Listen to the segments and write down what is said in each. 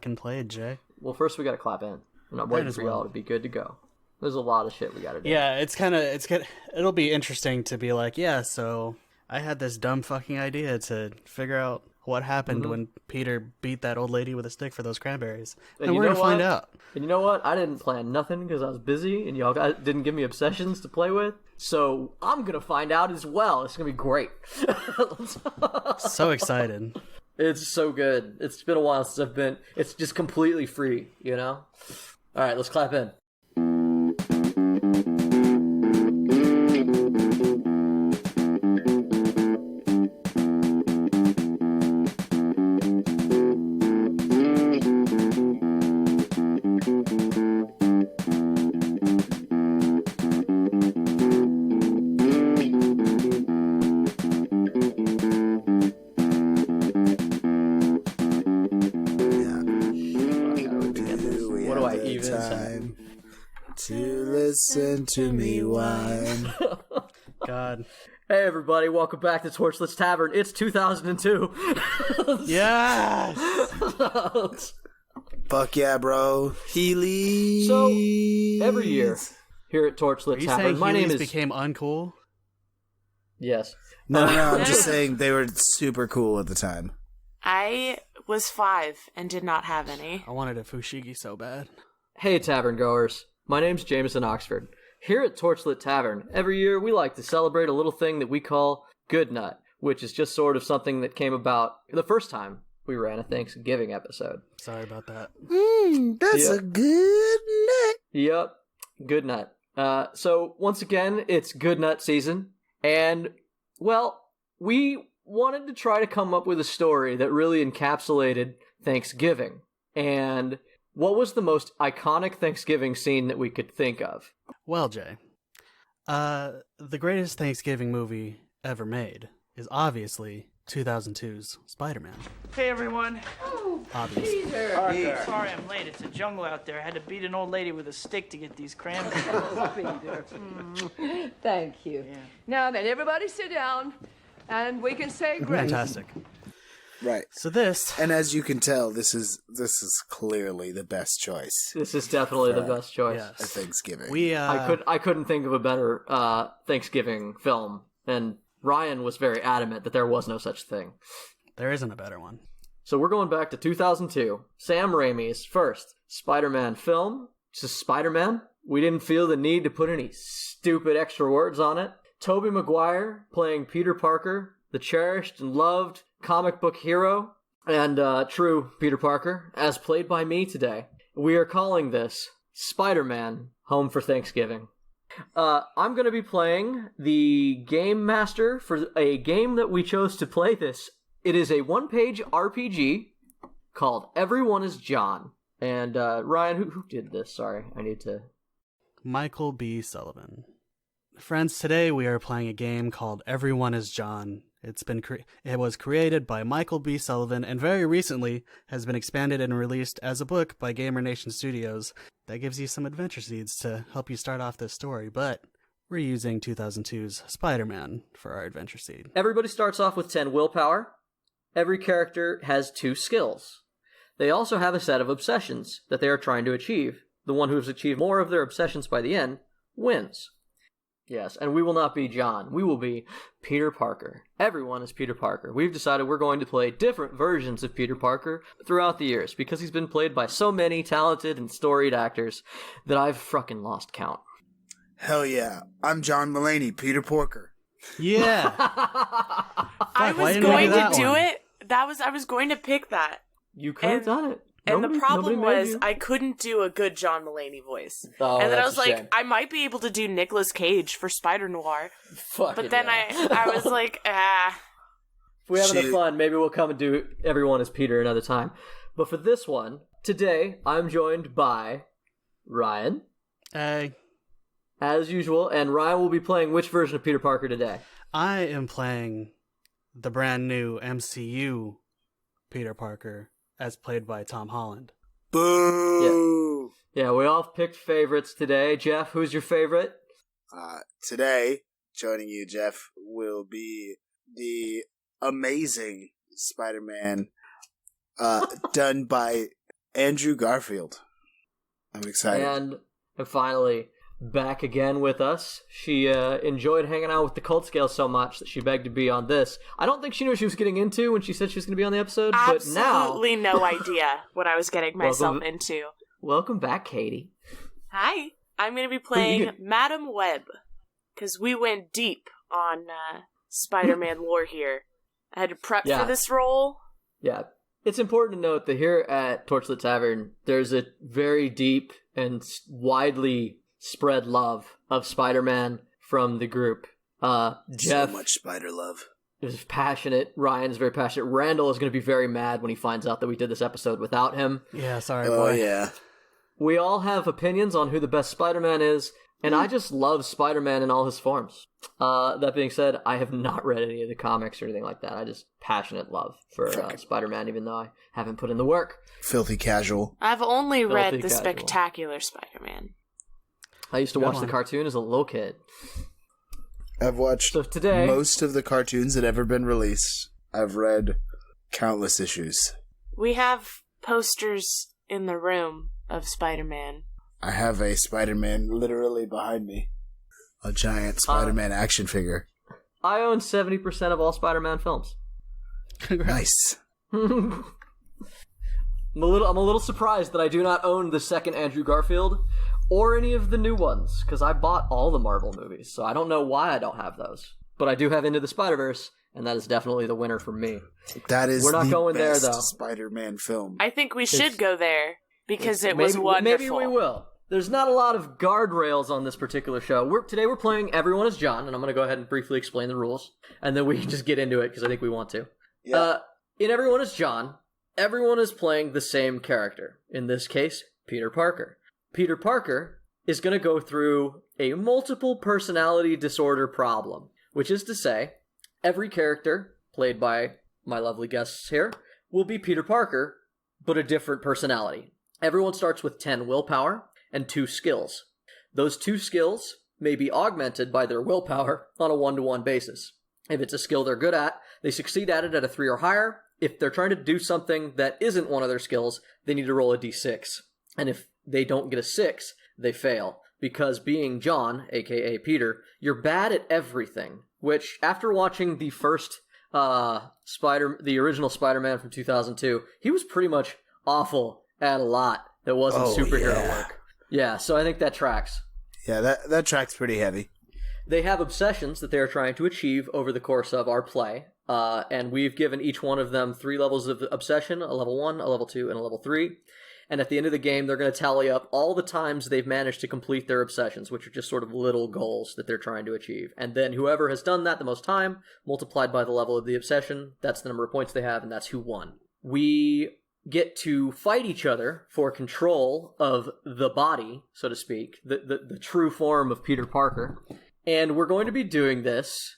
Can play it, Jay. Well, first we got to clap in. And I'm waiting for y'all to be good to go. There's a lot of shit we got to do. Yeah, it'll be interesting to be like, yeah, so I had this dumb fucking idea to figure out what happened when Peter beat that old lady with a stick for those cranberries. And we're going to find out. And you know what? I didn't plan nothing because I was busy and y'all didn't give me obsessions to play with. So I'm going to find out as well. It's going to be great. So excited. It's so good. It's been a while since it's just completely free, you know? All right, let's clap in. Listen to me whine. God. Hey everybody, welcome back to Torchlit Tavern. It's 2002. Yes! Fuck yeah, bro. Healy. So, every year here at Torchlit Tavern, my name is... became uncool? Yes. No, I'm just saying they were super cool at the time. I was 5 and did not have any. I wanted a fushigi so bad. Hey tavern goers. My name's Jameson Oxford. Here at Torchlit Tavern, every year we like to celebrate a little thing that we call Goodnut, which is just sort of something that came about the first time we ran a Thanksgiving episode. Sorry about that. That's a good nut. Yep, Goodnut. So once again, it's Goodnut season, and, well, we wanted to try to come up with a story that really encapsulated Thanksgiving, and... what was the most iconic Thanksgiving scene that we could think of? Well, Jay, the greatest Thanksgiving movie ever made is obviously 2002's Spiderman. Hey, everyone. Oh, Obviously. Peter. Parker. Sorry I'm late. It's a jungle out there. I had to beat an old lady with a stick to get these cranberries. Peter. Thank you. Yeah. Now then, everybody sit down, and we can say grace. Fantastic. Right. So this... and as you can tell, this is clearly the best choice. This is definitely the best choice. Yes. At Thanksgiving. I couldn't think of a better Thanksgiving film, and Ryan was very adamant that there was no such thing. There isn't a better one. So we're going back to 2002. Sam Raimi's first Spider-Man film. Just Spider-Man. We didn't feel the need to put any stupid extra words on it. Tobey Maguire playing Peter Parker, the cherished and loved comic book hero, and true Peter Parker, as played by me today. We are calling this Spider-Man Home for Thanksgiving. I'm going to be playing the Game Master for a game that we chose to play this. It is a one-page RPG called Everyone is John. And Ryan, who did this? Sorry, I need to... Michael B. Sullivan. Friends, today we are playing a game called Everyone is John. It was created by Michael B. Sullivan and very recently has been expanded and released as a book by Gamer Nation Studios. That gives you some adventure seeds to help you start off this story, but we're using 2002's Spider-Man for our adventure seed. Everybody starts off with 10 willpower. Every character has 2 skills. They also have a set of obsessions that they are trying to achieve. The one who has achieved more of their obsessions by the end wins. Yes, and we will not be John. We will be Peter Parker. Everyone is Peter Parker. We've decided we're going to play different versions of Peter Parker throughout the years because he's been played by so many talented and storied actors that I've fucking lost count. Hell yeah. I'm John Mulaney, Peter Parker. Yeah. I was going to do it. I was going to pick that. You could have done it. And the problem was I couldn't do a good John Mulaney voice. Oh, and then I was like, shame. I might be able to do Nicolas Cage for Spider Noir. But then yeah. I was like, If we have enough fun, maybe we'll come and do Everyone as Peter another time. But for this one, today, I'm joined by Ryan. Hey. As usual, and Ryan will be playing which version of Peter Parker today? I am playing the brand new MCU Peter Parker, as played by Tom Holland. Boo! Yeah, we all picked favorites today. Jeff, who's your favorite? Today, joining you, Jeff, will be the amazing Spider-Man done by Andrew Garfield. I'm excited. And finally, back again with us. She enjoyed hanging out with the Cult Scale so much that she begged to be on this. I don't think she knew what she was getting into when she said she was going to be on the episode, Absolutely but now... no idea what I was getting myself into. Welcome back, Katie. Hi. I'm going to be playing Madam Web, because we went deep on Spider-Man lore here. I had to prep for this role. Yeah. It's important to note that here at Torchlit Tavern, there's a very deep and widely spread love of Spider-Man from the group. Jeff... So much spider love. Is passionate. Ryan's very passionate. Randall is going to be very mad when he finds out that we did this episode without him. Yeah, sorry, boy. Oh, yeah. We all have opinions on who the best Spider-Man is, and I just love Spider-Man in all his forms. That being said, I have not read any of the comics or anything like that. I just passionate love for Spider-Man, even though I haven't put in the work. Filthy casual. I've only read the casual. Spectacular Spider-Man. I used to watch the cartoon as a little kid. I've watched most of the cartoons that ever been released. I've read countless issues. We have posters in the room of Spider-Man. I have a Spider-Man literally behind me. A giant Spider-Man action figure. I own 70% of all Spider-Man films. Nice. I'm a little surprised that I do not own the second Andrew Garfield or any of the new ones, because I bought all the Marvel movies, so I don't know why I don't have those. But I do have Into the Spider-Verse, and that is definitely the winner for me. That is We're not going best there, though. Spider-Man film. I think we should go there, because it was wonderful. Maybe we will. There's not a lot of guardrails on this particular show. Today we're playing Everyone is John, and I'm going to go ahead and briefly explain the rules, and then we can just get into it, because I think we want to. Yeah. In Everyone is John, everyone is playing the same character. In this case, Peter Parker. Peter Parker is going to go through a multiple personality disorder problem, which is to say, every character, played by my lovely guests here, will be Peter Parker, but a different personality. Everyone starts with 10 willpower and 2 skills. Those 2 skills may be augmented by their willpower on a 1-to-1 basis. If it's a skill they're good at, they succeed at it at a 3 or higher. If they're trying to do something that isn't one of their skills, they need to roll a d6. And if they don't get a 6, they fail. Because being John, aka Peter, you're bad at everything. Which, after watching the first the original Spider-Man from 2002, he was pretty much awful at a lot that wasn't superhero work. Yeah, so I think that tracks. Yeah, that tracks pretty heavy. They have obsessions that they are trying to achieve over the course of our play, and we've given each one of them 3 levels of obsession, a level 1, a level 2, and a level 3. And at the end of the game, they're going to tally up all the times they've managed to complete their obsessions, which are just sort of little goals that they're trying to achieve. And then whoever has done that the most time, multiplied by the level of the obsession, that's the number of points they have, and that's who won. We get to fight each other for control of the body, so to speak, the true form of Peter Parker. And we're going to be doing this,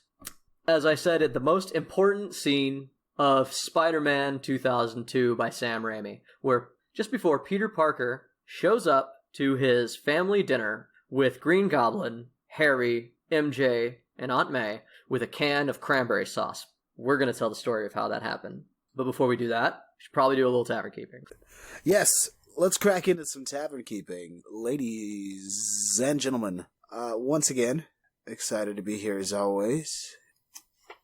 as I said, at the most important scene of Spider-Man 2002 by Sam Raimi, where just before Peter Parker shows up to his family dinner with Green Goblin, Harry, MJ, and Aunt May with a can of cranberry sauce. We're going to tell the story of how that happened. But before we do that, we should probably do a little tavern keeping. Yes, let's crack into some tavern keeping. Ladies and gentlemen, once again, excited to be here as always.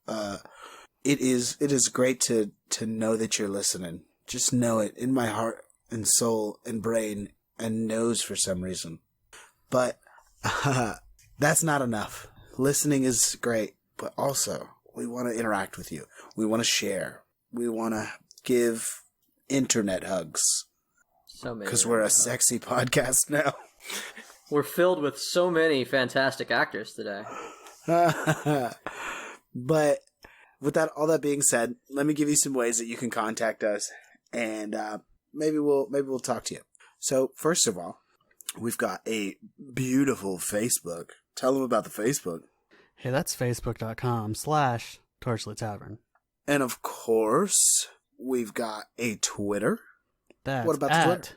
It is great to know that you're listening. Just know it in my heart and soul and brain and nose for some reason. But that's not enough. Listening is great, but also we want to interact with you. We want to share. We want to give internet hugs. So many. Because we're a sexy podcast now. We're filled with so many fantastic actors today. But with all that being said, let me give you some ways that you can contact us, and maybe we'll talk to you. So first of all, we've got a beautiful Facebook. Tell them about the Facebook. Hey, that's facebook.com/Torchlit Tavern. And of course, we've got a Twitter. That's what about the Twitter?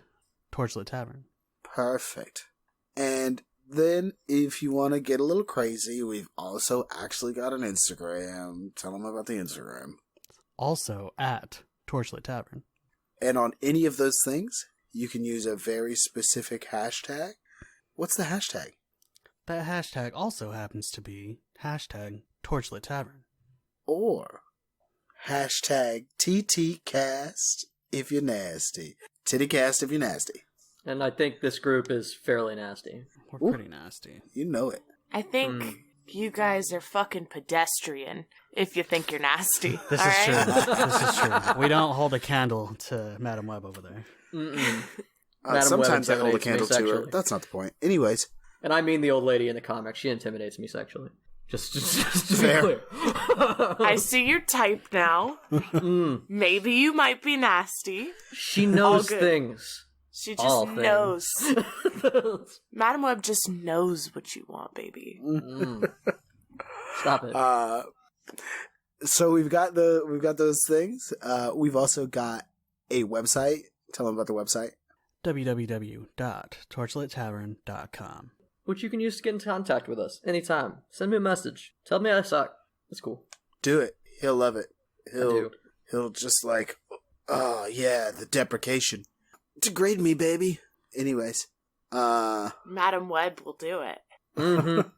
Torchlit Tavern. Perfect. And then if you want to get a little crazy, we've also actually got an Instagram. Tell them about the Instagram. Also at Torchlit Tavern. And on any of those things, you can use a very specific hashtag. What's the hashtag? That hashtag also happens to be hashtag Torchlit Tavern. Or hashtag TTCast if you're nasty. Tittycast if you're nasty. And I think this group is fairly nasty. We're pretty nasty. You know it. I think you guys are fucking pedestrian if you think you're nasty. This all is right? true. This is true. We don't hold a candle to Madam Web over there. Madam Sometimes Web I hold a intimidates me candle to her. sexually. That's not the point. Anyways. And I mean the old lady in the comic. She intimidates me sexually. Just to be Fair. clear. I see your type now. Maybe you might be nasty. She knows good. things. She All just things. knows. Madam Web just knows what you want, baby. Stop it. So we've got those things. We've also got a website. Tell them about the website. www.torchlittavern.com. Which you can use to get in contact with us anytime. Send me a message. Tell me I suck. That's cool. Do it. He'll love it. do. He'll just like, oh yeah, the deprecation. Degrade me, baby. Anyways, Madam Web will do it. Mm-hmm.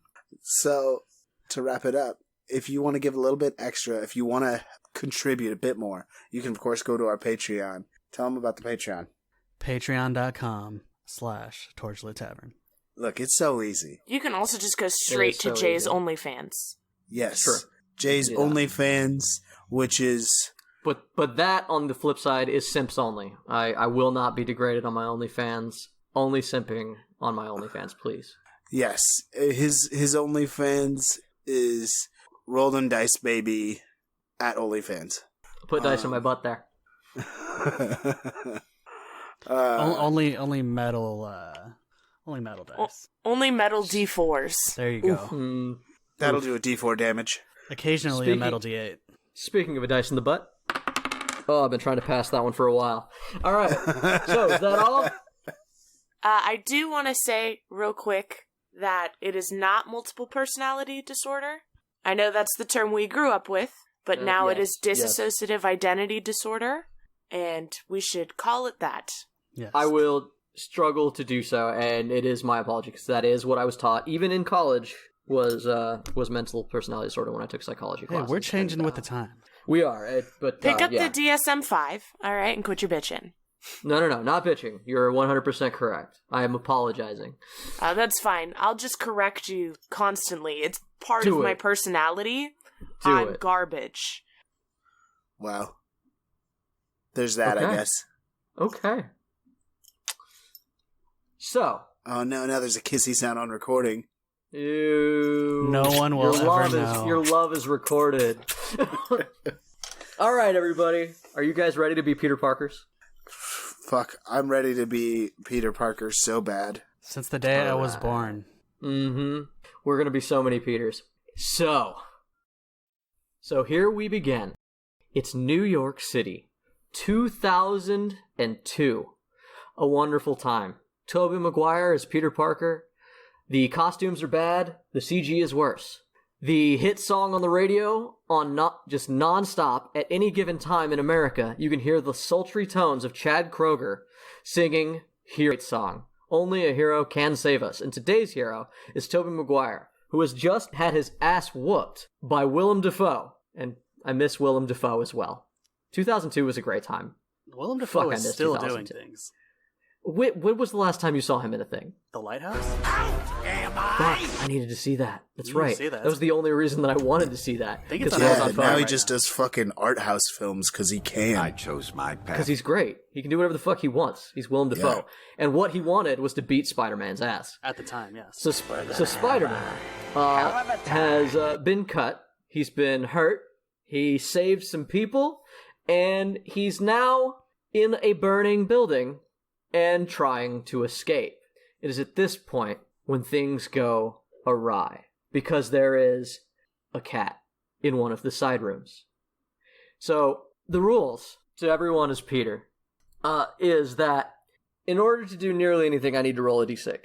so to wrap it up, if you want to give a little bit extra, if you want to contribute a bit more, you can of course go to our Patreon. Tell them about the Patreon. Patreon.com/Torchlit Tavern. Look, it's so easy. You can also just go straight to so Jay's easy. OnlyFans. Yes. Sure. Jay's Yeah. OnlyFans, which is But that, on the flip side, is simps only. I will not be degraded on my OnlyFans. Only simping on my OnlyFans, please. yes, his OnlyFans is Roll Them Dice Baby at OnlyFans. Put dice in my butt there. Only metal dice. Only metal D4s. There you go. Mm. That'll do a D4 damage. Occasionally a metal D8. Speaking of a dice in the butt. Oh, I've been trying to pass that one for a while. All right. So, is that all? I do want to say real quick that it is not multiple personality disorder. I know that's the term we grew up with, but now it is yes. dissociative identity disorder, and we should call it that. Yes. I will struggle to do so, and it is my apology, because that is what I was taught, even in college, was mental personality disorder when I took psychology Hey, classes. we're changing with the time. We are, but Pick up yeah. the DSM-5, all right, and quit your bitching. No, not bitching. You're 100% correct. I am apologizing. That's fine. I'll just correct you constantly. It's part Do of my it. personality. Do I'm it. garbage. Wow. There's that, I Okay. guess. Okay. So, Oh no, now there's a kissy sound on recording. ew. No one will ever know. Your love is recorded. All right, everybody. Are you guys ready to be Peter Parkers? Fuck, I'm ready to be Peter Parker so bad. Since the day I was born. Mm-hmm. We're going to be so many Peters. So here we begin. It's New York City, 2002. A wonderful time. Tobey Maguire is Peter Parker. The costumes are bad. The CG is worse. The hit song on the radio, just non-stop, at any given time in America, you can hear the sultry tones of Chad Kroeger singing Hero Song. Only a hero can save us. And today's hero is Tobey Maguire, who has just had his ass whooped by Willem Dafoe. And I miss Willem Dafoe as well. 2002 was a great time. Willem Dafoe Fuck, I is miss still doing 2002. things. When was the last time you saw him in a thing? The Lighthouse? Fuck, I needed to see that. That's You need to right. see that. That was the only reason that I wanted to see that. think it's Because on he was Yeah, Amazon on now he right just now. does fucking art house films because he can. I chose my path. Because he's great. He can do whatever the fuck he wants. He's Willem Dafoe. Yeah. And what he wanted was to beat Spider-Man's ass. At the time, yes. So Spider-Man has been cut. He's been hurt. He saved some people. And he's now in a burning building and trying to escape. It is at this point when things go awry. Because there is a cat in one of the side rooms. So the rules to everyone as Peter is that in order to do nearly anything, I need to roll a d6.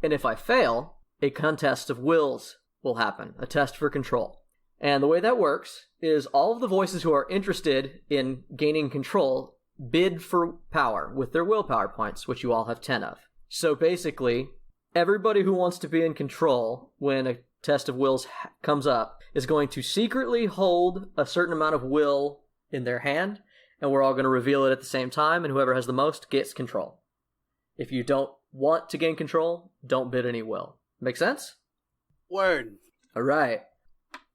And if I fail, a contest of wills will happen, a test for control. And the way that works is all of the voices who are interested in gaining control bid for power with their willpower points, which you all have 10 of. So basically, everybody who wants to be in control when a test of wills comes up is going to secretly hold a certain amount of will in their hand, and we're all going to reveal it at the same time, and whoever has the most gets control. If you don't want to gain control, don't bid any will. Make sense? Word. All right.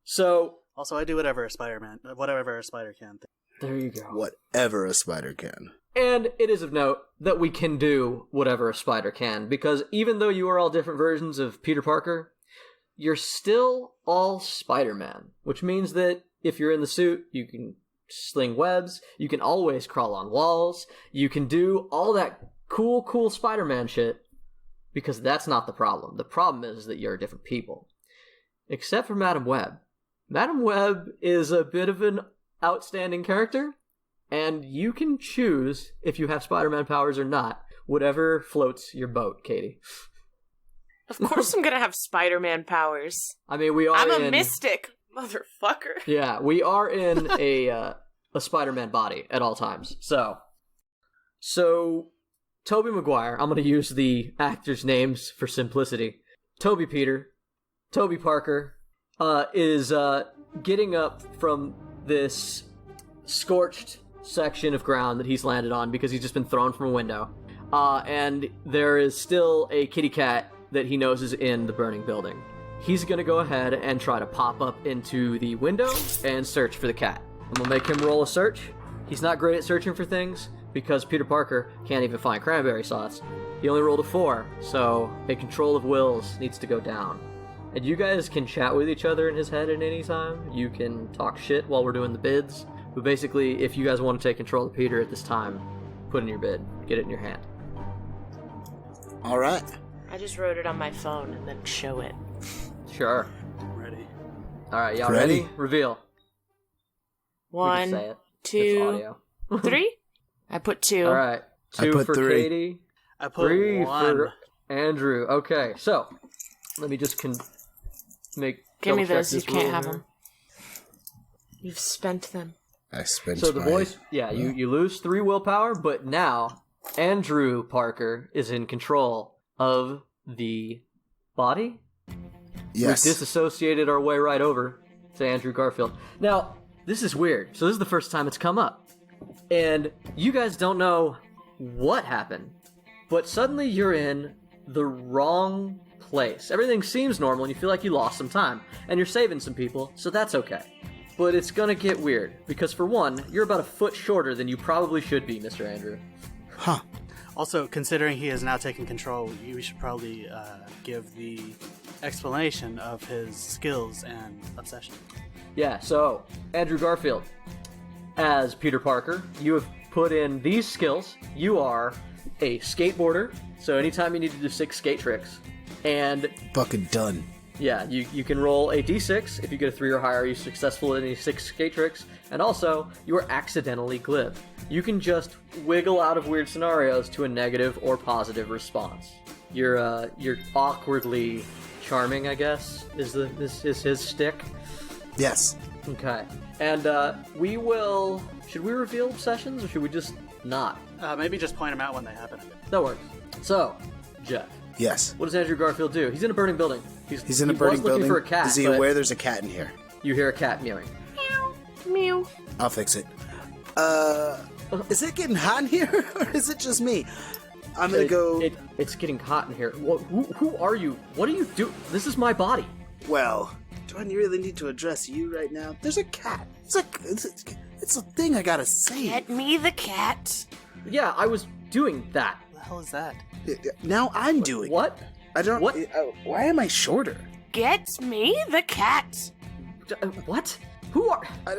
So... Also, I do whatever a spider can. There you go. Whatever a spider can. And it is of note that we can do whatever a spider can, because even though you are all different versions of Peter Parker, you're still all Spider-Man, which means that if you're in the suit, you can sling webs, you can always crawl on walls, you can do all that cool Spider-Man shit, because that's not the problem. The problem is that you're different people. Except for Madam Web. Madam Web is a bit of an outstanding character, and you can choose if you have Spider-Man powers or not. Whatever floats your boat, Katie. Of course I'm gonna have Spider-Man powers. I mean, I'm a mystic, motherfucker. Yeah, we are in a Spider-Man body at all times. So Tobey Maguire, I'm gonna use the actors' names for simplicity. Tobey Parker, is getting up from this scorched section of ground that he's landed on because he's just been thrown from a window. And there is still a kitty cat that he knows is in the burning building. He's gonna go ahead and try to pop up into the window and search for the cat. I'm gonna make him roll a search. He's not great at searching for things because Peter Parker can't even find cranberry sauce. He only rolled a 4, so a control of wills needs to go down. And you guys can chat with each other in his head at any time. You can talk shit while we're doing the bids. But basically, if you guys want to take control of Peter at this time, put in your bid. Get it in your hand. All right. I just wrote it on my phone and then show it. Sure. Ready. All right, y'all ready? Reveal. We can 1, say it. 2, It's audio. 3. I put 2. All right. 2 I put for 3. Katie. I put 3 1. for Andrew. Okay, so let me just Give me double check those. You this can't rule have here. them. You've spent them. I spent So the my... boys, you lose 3 willpower, but now Andrew Parker is in control of the body. Yes. We've disassociated our way right over to Andrew Garfield. Now, this is weird. So this is the first time it's come up. And you guys don't know what happened. But suddenly you're in the wrong place. Everything seems normal and you feel like you lost some time. And you're saving some people, so that's okay. But it's gonna get weird. Because for one, you're about a foot shorter than you probably should be, Mr. Andrew. Huh. Also, considering he has now taken control, you should probably give the explanation of his skills and obsession. Yeah, so, Andrew Garfield, as Peter Parker, you have put in these skills. You are a skateboarder, so anytime you need to do 6 skate tricks. And, Fucking done. yeah, you can roll a d6. If you get a 3 or higher, you're successful in any 6 skate tricks. And also, you are accidentally glib. You can just wiggle out of weird scenarios to a negative or positive response. You're awkwardly charming, I guess, is his stick. Yes. Okay. And should we reveal obsessions or should we just not? Maybe just point them out when they happen. That works. So, Jeff, Yes. what does Andrew Garfield do? He's in a burning building. He's in a burning was looking building. for a cat, Is he but aware there's a cat in here? you hear a cat mewing. Meow. I'll fix it. Is it getting hot in here, or is it just me? I'm gonna go. It's getting hot in here. Who are you? What do you do? This is my body. Well, do I really need to address you right now? There's a cat. It's a thing I gotta say. Get me the cat. Yeah, I was doing that. What the hell is that? Now I'm doing. What? I don't. What? Why am I shorter? Get me the cat. What? Who are? I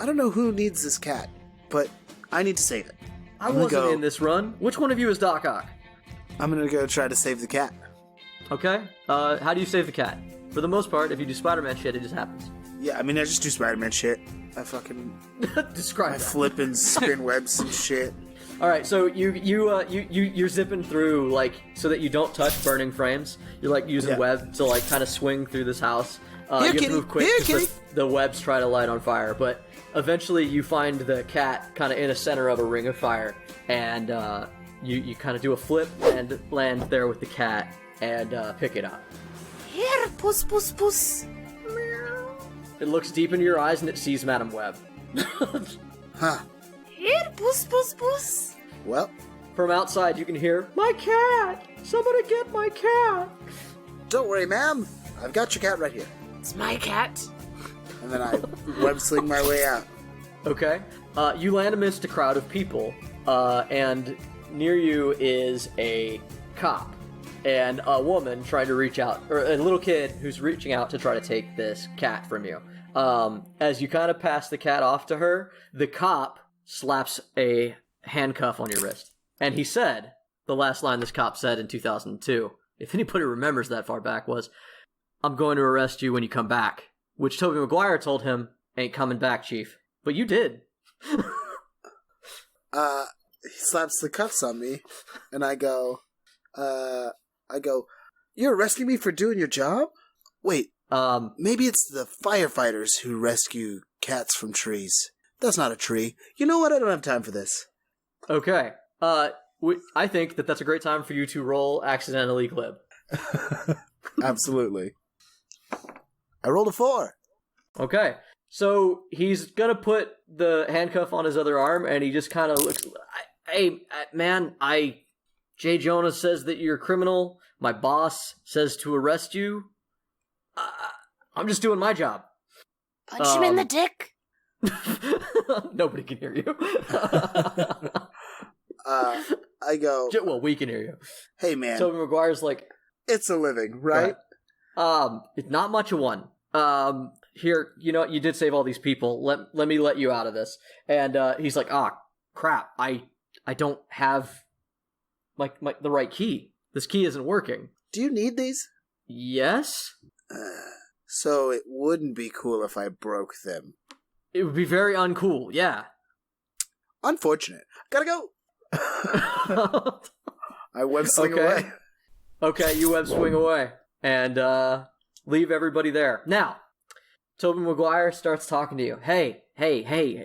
don't know who needs this cat, but I need to save it. I wasn't in this run. Which one of you is Doc Ock? I'm gonna go try to save the cat. Okay. How do you save the cat? For the most part, if you do Spider-Man shit, it just happens. Yeah, I mean, I just do Spider-Man shit. I fucking Describe I that. flip and spin webs and shit. All right, so you're zipping through like so that you don't touch burning frames. You're like using web to like kind of swing through this house. You have to move quick because the webs try to light on fire. But eventually, you find the cat kind of in the center of a ring of fire, and you kind of do a flip and land there with the cat and pick it up. Here, puss, puss, puss. It looks deep into your eyes and it sees Madam Web. Huh. Here, puss, puss, puss. Well, from outside you can hear, "My cat! Somebody get my cat!" Don't worry, ma'am. I've got your cat right here. It's my cat. And then I web sling my way out. Okay. You land amidst a crowd of people, and near you is a cop and a woman trying to reach out, or a little kid who's reaching out to try to take this cat from you. As you kind of pass the cat off to her, the cop slaps a handcuff on your wrist. And he said, the last line this cop said in 2002, if anybody remembers that far back, was, "I'm going to arrest you when you come back." Which Tobey Maguire told him, "Ain't coming back, Chief." But you did. He slaps the cuffs on me, and I go, "You're arresting me for doing your job? Wait, maybe it's the firefighters who rescue cats from trees. That's not a tree. You know what? I don't have time for this." Okay. I think that's a great time for you to roll accidentally glib. Absolutely. I rolled a 4. Okay. So he's gonna put the handcuff on his other arm, and he just kind of looks, "Hey, man, Jay Jonah says that you're a criminal. My boss says to arrest you. I'm just doing my job." Punch him in the dick. Nobody can hear you. I go, well, we can hear you. "Hey, man, Tobey Maguire's like, it's a living, right?" It's not much of one. Here, you know what? You did save all these people. Let me let you out of this. And he's like, crap. I don't have the right key. This key isn't working. Do you need these? Yes. So it wouldn't be cool if I broke them. It would be very uncool. Yeah. Unfortunate. Gotta go. I web sling away. Okay, you web swing away and leave everybody there. Now, Tobey Maguire starts talking to you. Hey,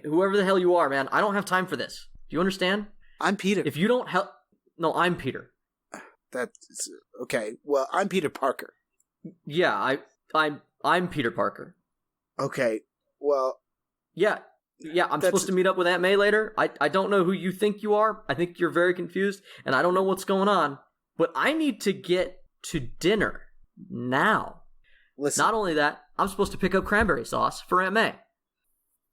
whoever the hell you are, man, I don't have time for this. Do you understand? I'm Peter. If you don't help... No, I'm Peter. That's... Okay, well, I'm Peter Parker. Yeah, I'm Peter Parker. Okay, well... Yeah, I'm supposed to meet up with Aunt May later. I don't know who you think you are. I think you're very confused, and I don't know what's going on. But I need to get to dinner now. Listen. Not only that, I'm supposed to pick up cranberry sauce for Aunt May.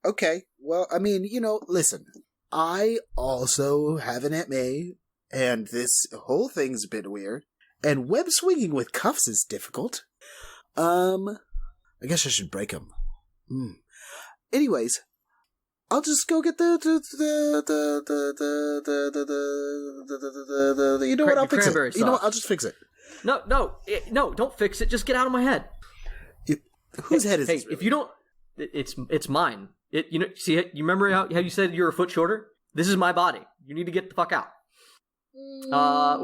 Okay, well, I mean, listen. I also have an Aunt May, and this whole thing's a bit weird. And web swinging with cuffs is difficult. I guess I should break them. Anyways, I'll just go get the you know what? I'll fix it. Sauce. You know what? I'll just fix it. No, don't fix it. Just get out of my head. Whose head is hey, this? If you don't, it's mine. See, you remember how you said you're a foot shorter? This is my body. You need to get the fuck out.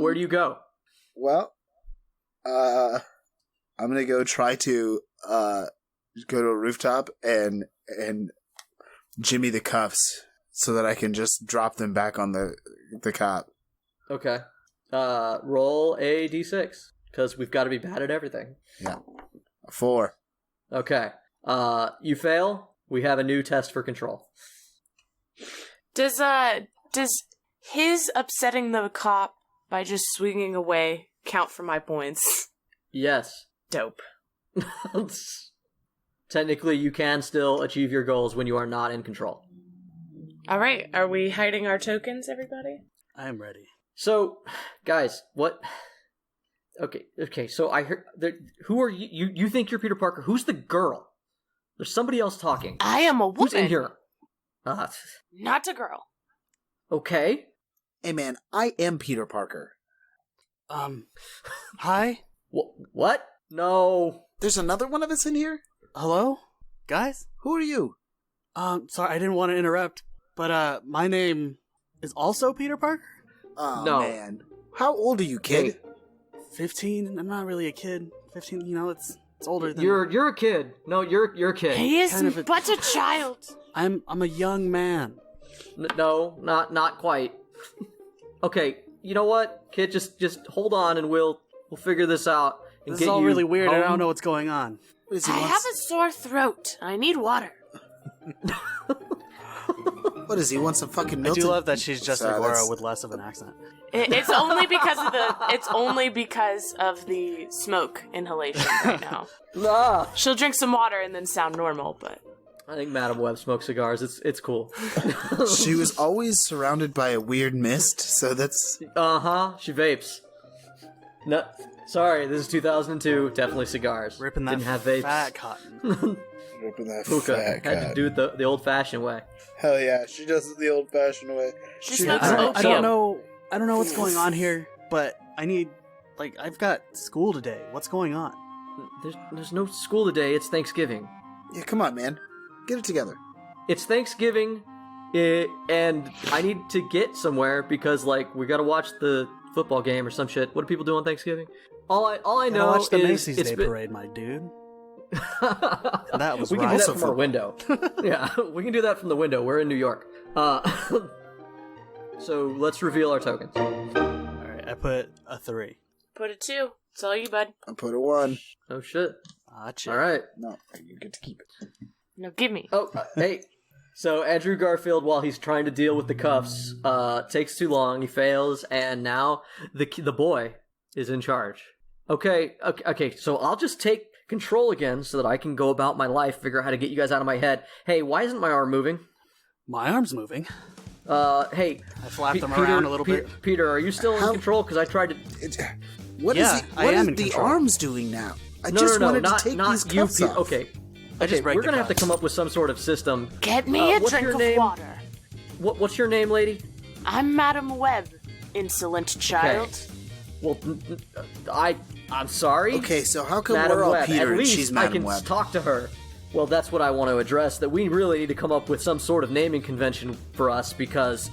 Where do you go? Well, I'm gonna go try to go to a rooftop and jimmy the cuffs so that I can just drop them back on the cop. Okay. Roll a d6 because we've got to be bad at everything. Yeah. 4. Okay. You fail. We have a new test for control. Does his upsetting the cop by just swinging away count for my points? Yes. Dope. Technically, you can still achieve your goals when you are not in control. All right. Are we hiding our tokens, everybody? I'm ready. So, guys, what... Okay, so I heard... Who are you? You think you're Peter Parker. Who's the girl? There's somebody else talking. I am a woman. Who's in here? Not a girl. Okay. Hey, man, I am Peter Parker. Hi? What? No. There's another one of us in here? Hello? Guys? Who are you? Sorry, I didn't want to interrupt, but, my name is also Peter Parker? Oh, No. man. How old are you, kid? Wait. 15? I'm not really a kid. 15, it's older than... You're a kid. No, you're a kid. He is Kind of a- but a child. I'm a young man. No, not quite. Okay, you know what, kid? Just hold on, and we'll figure this out. And This get is all you really weird. I home. don't know what's going on. What is he I wants- have a sore throat. I need water. What is he want some fucking I milk? do love that she's just Sorry, like that's- Aura with less of an accent. It's only because of the. It's only because of the smoke inhalation right now. Ah, She'll drink some water and then sound normal, but I think Madam Web smokes cigars. It's cool. She was always surrounded by a weird mist, so that's... She vapes. No, sorry, this is 2002. Definitely cigars. Ripping that Didn't have vapes. fat cotton. Ripping that Hookah. fat Had to cat. do it the old-fashioned way. Hell yeah, she does it the old-fashioned way. she smokes I opium. don't know what's going on here, but I need... I've got school today. What's going on? There's no school today. It's Thanksgiving. Yeah, come on, man. Get it together. It's Thanksgiving, and I need to get somewhere because we gotta watch the football game or some shit. What do people do on Thanksgiving? All I Gotta know watch the is Macy's it's Day been- Parade, my dude. That was we can right. do that Also from our window. Yeah, we can do that from the window. We're in New York. So let's reveal our tokens. Alright, I put a 3. Put a 2. It's all you, bud. I put a 1. Oh shit! Gotcha. All right. No, you get to keep it. No, give me. Oh, hey. So Andrew Garfield, while he's trying to deal with the cuffs, takes too long. He fails, and now the boy is in charge. Okay. So I'll just take control again, so that I can go about my life, figure out how to get you guys out of my head. Hey, why isn't my arm moving? My arm's moving. Hey. I flapped them Peter, around a little bit. Peter, are you still in How- control? Because I tried to. What Yeah, is he? I What am is in the control. arms doing now? I No, just wanted not to take not these you, cuffs Peter. off. Okay. just break We're the gonna have to cuffs. come up with some sort of system. Get me a what's drink your of name? water. What's your name, lady? I'm Madam Webb, insolent child. Well, I'm sorry. Okay, so how come Madam we're all Webb. Peter At and least she's I Madam can Webb? talk to her. Well, that's what I want to address. That we really need to come up with some sort of naming convention for us, because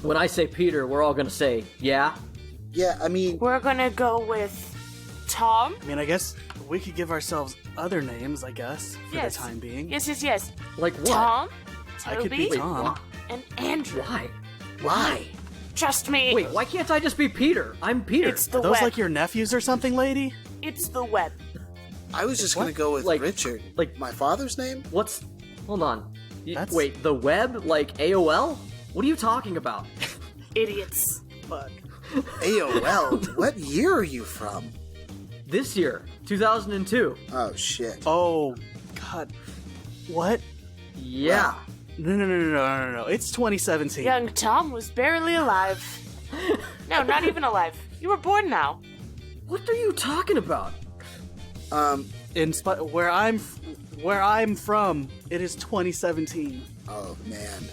when I say Peter, we're all gonna say yeah. Yeah, I mean, We're gonna go with Tom. I mean, I guess we could give ourselves other names, I guess, for Yes. the time being. Yes. Like what? Tom, I could Toby, be Tom. Why? and Andrew. Why? Trust me. Wait, why can't I just be Peter? I'm Peter. It's the Are those web. like your nephews or something, lady? It's the web. I was just gonna go with Like- Richard. like- my father's name? What's? Hold on. That's- Wait, the web? Like AOL? What are you talking about? Idiots. Fuck. AOL. What year are you from? This year, 2002. Oh shit. Oh, God. What? Yeah. No. It's 2017. Young Tom was barely alive. No, not even alive. You were born now. What are you talking about? Where I'm from, it is 2017. Oh man.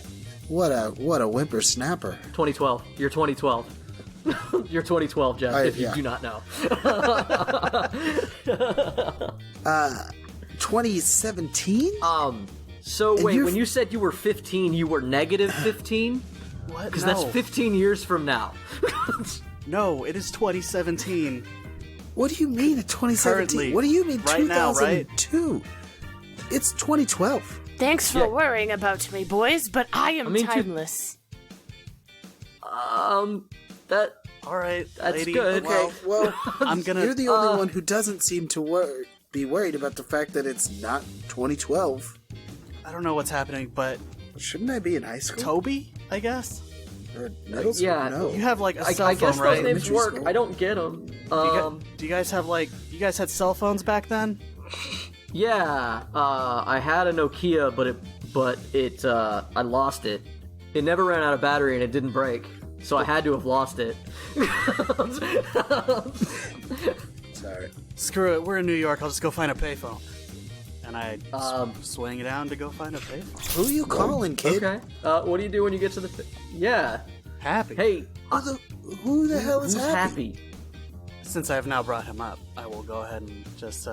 What a whippersnapper. 2012. You're 2012. You're 2012, Jeff, if you yeah. do not know. 2017? So And wait, you're when you said you were 15, you were negative 15? What? Because No. that's 15 years from now. No, it is 2017. What do you mean 2017? Currently, What do you mean right now, right? 2002? It's 2012. Thanks for Yeah. worrying about me, boys, but I am mean, timeless. That All right, That's lady. good. Well, I'm gonna. you're the only one who doesn't seem to be worried about the fact that it's not 2012. I don't know what's happening, but Shouldn't I be in high school? Toby, I guess. Or middle school? Yeah. No. You have like a I cell guess phone, right? those names Elementary work. school. I don't get them. Do you guys have you guys had cell phones back then? Yeah. I had a Nokia, but it I lost it. It never ran out of battery and it didn't break, so I had to have lost it. Sorry. Screw it. We're in New York. I'll just go find a payphone. And I swing down to go find a payphone. Who you calling, kid? Okay. What do you do when you get to the? Yeah. Happy. Hey. Who the hell is Who's happy? Since I have now brought him up, I will go ahead and just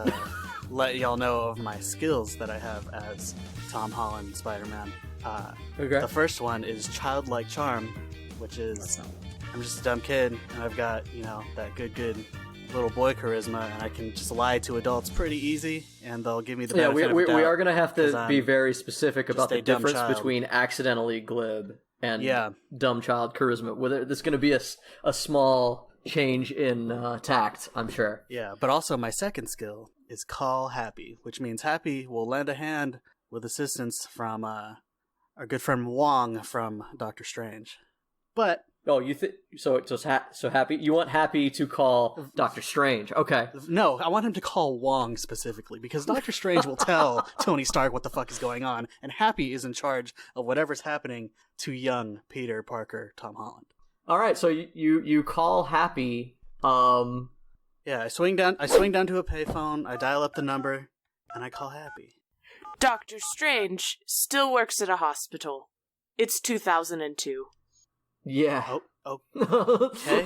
let y'all know of my skills that I have as Tom Holland Spider-Man. Okay. The first one is childlike charm, which is I'm just a dumb kid, and I've got, that good little boy charisma, and I can just lie to adults pretty easy, and they'll give me the benefit of the doubt. We are going to have to be very specific about the difference child. between accidentally glib and dumb child charisma. Whether there's going to be a small change in tact, I'm sure. Yeah, but also my second skill is call Happy, which means Happy will lend a hand with assistance from our good friend Wong from Doctor Strange. But so Happy? You want Happy to call Doctor Strange? Okay. No, I want him to call Wong specifically because Doctor Strange will tell Tony Stark what the fuck is going on, and Happy is in charge of whatever's happening to young Peter Parker, Tom Holland. All right, so you call Happy. Yeah, I swing down to a payphone, I dial up the number, and I call Happy. Doctor Strange still works at a hospital. It's 2002. Yeah. Oh, okay.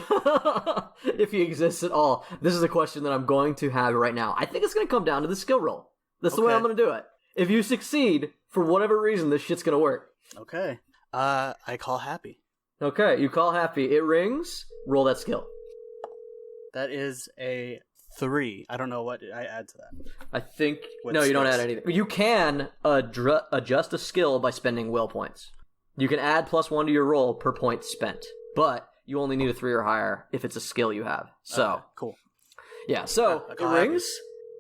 If he exists at all. This is a question that I'm going to have right now. I think it's going to come down to the skill roll. That's the way I'm going to do it. If you succeed, for whatever reason, this shit's going to work. Okay. I call Happy. Okay, you call Happy. It rings. Roll that skill. That is a 3. I don't know what I add to that. I think... No, you don't add anything. You can adjust a skill by spending will points. You can add +1 to your roll per point spent, but you only need a 3 or higher if it's a skill you have. So cool. Yeah, so it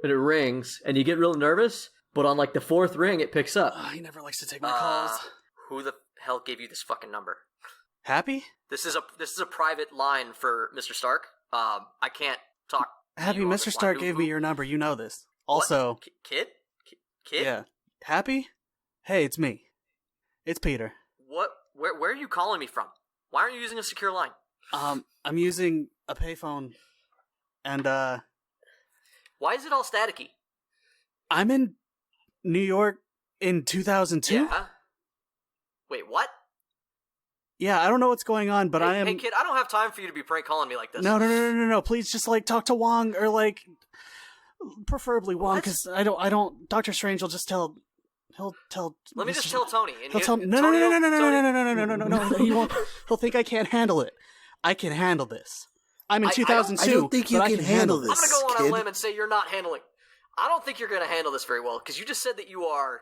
rings, and you get real nervous, but on like the 4th ring, it picks up. He never likes to take my calls. Who the hell gave you this fucking number? Happy? This is a private line for Mr. Stark. I can't talk. Happy, Mr. Stark gave me your number. You know this. Also, what? Kid? Yeah. Happy? Hey, it's me. It's Peter. What? Where are you calling me from? Why aren't you using a secure line? I'm using a payphone, and why is it all staticky? I'm in New York in 2002. Yeah. Wait, what? Yeah, I don't know what's going on, but Hey, kid, I don't have time for you to be prank calling me like this. No. Please just, talk to Wong, or, preferably Wong, because I don't... Dr. Strange will just tell... He'll tell... Let me just tell Tony. He'll tell... No. He won't... He'll think I can't handle it. I can handle this. I'm in 2002, I don't think you can handle this, I'm going to go on kid. a limb and say you're not handling... I don't think you're going to handle this very well, because you just said that you are...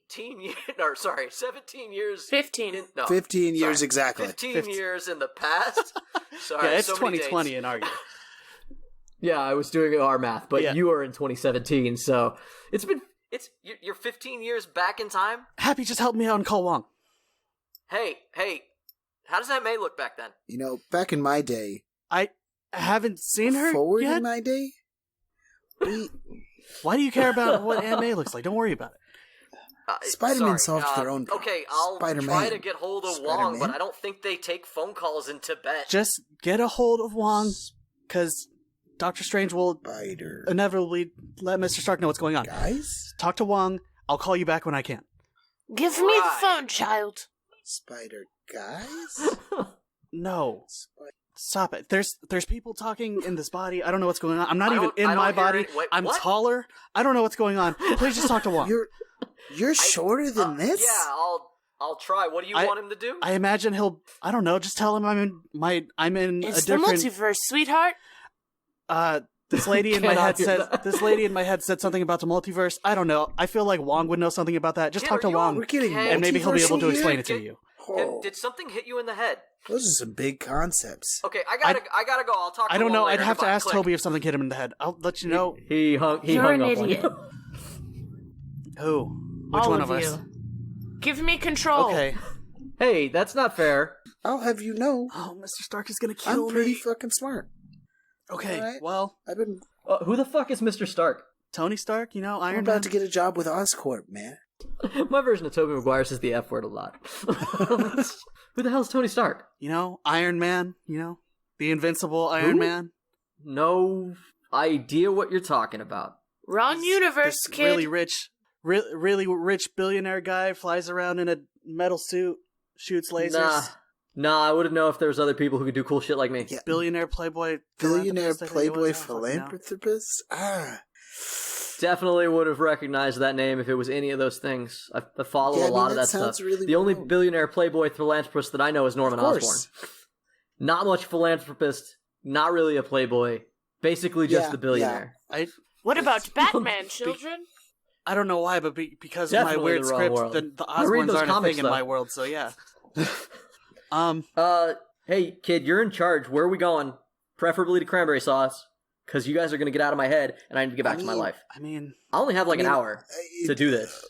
17 years... 15. 15 years exactly. 15 years in the past? Sorry, yeah, it's so 2020 in our year. Yeah, I was doing our math, but you are in 2017, so you're 15 years back in time? Happy, just help me out and call Wong. Hey, how does Aunt May look back then? Back in my day... I haven't seen her Forward yet? in my day? Why do you care about what Aunt May looks like? Don't worry about it. Spider-Man solved their own problem. Okay, I'll Spider-Man. try to get hold of Wong, but I don't think they take phone calls in Tibet. Just get a hold of Wong, because Doctor Strange will inevitably let Mr. Stark know what's going on. Guys? Talk to Wong. I'll call you back when I can. Give me the phone, child. Spider guys? No. Stop it. There's people talking in this body. I don't know what's going on. I'm not even in my body. I'm taller. I don't know what's going on. Please just talk to Wong. You're shorter than this? Yeah, I'll try. What do you want him to do? I imagine he'll... I don't know. Just tell him I'm in it's a different... the multiverse, sweetheart. This lady in my head said something about the multiverse. I don't know. I feel like Wong would know something about that. Just talk to Wong, and maybe he'll be able to explain it to you. Did something hit you in the head? Those are some big concepts. Okay, I gotta go. I'll talk to I don't Wong know. later. I'd have to ask Click. Toby if something hit him in the head. I'll let you know. He hung You're an up idiot. on you. Who? Which All one of of us? you. Give me control. Okay. Hey, that's not fair. I'll have you know. Oh, Mr. Stark is gonna kill me. I'm pretty fucking smart. Okay, All right. well... I've been... Who the fuck is Mr. Stark? Tony Stark, Iron I'm Man? about to get a job with Oscorp, man. My version of Tobey Maguire says the F word a lot. Who the hell is Tony Stark? Iron Man, the invincible Iron Man. No idea what you're talking about. Wrong universe, This kid. really rich billionaire guy flies around in a metal suit, shoots lasers. Nah, I wouldn't know if there was other people who could do cool shit like me. Yeah. Billionaire playboy Billionaire philanthropist, I think it playboy was. philanthropist? definitely would have recognized that name if it was any of those things. I follow a lot of that stuff. Really the only billionaire playboy philanthropist that I know is Norman Osborn. Not much philanthropist, not really a playboy, basically just the billionaire. Yeah. What about Batman, children? I don't know why, but because Definitely of my weird the wrong script, world. the Osborns aren't a thing in though. my world, so yeah. Hey, kid, you're in charge. Where are we going? Preferably to cranberry sauce, because you guys are going to get out of my head, and I need to get back to my life. I mean... I only have an hour to do this.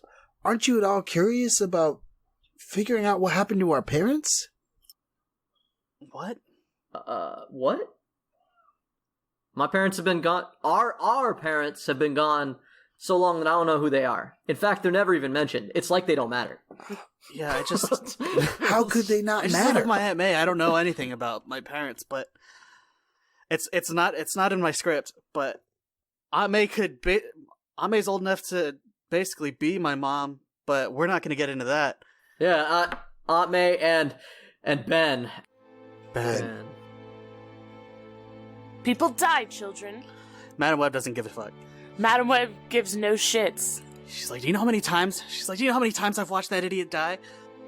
Aren't you at all curious about figuring out what happened to our parents? What? What? My parents have been gone. Our parents have been gone so long that I don't know who they are. In fact, they're never even mentioned. It's like they don't matter. Yeah, I just... How could they not I just live matter? with my Aunt May. I don't know anything about my parents, but it's not in my script. But Aunt May Aunt May's old enough to basically be my mom, but we're not going to get into that. Yeah, Aunt May and Ben. Ben. People die, children. Madam Web doesn't give a fuck. Madam Web gives no shits. She's like, do you know how many times? I've watched that idiot die?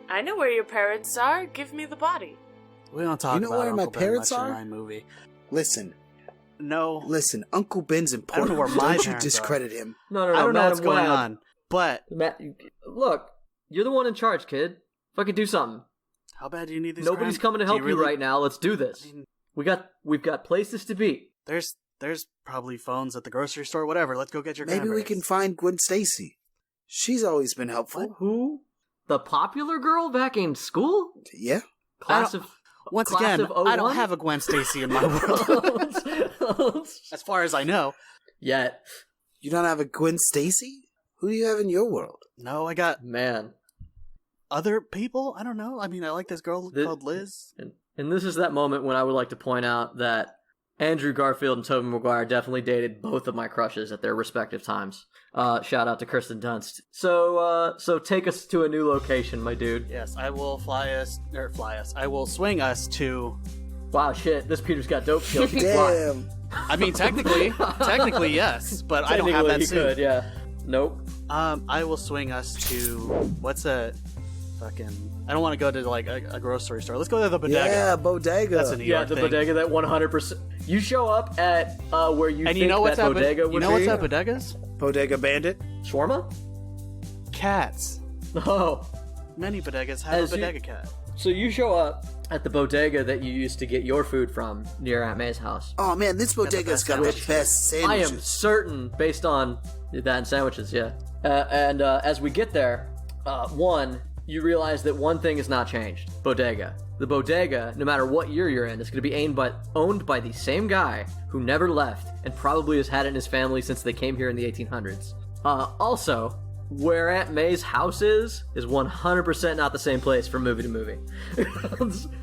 I know where your parents are. Give me the body. We don't talk about where my Uncle Ben parents much are? in my movie. Listen, No. Uncle Ben's important. I don't know where my Don't you parents discredit him. No, I don't know Madam what's going Web. on, but Look, you're the one in charge, kid. Fucking do something. how bad do you need these? Nobody's coming to help you right now. Let's do this. I mean, We've got places to be. there's probably phones at the grocery store. Whatever. Let's go get your. Maybe we cranberries. can find Gwen Stacy. She's always been helpful. Who? The popular girl back in school? Yeah. Once class again, of I don't 01? have a Gwen Stacy in my world. As far as I know. Yet. You don't have a Gwen Stacy? Who do you have in your world? No, I got Man. other people. I don't know. I mean, I like this girl called Liz. And this is that moment when I would like to point out that Andrew Garfield and Tobey Maguire definitely dated both of my crushes at their respective times. Shout out to Kirsten Dunst. So take us to a new location, my dude. Yes, I will I will swing us to. Wow, shit, this Peter's got dope skills. Damn. I mean, technically, yes, but I don't have that he suit. could, yeah. Nope. I will swing us to what's a fucking. I don't want to go to like a grocery store. Let's go to the bodega. Yeah, bodega. That's a New York the thing. bodega that 100%. You show up at where you And think you know what's that at bodega would You know be. what's at bodegas? Bodega Bandit. Shawarma? Cats. Oh. Many bodegas have As a you- bodega cat. So you show up at the bodega that you used to get your food from near Aunt May's house. Oh man, this bodega's got the best I sandwiches. am certain, based on that and sandwiches, yeah. And as we get there, you realize that one thing has not changed. Bodega. The bodega, no matter what year you're in, is going to be owned by the same guy who never left and probably has had it in his family since they came here in the 1800s. Also, where Aunt May's house is 100% not the same place from movie to movie.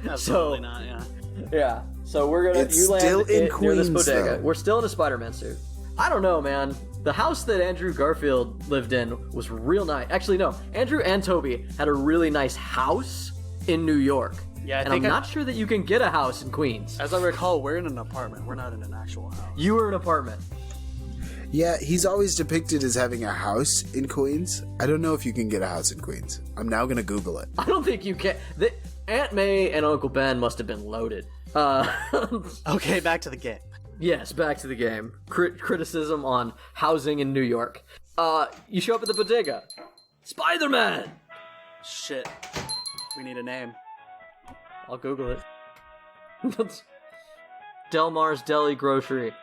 Absolutely not. Yeah. Yeah. So we're gonna. It's you land still in near this Queens, bodega. though. We're still in a Spider-Man suit. I don't know, man. The house that Andrew Garfield lived in was real nice. Actually, no. Andrew and Toby had a really nice house in New York. Yeah, I and think I'm not sure that you can get a house in Queens. As I recall, we're in an apartment. We're not in an actual house. You were in an apartment. Yeah, he's always depicted as having a house in Queens. I don't know if you can get a house in Queens. I'm now gonna Google it. I don't think you can. Aunt May and Uncle Ben must have been loaded. Okay, back to the game. Yes, back to the game. Criticism on housing in New York. You show up at the bodega. Spiderman! Shit. We need a name. I'll Google it. Delmar's Deli Grocery.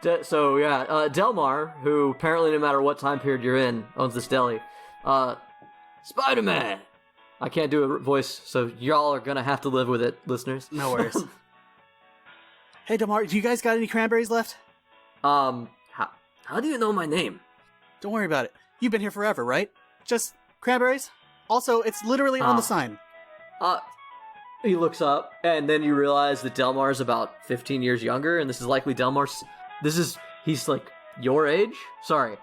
Delmar, who apparently no matter what time period you're in, owns this deli. Spider-Man! I can't do a voice, so y'all are gonna have to live with it, listeners. No worries. Hey, Damar, do you guys got any cranberries left? How do you know my name? Don't worry about it. You've been here forever, right? Just cranberries? Also, it's literally on the sign. He looks up, and then you realize that Delmar is about 15 years younger, and this is likely Delmar's... He's like your age? Sorry,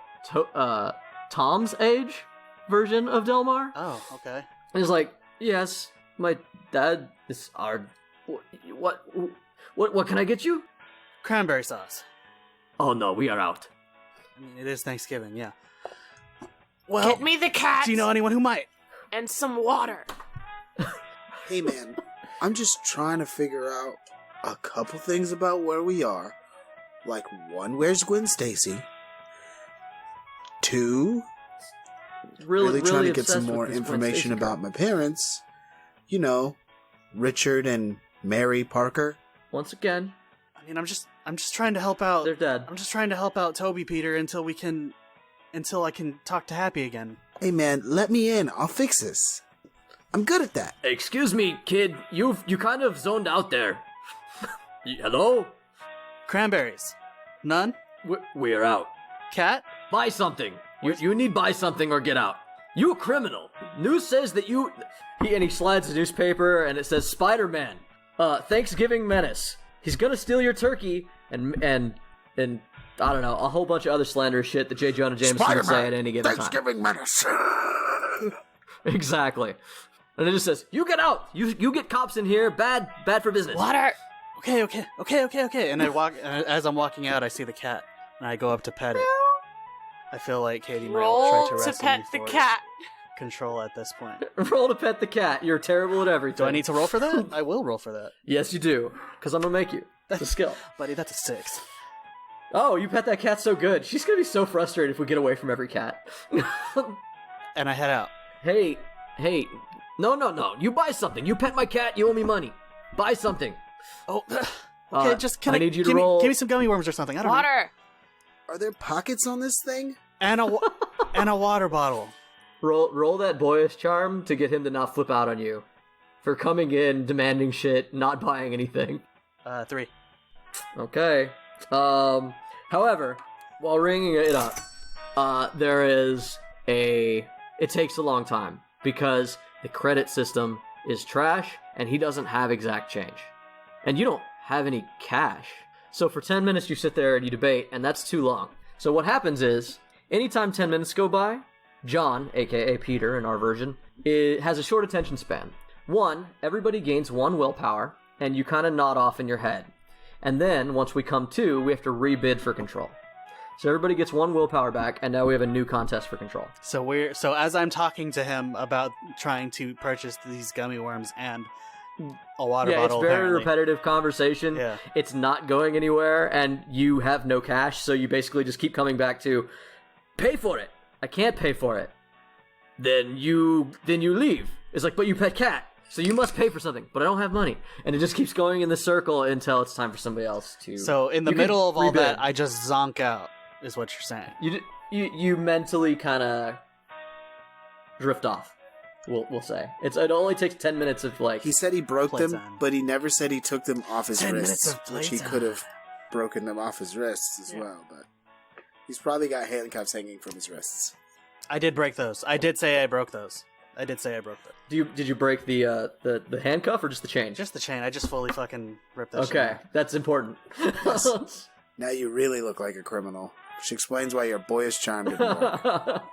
Tom's age version of Delmar? Oh, okay. And he's like, yes, my dad is our... What can I get you? Cranberry sauce. Oh no, we are out. I mean, it is Thanksgiving, yeah. Well, Get me the cat! do you know anyone who might? And some water. Hey, man, I'm just trying to figure out a couple things about where we are. Like, 1, where's Gwen Stacy? 2, really trying to get some more information about my parents. You know, Richard and Mary Parker. Once again, I mean, I'm just trying to help out. they're dead. I'm just trying to help out Toby Peter until I can talk to Happy again. Hey, man, let me in. I'll fix this. I'm good at that. Excuse me, kid. You kind of zoned out there. Hello? Cranberries. None? We're out. Cat? Buy something. You need buy something or get out. You a criminal. News says that you... He slides the newspaper and it says Spiderman. Thanksgiving menace. He's gonna steal your turkey and I don't know, a whole bunch of other slanderous shit that J. Jonah Jameson would say at any given time. Thanksgiving menace. Exactly. And it just says, you get out. You get cops in here. Bad for business. Water! Okay. And as I'm walking out, I see the cat, and I go up to pet it. I feel like Katie might Roll try to wrestle pet me the for cat. control at this point. Roll to pet the cat. You're terrible at everything. Do I need to roll for that? I will roll for that. Yes, you do. Because I'm going to make you. That's a skill. Buddy, that's a 6. Oh, you pet that cat so good. She's going to be so frustrated if we get away from every cat. And I head out. Hey. No. You buy something. You pet my cat, you owe me money. Buy something. Oh, okay, I need you to roll. Give me some gummy worms or something. I don't know. Water! Are there pockets on this thing? And a water bottle. Roll that boyish charm to get him to not flip out on you. For coming in, demanding shit, not buying anything. 3. Okay. However, while ringing it up, it takes a long time because the credit system is trash and he doesn't have exact change. And you don't have any cash. So for 10 minutes you sit there and you debate, and that's too long. So what happens is, anytime 10 minutes go by, John, aka Peter in our version, has a short attention span. 1, everybody gains 1 willpower, and you kind of nod off in your head. And then, once we come to, we have to rebid for control. So everybody gets 1 willpower back, and now we have a new contest for control. So as I'm talking to him about trying to purchase these gummy worms and a water bottle, it's very repetitive conversation. Yeah. It's not going anywhere, and you have no cash, so you basically just keep coming back to, pay for it. I can't pay for it. Then you leave. It's like, but you pet cat, so you must pay for something, but I don't have money. And it just keeps going in the circle until it's time for somebody else to... So in the middle of all that, I just zonk out, is what you're saying. You mentally kind of drift off, we'll say. It only takes 10 minutes of like... He said he broke them, playtime. but he never said he took them off his 10 wrists, minutes of which he playtime. could have broken them off his wrists as well, but he's probably got handcuffs hanging from his wrists. I did break those. I did say I broke those. Did you break the handcuff or just the chain? Just the chain. I just fully fucking ripped that shit Okay, out. that's important. Now you really look like a criminal, which explains why your boyish charm didn't work.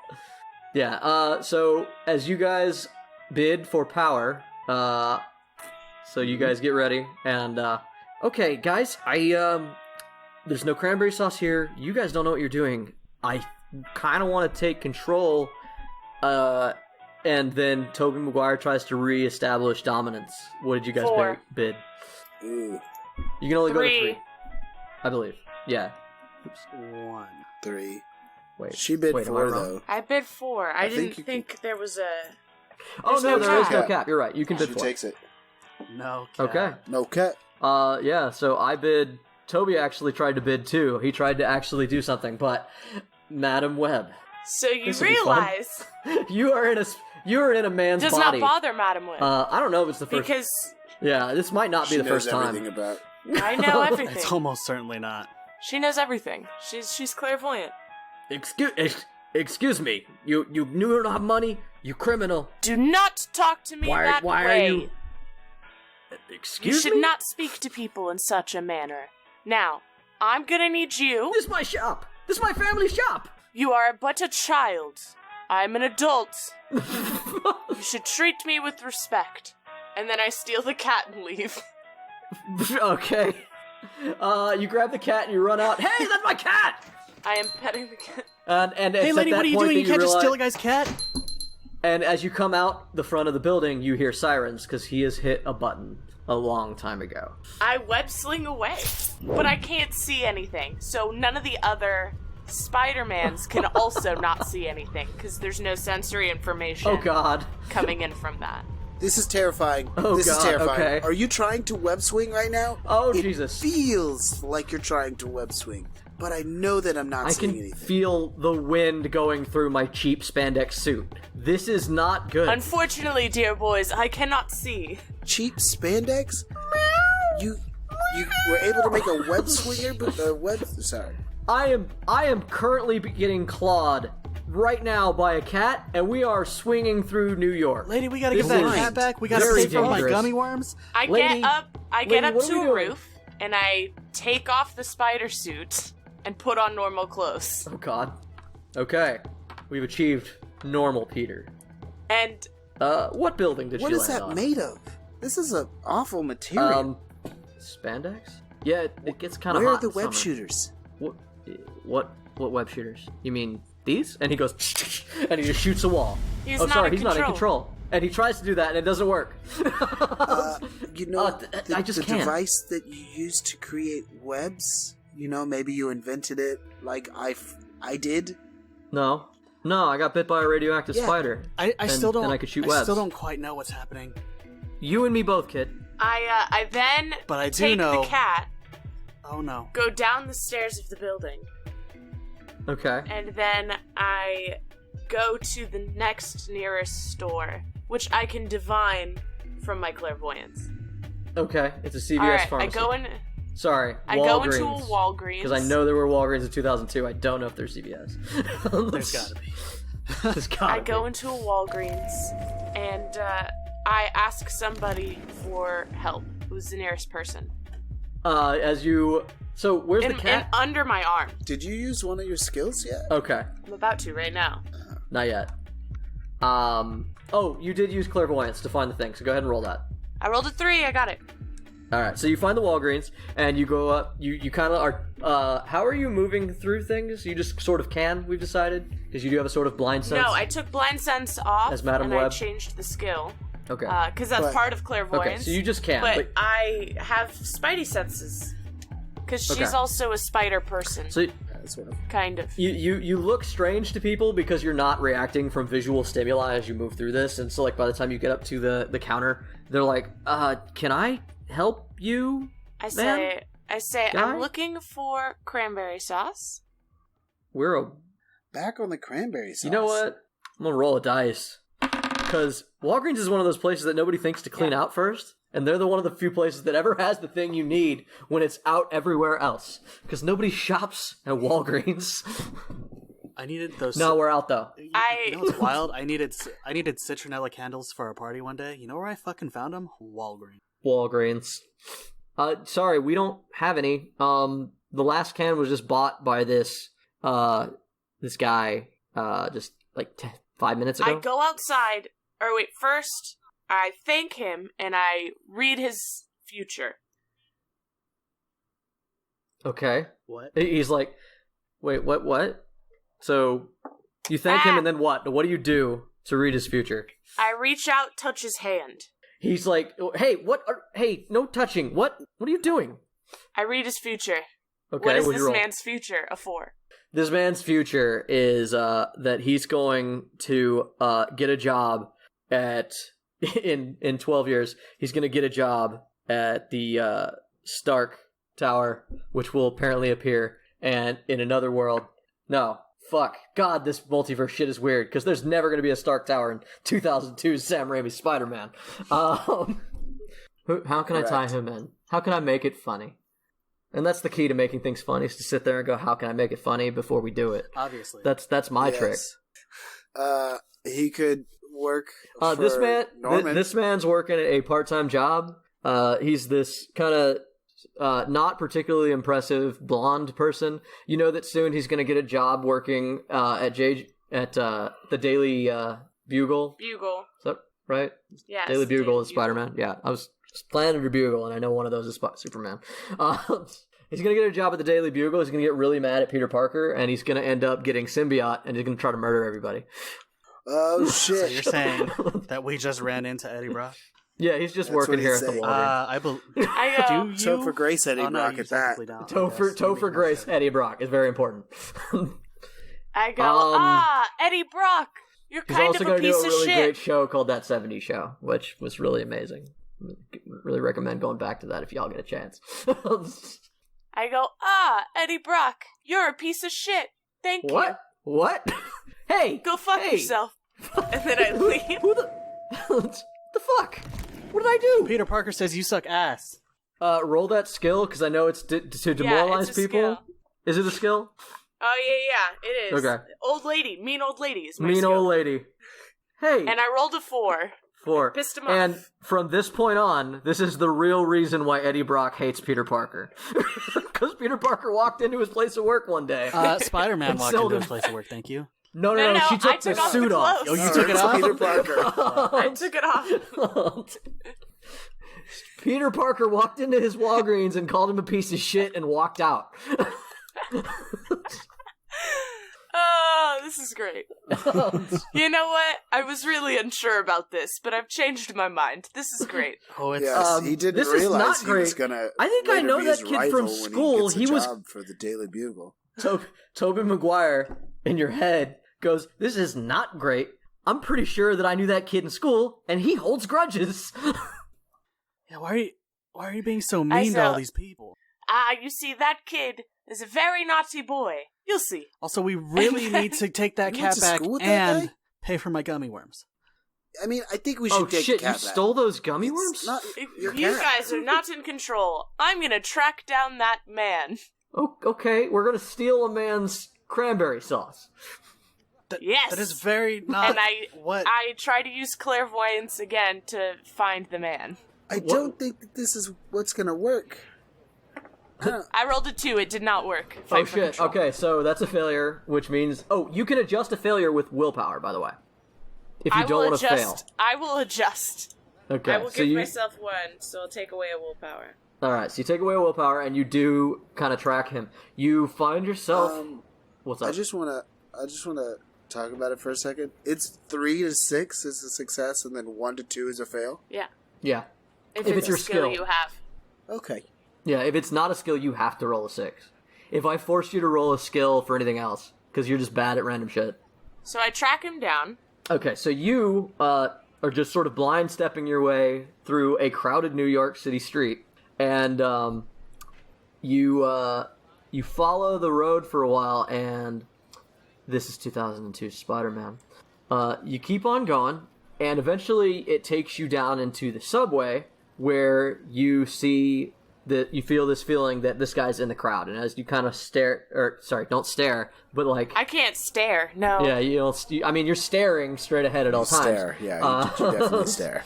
Yeah, so as you guys bid for power, so you guys get ready, and, okay, guys, there's no cranberry sauce here, you guys don't know what you're doing, I kind of want to take control, and then Tobey Maguire tries to re-establish dominance. What did you guys 4. bid? Ooh, You can only go to 3. 3, I believe. Yeah. Oops. 1. 3. Wait. She bid Wait, am I 4, wrong? though. I bid 4. I think didn't think there was a... Oh, There's no, no there is cap. no cap. You're right. You can bid She 4. takes it. No cap. Okay. No cut. Yeah, so I bid... Toby actually tried to bid too. He tried to actually do something, but... Madam Webb. So you This would be fun. realize... You are in a man's Does body. not bother Madam Web. I don't know if it's the first... because Yeah, this might not be She the first knows time. everything about. I know everything. It's almost certainly not. She knows everything. She's clairvoyant. Excuse me. You don't have money? You criminal. Do not talk to me that why way. are you... You Excuse should me? not speak to people in such a manner. Now, I'm gonna need you. This is my shop. This is my family shop. You are but a child. I'm an adult. You should treat me with respect. And then I steal the cat and leave. Okay. You grab the cat and you run out. Hey, that's my cat! I am petting the cat. And Hey, it's lady, at what that are you point doing? that You can't just realize- steal a guy's cat. And as you come out the front of the building, you hear sirens because he has hit a button a long time ago. I web sling away, but I can't see anything, so none of the other Spider-Mans can also not see anything, because there's no sensory information Oh god. coming in from that. This is terrifying. Oh, this is God, terrifying. okay. Are you trying to web swing right now? Oh, it Jesus. feels like you're trying to web swing, but I know that I'm not I seeing can anything. feel the wind going through my cheap spandex suit. This is not good. Unfortunately, dear boys, I cannot see. Cheap spandex? You were able to make a web swinger, but the web. Sorry. I am currently getting clawed right now by a cat, and we are swinging through New York. Lady, we gotta This get that is cat back. We gotta very pay for my dangerous. gummy worms. I Lady- get up Lady, what are to we a doing? roof, and I take off the spider suit and put on normal clothes. Oh god. Okay. We've achieved normal Peter. And What building did What you is land that on? made of? This is an awful material. Spandex? Yeah, it gets kind of Where hot are the in web summer. shooters? What web shooters? You mean these? And he goes, and he just shoots a wall. He's oh, not sorry, in he's not in control. And he tries to do that, and it doesn't work. You know, I just the can't. device that you use to create webs. You know, maybe you invented it like I did. No, I got bit by a radioactive Yeah. spider. I still don't. And I could shoot I webs. still don't quite know what's happening. You and me both, kid. I then But I do take know- the cat, Oh no. go down the stairs of the building, Okay. and then I go to the next nearest store, which I can divine from my clairvoyance. Okay, it's a CVS Alright, pharmacy. Sorry, I go into a Walgreens. Walgreens. Because I know there were Walgreens in 2002. I don't know if there's CVS. There's gotta be. There's gotta I go be. into a Walgreens, and I ask somebody for help. Who's the nearest person? So, where's the In cat? under my arm. Did you use one of your skills yet? Okay, I'm about to right now. not yet. Oh, you did use clairvoyance to find the thing, so go ahead and roll that. I rolled a 3. I got it. Alright, so you find the Walgreens, and you go up, you kind of are, how are you moving through things? You just sort of can, we've decided? Because you do have a sort of blind sense? No, I took blind sense off, As Madam and I Web? changed the skill. Okay. Because that's But- part of clairvoyance. Okay, so you just can, But, but- I have spidey senses. Because she's Okay. also a spider person. So Sort of. kind of. you look strange to people because you're not reacting from visual stimuli as you move through this, and so like by the time you get up to the counter, they're like, can I help you? I ma'am? say, Guy? I'm looking for cranberry sauce. We're a Back on the cranberry sauce. You know what? I'm gonna roll a dice. Because Walgreens is one of those places that nobody thinks to clean out first, and they're one of the few places that ever has the thing you need when it's out everywhere else. Because nobody shops at Walgreens. I needed those. No, we're out though. You know what's wild? I needed citronella candles for a party one day. You know where I fucking found them? Walgreens. Walgreens. Sorry, we don't have any. The last can was just bought by this guy, just like 5 minutes ago. I go outside, or wait, first, I thank him, and I read his future. Okay. What? He's like, wait, what? So, you thank him, and then what? What do you do to read his future? I reach out, touch his hand. He's like, hey, hey, no touching. What are you doing? I read his future. Okay, What is what'd you this roll? man's future a for? This man's future is that he's going to get a job in 12 years. He's going to get a job at the Stark Tower, which will apparently appear, and in another world. No, fuck. God, this multiverse shit is weird, because there's never going to be a Stark Tower in 2002's Sam Raimi's Spider-Man. How can I tie Correct. him in? How can I make it funny? And that's the key to making things funny, is to sit there and go, how can I make it funny before we do it? Obviously. That's my trick. Yes. He could work for Norman. This man's working a part-time job. He's this kind of not particularly impressive blonde person. You know that soon he's going to get a job working at the Daily Bugle. Bugle. Is that right? Yes. Daily Bugle Daily is Spider-Man. Yeah, I was planning to Bugle, and I know one of those is Superman. He's going to get a job at the Daily Bugle. He's going to get really mad at Peter Parker, and he's going to end up getting symbiote, and he's going to try to murder everybody. Oh, shit. So you're saying that we just ran into Eddie Brock? Yeah, he's just working here at the Walgreens. Do you? Toe Grace, Eddie Brock at that. Toe for Grace, Eddie Brock is very important. I go, Eddie Brock, you're kind of a piece of shit. He's also going to do a really great show called That 70s Show, which was really amazing. Really recommend going back to that if y'all get a chance. I go, Eddie Brock, you're a piece of shit. Thank you. What? Hey! Go fuck yourself. And then I leave. Who the fuck? What did I do? Peter Parker says you suck ass. Roll that skill, because I know it's to demoralize people. Skill. Is it a skill? Oh, yeah, it is. Okay. Mean old lady is my skill. Mean old lady. Hey! And I rolled a 4. 4. Pissed him off. And from this point on, this is the real reason why Eddie Brock hates Peter Parker. Because Peter Parker walked into his place of work one day. Spider-Man walked into his place of work, thank you. No, she took the suit off. Oh, you took it off? Peter Parker. I took it off. Peter Parker walked into his Walgreens and called him a piece of shit and walked out. Oh, this is great. You know what? I was really unsure about this, but I've changed my mind. This is great. Oh, it's yes, he didn't realize he was gonna. I think I know that kid from school. He was for the Daily Bugle. Tobey Maguire in your head goes, "This is not great. I'm pretty sure that I knew that kid in school, and he holds grudges." Yeah, why are you being so mean to all these people? You see, that kid is a very naughty boy. You'll see. Also, we really need to take that cat back and pay for my gummy worms. I mean, I think we should take the cat back. You stole those gummy worms? You guys are not in control. I'm gonna track down that man. Oh, okay, we're gonna steal a man's cranberry sauce. Yes. That is very not I try to use clairvoyance again to find the man. I don't think that this is what's gonna work. I rolled a 2. It did not work. Oh, shit. Control. Okay, so that's a failure, which means... Oh, you can adjust a failure with willpower, by the way. If you don't want to fail. I will adjust. Okay, I will give myself 1, so I'll take away a willpower. Alright, so you take away a willpower, and you do kind of track him. You find yourself... What's up? I just want to talk about it for a second. It's 3 to 6 is a success, and then 1 to 2 is a fail? Yeah. If it's your skill you have. Okay. Yeah, if it's not a skill, you have to roll a 6. If I forced you to roll a skill for anything else, because you're just bad at random shit. So I track him down. Okay, so you are just sort of blind stepping your way through a crowded New York City street, and you follow the road for a while, and this is 2002 Spider-Man. You keep on going, and eventually it takes you down into the subway, where you see... you feel this feeling that this guy's in the crowd, and as you kind of don't stare, but like... I can't stare, no. Yeah, you're staring straight ahead at all times. Stare, yeah, you definitely stare.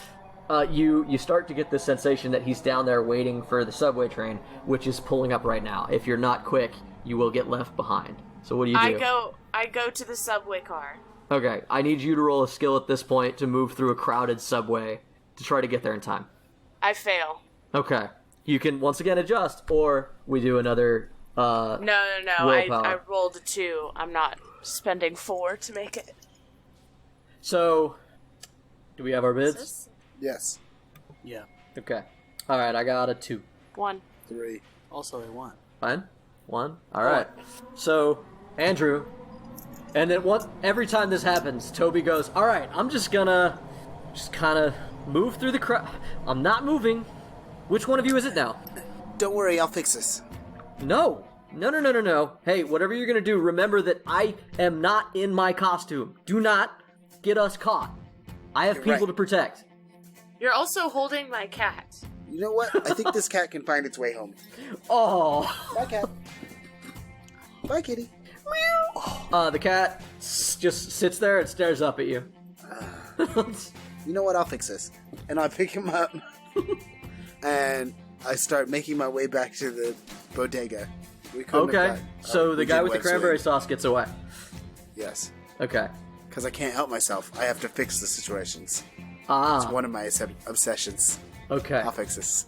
You start to get the sensation that he's down there waiting for the subway train, which is pulling up right now. If you're not quick, you will get left behind. So what do you do? I go to the subway car. Okay, I need you to roll a skill at this point to move through a crowded subway to try to get there in time. I fail. Okay. You can once again adjust, or we do another No. I rolled a 2. I'm not spending 4 to make it. So, do we have our bids? Yes. Yeah. Okay. Alright, I got a 2. 1. 3. Also a 1. Fine? 1? Alright. So, Andrew, and then every time this happens, Toby goes, alright, I'm just gonna kind of move through the crowd. I'm not moving. Which one of you is it now? Don't worry, I'll fix this. No. Hey, whatever you're gonna do, remember that I am not in my costume. Do not get us caught. I have people to protect. You're also holding my cat. You know what? I think this cat can find its way home. Oh. Bye, cat. Bye, kitty. The cat just sits there and stares up at you. You know what? I'll fix this. And I pick him up. And I start making my way back to the bodega. Okay, so the guy with the cranberry sauce gets away. Yes. Okay. Because I can't help myself. I have to fix the situations. Ah. It's one of my obsessions. Okay. I'll fix this.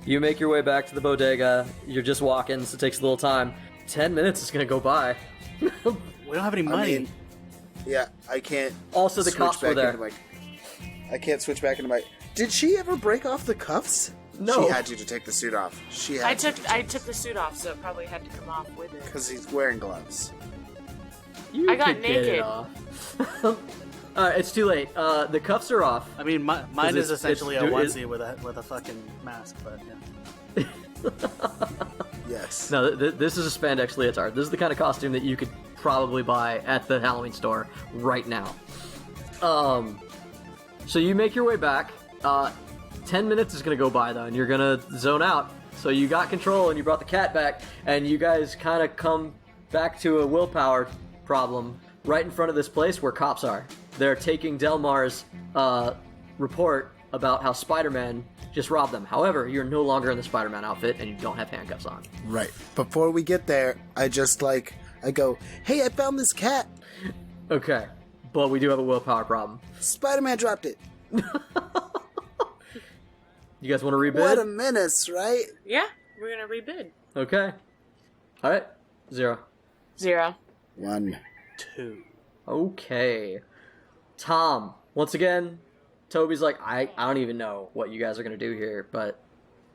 You make your way back to the bodega. You're just walking, so it takes a little time. 10 minutes is gonna go by. We don't have any money. I mean, yeah, I can't. Also, the cops were there. I can't switch back into my. Did she ever break off the cuffs? No. She had you to take the suit off. I took the suit off, so it probably had to come off with it. Because he's wearing gloves. You I got could get it naked. off. It's too late. The cuffs are off. I mean, mine is essentially a it's- onesie with a fucking mask, but yeah. Yes. No, this is a spandex leotard. This is the kind of costume that you could probably buy at the Halloween store right now. So you make your way back. 10 minutes is going to go by, though, and you're going to zone out. So you got control, and you brought the cat back, and you guys kind of come back to a willpower problem right in front of this place where cops are. They're taking Delmar's report about how Spider-Man just robbed them. However, you're no longer in the Spider-Man outfit, and you don't have handcuffs on. Right. Before we get there, I go, hey, I found this cat. Okay, but we do have a willpower problem. Spider-Man dropped it. You guys want to rebid? What a menace, right? Yeah, we're gonna rebid. Okay. All right. 0. 0. 1. 2. Okay. Tom. Once again, Toby's like, I don't even know what you guys are going to do here, but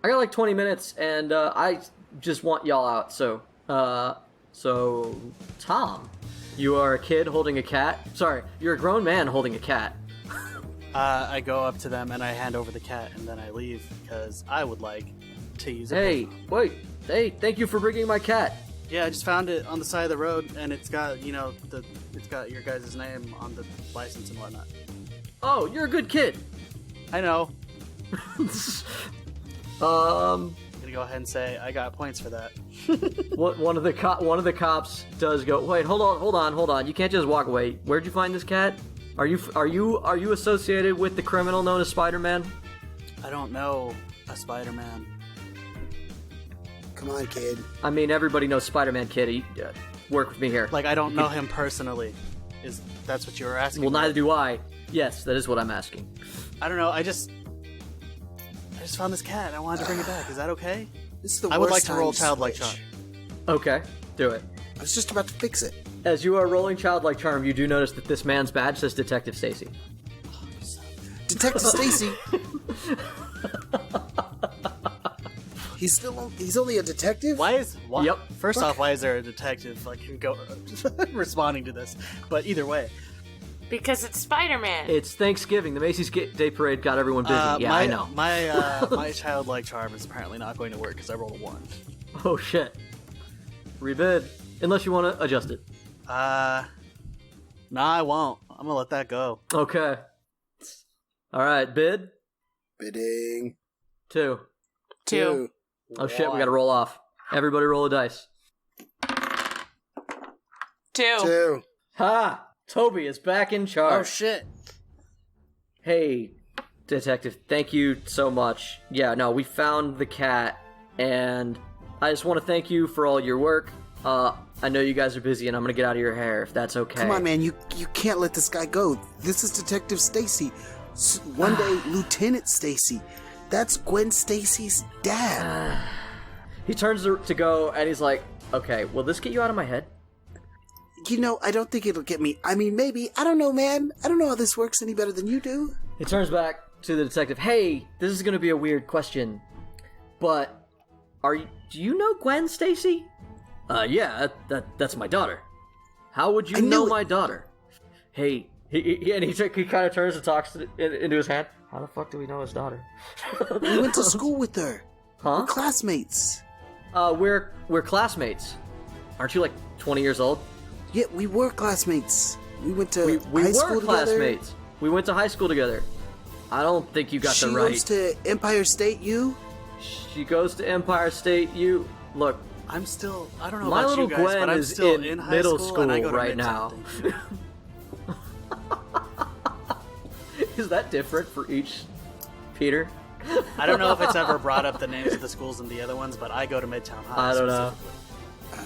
I got like 20 minutes, and I just want y'all out. So, Tom, you are a kid holding a cat. Sorry, you're a grown man holding a cat. I go up to them and I hand over the cat, and then I leave because I would like to use it. Hey, wait. Hey, thank you for bringing my cat. Yeah, I just found it on the side of the road, and it's got, it's got your guys' name on the license and whatnot. Oh, you're a good kid. I know. I'm gonna go ahead and say I got points for that. one of the cops does go. Wait, hold on. You can't just walk away. Where'd you find this cat? Are you associated with the criminal known as Spider-Man? I don't know a Spider-Man. Come on, kid. I mean, everybody knows Spider-Man, kid. Work with me here. Like, I don't know him personally. That's what you were asking? Well, about? neither do I. Yes, that is what I'm asking. I don't know. I just found this cat and I wanted to bring it back. Is that okay? This is the I would worst like to roll time childlike switch. charm. Okay, do it. I was just about to fix it. As you are rolling childlike charm, you do notice that this man's badge says Detective Stacy. Detective Stacy. He's only a detective? Yep. First off, why is there a detective responding to this? But either way. Because it's Spider-Man. It's Thanksgiving. The Macy's Day Parade got everyone busy. I know. My childlike charm is apparently not going to work because I rolled a 1. Oh, shit. Rebid. Unless you want to adjust it. Nah, I won't. I'm gonna let that go. Okay. Alright, bid? Bidding. 2. 2. Oh shit, we gotta roll off. Everybody roll a dice. 2. 2. Ha! Toby is back in charge. Oh shit. Hey, detective, thank you so much. Yeah, no, we found the cat, and I just want to thank you for all your work. I know you guys are busy, and I'm gonna get out of your hair, if that's okay. Come on, man. You can't let this guy go. This is Detective Stacy. One day, Lieutenant Stacy. That's Gwen Stacy's dad. He turns to go, and he's like, okay, will this get you out of my head? I don't think it'll get me. I mean, maybe. I don't know, man. I don't know how this works any better than you do. He turns back to the detective. Hey, this is gonna be a weird question, but do you know Gwen Stacy? Yeah, that's my daughter. How would you know my daughter? Hey, he kind of turns and talks into his hand. How the fuck do we know his daughter? We went to school with her. Huh? We're classmates. We're classmates. Aren't you like 20 years old? Yeah, we were classmates. We went to we high were school classmates. together. We went to high school together. I don't think you got She the right. goes to Empire State U. She goes to Empire State U. Look, I don't know my about little you guys, Gwen but I'm is still in high middle school and I go to right Midtown. now. Is that different for each Peter? I don't know if it's ever brought up the names of the schools and the other ones, but I go to Midtown High. I don't know.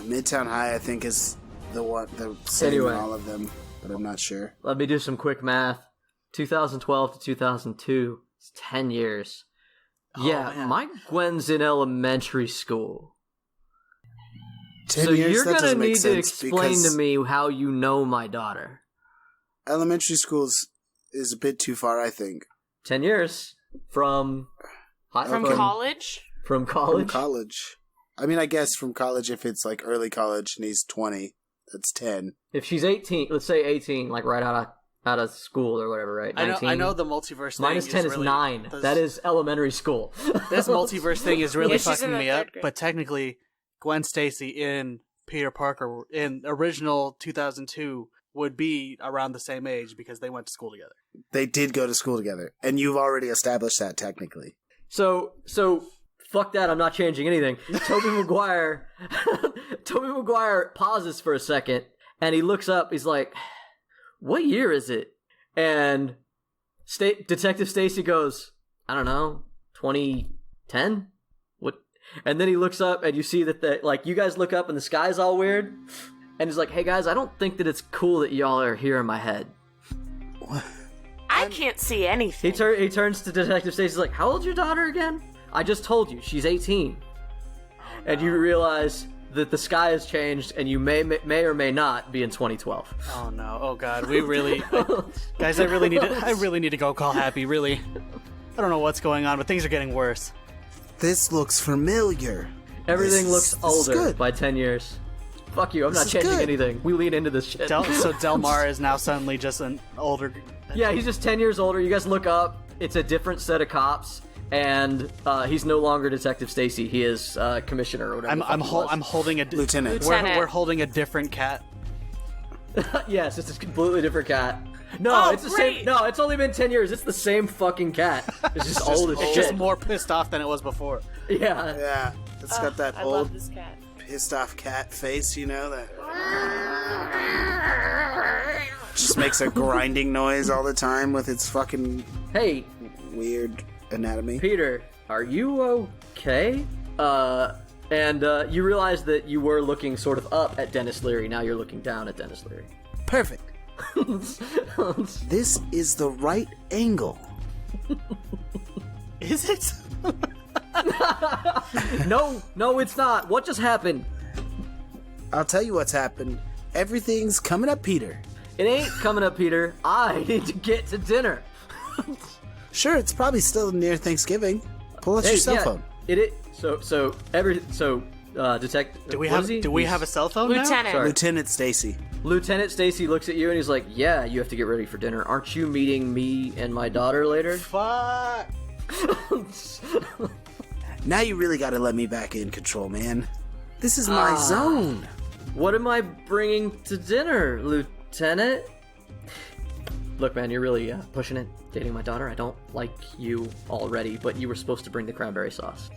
Midtown High, I think, is the same Anyway. in all of them, but I'm not sure. Let me do some quick math. 2012 to 2002. It's 10 years. Oh, Yeah, man. my Gwen's in elementary school. 10 So years, you're that going to doesn't make need to sense explain to because me how you know my daughter. elementary schools is a bit too far, I think. 10 years from From college? From college? From college. I mean, I guess from college, if it's like early college and he's 20, that's 10. If she's 18, let's say 18, like right out of school or whatever, right? 19? I know the multiverse thing Minus 10 is really, 9. That is elementary school. This multiverse thing is really Yeah, she's in fucking the me up, third grade. but technically, Gwen Stacy in Peter Parker in original 2002 would be around the same age because they went to school together. They did go to school together, and you've already established that technically. So fuck that, I'm not changing anything. Tobey Maguire pauses for a second, and he looks up, he's like, what year is it? And Detective Stacy goes, I don't know, 2010? What? And then he looks up, and you see that you guys look up, and the sky's all weird, and he's like, hey guys, I don't think that it's cool that y'all are here in my head. I can't see anything. He turns to Detective Stacy, he's like, how old's your daughter again? I just told you, she's 18. And you realize that the sky has changed, and you may or may not be in 2012. Oh no! Oh god! We really, guys, I really need to go call Happy. Really, I don't know what's going on, but things are getting worse. This looks familiar. Everything looks this is older good. by 10 years. Fuck you, I'm This not is changing good. anything. We lean into this shit. So Delmar is now suddenly just an older. Yeah, he's just 10 years older. You guys look up, it's a different set of cops, and he's no longer Detective Stacy. He is commissioner or whatever. I'm holding a Lieutenant. We're holding a different cat. Yes, it's a completely different cat. No, it's the great. same. No, it's only been 10 years. It's the same fucking cat. It's just old as It's shit. just more pissed off than it was before. Yeah. Yeah, it's got that I old love this cat. pissed off cat face, you know, that just makes a grinding noise all the time with its fucking Hey, weird anatomy. Peter, are you okay? And you realize that you were looking sort of up at Dennis Leary. Now you're looking down at Dennis Leary. Perfect. This is the right angle. Is it? No, it's not. What just happened? I'll tell you what's happened. Everything's coming up, Peter. It ain't coming up, Peter. I need to get to dinner. Sure, it's probably still near Thanksgiving. Pull out your cell phone. Detective. Do we have a cell phone Lieutenant. now? Sorry. Lieutenant Stacy. Lieutenant Stacy looks at you and he's like, "Yeah, you have to get ready for dinner. Aren't you meeting me and my daughter later?" Fuck. Now you really gotta let me back in control, man. This is my zone. What am I bringing to dinner, Lieutenant? Look, man, you're really pushing it, dating my daughter. I don't like you already, but you were supposed to bring the cranberry sauce.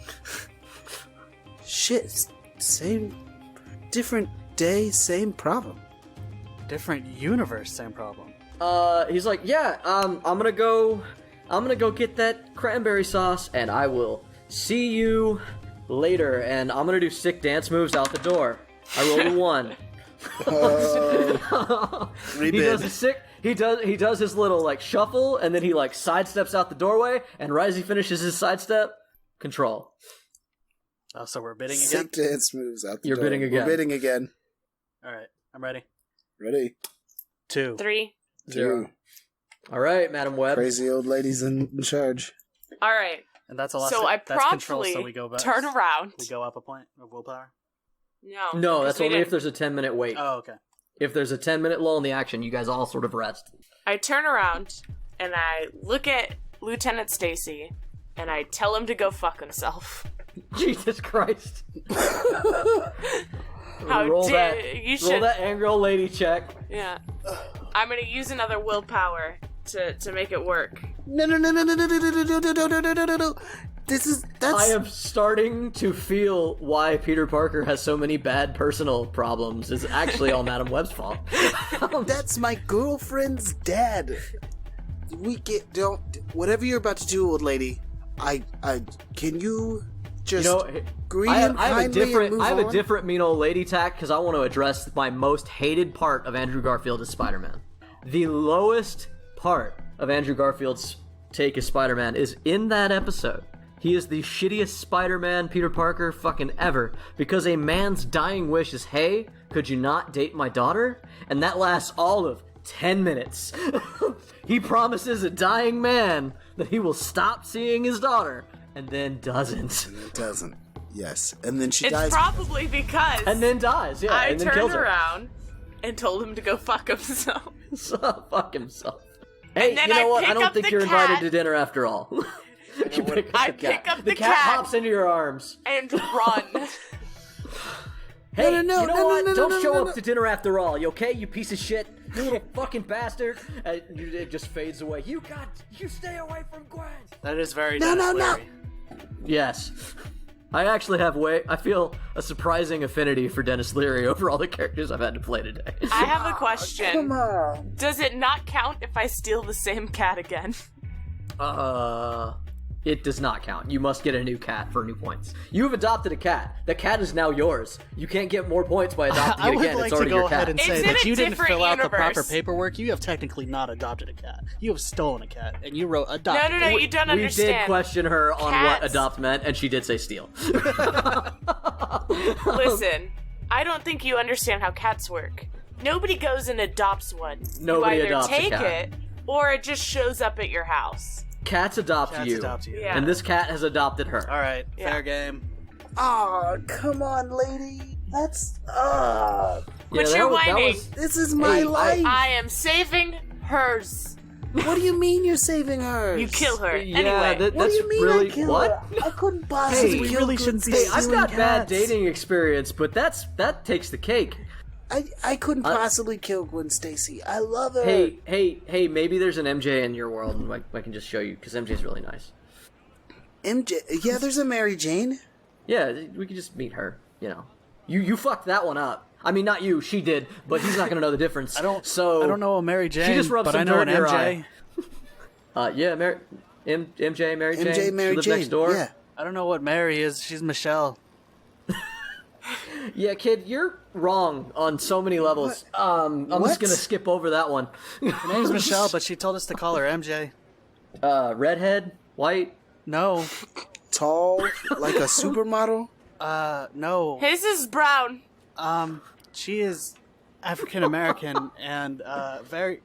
Shit, same, different day, same problem. Different universe, same problem. He's like, "Yeah, I'm gonna go get that cranberry sauce, and I will see you later. And I'm gonna do sick dance moves out the door. I rolled a 1. He does a sick. He does his little like shuffle, and then he like sidesteps out the doorway. And right as he finishes his sidestep, control. Oh, so we're bidding again? Sick dance moves out the You're door. bidding again. We're bidding again. All right, I'm ready. Ready? 2. 3. 0. All right, Madam Webb. Crazy old lady's in charge. All right. And that's a lot. So I that's control, promptly so we go back. turn around. We go up a point of willpower. No. No, that's we only didn't. if there's a 10-minute wait. Oh, okay. If there's a 10-minute lull in the action, you guys all sort of rest. I turn around and I look at Lieutenant Stacy and I tell him to go fuck himself. Jesus Christ. How roll dare that, you should. Roll that angry old lady check. Yeah. I'm gonna use another willpower to make it work. No. That's. I am starting to feel why Peter Parker has so many bad personal problems. It's actually all Madam Webb's fault. That's my girlfriend's dad. Whatever you're about to do, old lady. Can you just agree I and have kindly and move I have a on? different mean old lady tack because I want to address my most hated part of Andrew Garfield as Spider-Man. The lowest part of Andrew Garfield's take as Spider-Man is in that episode. He is the shittiest Spider-Man Peter Parker fucking ever, because a man's dying wish is, hey, could you not date my daughter? And that lasts all of 10 minutes. He promises a dying man that he will stop seeing his daughter, and then doesn't. And it doesn't. Yes. And then she It's dies. probably because And then dies, yeah, I and then kills turned her. around and told him to go fuck himself. So, fuck himself. Hey, And then you know I what? I pick don't up think the you're invited cat. to dinner after all. You pick up I the pick cat. up the cat cat. hops into your arms. And run. Hey, no, you know no, what? no, no, Don't no, show no, up no. to dinner after all, you okay? You piece of shit. You little fucking bastard. And it just fades away. You stay away from Gwen. That is very No, Dennis no, no. Leary. Yes. I actually have I feel a surprising affinity for Dennis Leary over all the characters I've had to play today. I have a question. Come on. Does it not count if I steal the same cat again? It does not count. You must get a new cat for new points. You have adopted a cat. The cat is now yours. You can't get more points by adopting I it would again. like It's to already go your ahead cat. and It's say in that a you didn't different fill out the proper universe. paperwork. You have technically not adopted a cat. You have stolen a cat, and you wrote No, adopted. no, no, you don't We understand. did question her on Cats. what adopt meant, and she did say steal. Listen, I don't think you understand how cats work. Nobody goes and adopts one. Nobody you either adopts a take cat. it, or it just shows up at your house. Cats adopt Cats you. adopt you. Yeah. And this cat has adopted her. All right, Yeah. fair game. Aw, come on, lady. That's. Yeah, Quit that your was- that whining. was- This is my Hey, life. I am saving hers. What do you mean you're saving her? You kill her. Yeah, Anyway. What that's do you mean really I kill what? her? I couldn't possibly. Hey, we kill really good shouldn't be Hey, stealing I've got bad cats. dating experience, but that takes the cake. I couldn't possibly kill Gwen Stacy. I love her. Hey, maybe there's an MJ in your world, and I can just show you, because MJ's really nice. MJ. Yeah, there's a Mary Jane. Yeah, we could just meet her, you know. You fucked that one up. I mean, not you, she did, but he's not gonna know the difference. I don't know a Mary Jane, She just rubs but some I know dirt an in your MJ. Yeah, MJ, Mary Jane. MJ Mary she lives Jane. next door. Yeah. I don't know what Mary is. She's Michelle. Yeah, kid, you're wrong on so many levels. I'm What? just gonna skip over that one. Her name's Michelle, but she told us to call her MJ. Redhead, white. No, Tall, like a supermodel. no. His is brown. She is African American and very.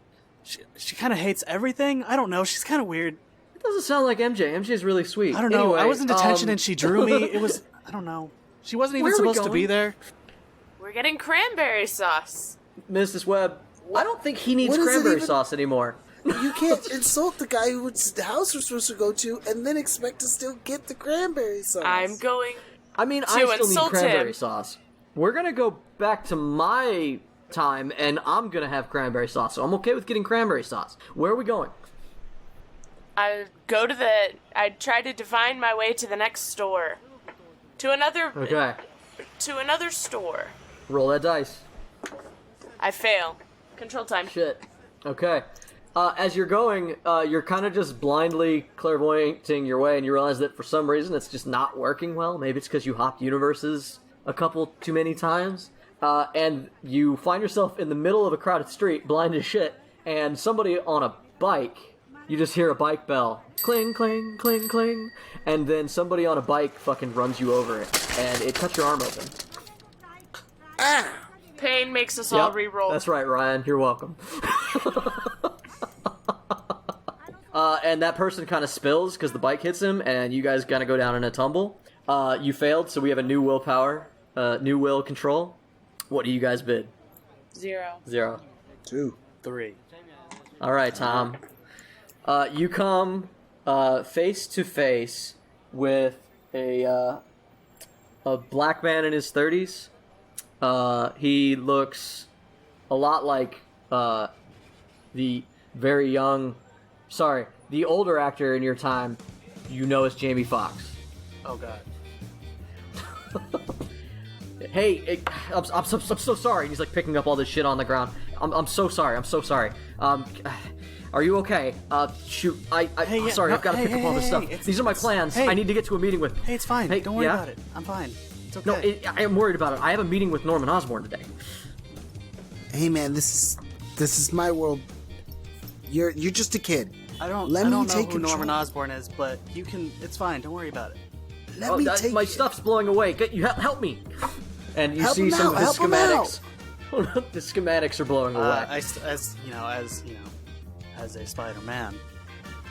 She kind of hates everything. I don't know. She's kind of weird. It doesn't sound like MJ. MJ's really sweet. I don't know. Anyway, I was in detention and she drew me. It was. I don't know. She wasn't even Where are we supposed to be going? there. We're getting cranberry sauce. Mrs. Webb, I don't think he needs What is it cranberry even- sauce anymore. You can't insult the guy whose house we're supposed to go to and then expect to still get the cranberry sauce. I'm going. I mean, To I still need insult cranberry him. sauce. We're gonna go back to my time, and I'm gonna have cranberry sauce, so I'm okay with getting cranberry sauce. Where are we going? I try to divine my way to the next store. To another. Okay, To another store. roll that dice. I fail. Control time. Shit. Okay. As you're going, you're kind of just blindly clairvoyanting your way, and you realize that for some reason it's just not working well. Maybe it's because you hopped universes a couple too many times. And you find yourself in the middle of a crowded street, blind as shit, and somebody on a bike, you just hear a bike bell. Cling, cling, cling, cling. And then somebody on a bike fucking runs you over it, and it cuts your arm open. Pain makes us all Yep, re-roll. That's right, Ryan. You're welcome. And that person kind of spills because the bike hits him, and you guys kind of go down in a tumble. You failed, so we have a new willpower, new will control. What do you guys bid? 0. 0. 2. 3. All right, Tom. You come face to face with a black man in his 30s. He looks a lot like the very young, the older actor in your time. You know as Jamie Foxx. Oh god. Hey, I'm so sorry. He's like picking up all this shit on the ground. I'm so sorry. I'm so sorry. Are you okay? Shoot. Hey, yeah, sorry. no, I've got to hey, pick up hey, all this hey, stuff. it's- These are my plans. hey. I need to get to a meeting with. Hey, it's fine. Hey, Don't worry yeah? about it. I'm fine. It's okay. No, I am worried about it. I have a meeting with Norman Osborn today. Hey man, this is my world. You're just a kid. I don't know who Norman Osborn is, but you can. It's fine. Don't worry about it. Let me take my it. stuff's blowing away. Help me! And you Help see him some out, of the help him schematics. The schematics are blowing away. As a Spider-Man,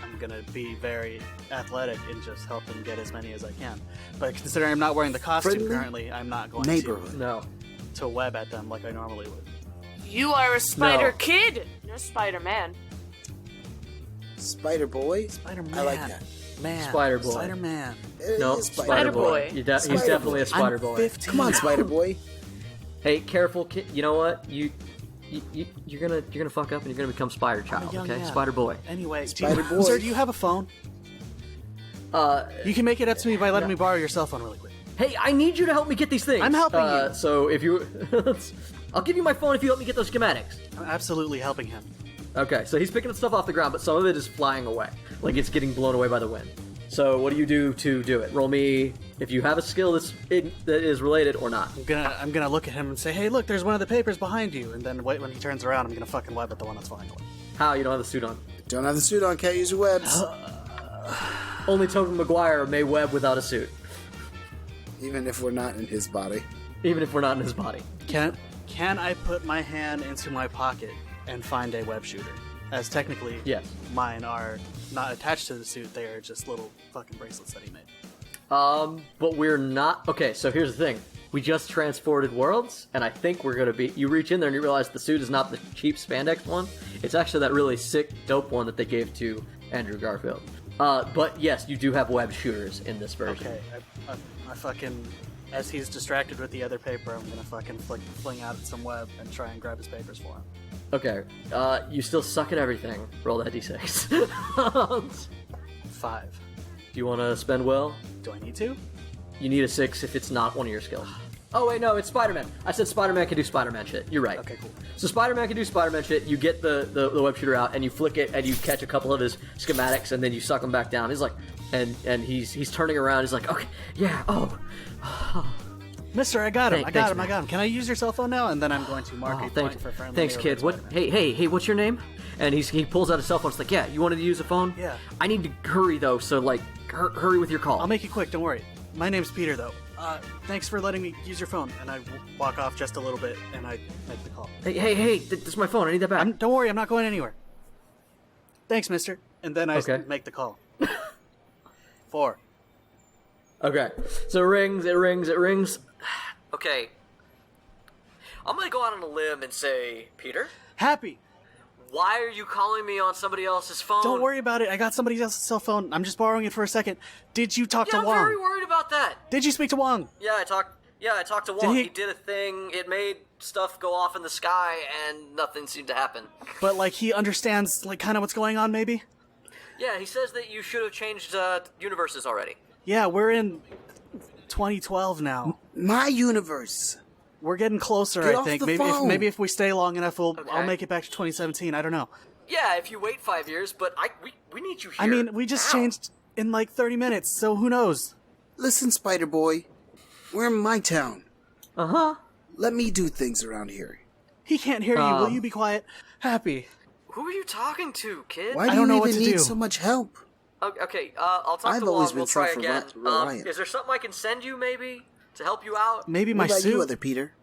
I'm gonna be very athletic and just help him get as many as I can. But considering I'm not wearing the costume currently, I'm not going to web at them like I normally would. You are a spider kid, no Spider-Man. Spider Boy? Spider-Man. I like that. Man. Spider Boy. Spider-Man. No, Spider Boy. He's definitely a Spider Boy. 15. Come on, Spider Boy. Hey, careful, kid. You know what? You're gonna fuck up and you're gonna become Spider Child. young Okay, man. Spider Boy. Anyway, Spider-Boy. Sir, do you have a phone? You can make it up to me by letting me borrow your cell phone really quick. Hey, I need you to help me get these things. I'm helping you. So if you, I'll give you my phone if you help me get those schematics. I'm absolutely helping him. Okay, so he's picking stuff off the ground, but some of it is flying away, like it's getting blown away by the wind. So what do you do to do it? Roll me if you have a skill that is related or not. I'm gonna look at him and say, "Hey, look, there's one of the papers behind you." And then wait when he turns around, I'm gonna fucking web at the one that's flying away. How? You don't have the suit on. Don't have the suit on, can't use your webs. Only Tobey Maguire may web without a suit, Even if we're not in his body. even if we're not in his body. Can I put my hand into my pocket and find a web shooter? As technically, Yes. mine are not attached to the suit; they are just little fucking bracelets that he made. But we're not. Okay, so here's the thing. We just transported worlds, and I think we're gonna be. You reach in there and you realize the suit is not the cheap spandex one. It's actually that really sick, dope one that they gave to Andrew Garfield. But yes, you do have web shooters in this version. Okay, I fucking, as he's distracted with the other paper, I'm gonna fucking fling out some web and try and grab his papers for him. Okay, you still suck at everything. Roll that d6. 5. Do you want to spend will? Do I need to? You need a 6 if it's not one of your skills. Oh wait, no, it's Spider-Man. I said Spider-Man can do Spider-Man shit. You're right. Okay, cool. So Spider-Man can do Spider-Man shit. You get the web shooter out and you flick it and you catch a couple of his schematics and then you suck him back down. He's like, and he's turning around. He's like, okay, yeah, oh. Mister, I got him. Thanks, I got him. Can I use your cell phone now? And then I'm going to mark a point for friendly. Thanks, kid. neighborhood What? Spider-Man. Hey, what's your name? And he pulls out his cell phone. It's like, yeah, you wanted to use a phone? Yeah. I need to hurry though, so like, hurry with your call. I'll make it quick. Don't worry. My name's Peter, though. Thanks for letting me use your phone. And I walk off just a little bit, and I make the call. Hey, this is my phone. I need that back. Don't worry. I'm not going anywhere. Thanks, mister. And then I make the call. 4. Okay. So it rings. Okay. I'm gonna go out on a limb and say, Peter, Happy. why are you calling me on somebody else's phone? Don't worry about it. I got somebody else's cell phone. I'm just borrowing it for a second. Did you talk Yeah, to I'm Wong? very worried about that. Did you speak to Wong? Yeah, I talked to Wong. he- He did a thing. It made stuff go off in the sky, and nothing seemed to happen. But, like, he understands, like, kind of what's going on, maybe? Yeah, he says that you should have changed universes already. Yeah, we're in 2012 now. My universe. We're getting closer, Get I off think. the Maybe phone. if we stay long enough, I'll Okay. make it back to 2017. I don't know. Yeah, if you wait 5 years, but we need you here. I mean, we just now. changed in like 30 minutes, so who knows? Listen, Spider Boy. We're in my town. Uh-huh. Let me do things around here. He can't hear you. Will you be quiet? Happy. Who are you talking to, kid? Why do don't know you what even to need do. so much help? Okay, I'll talk I've to always Wong. been We'll try so again. reliant. Is there something I can send you, maybe, to help you out? Maybe What my about suit. you, other Peter?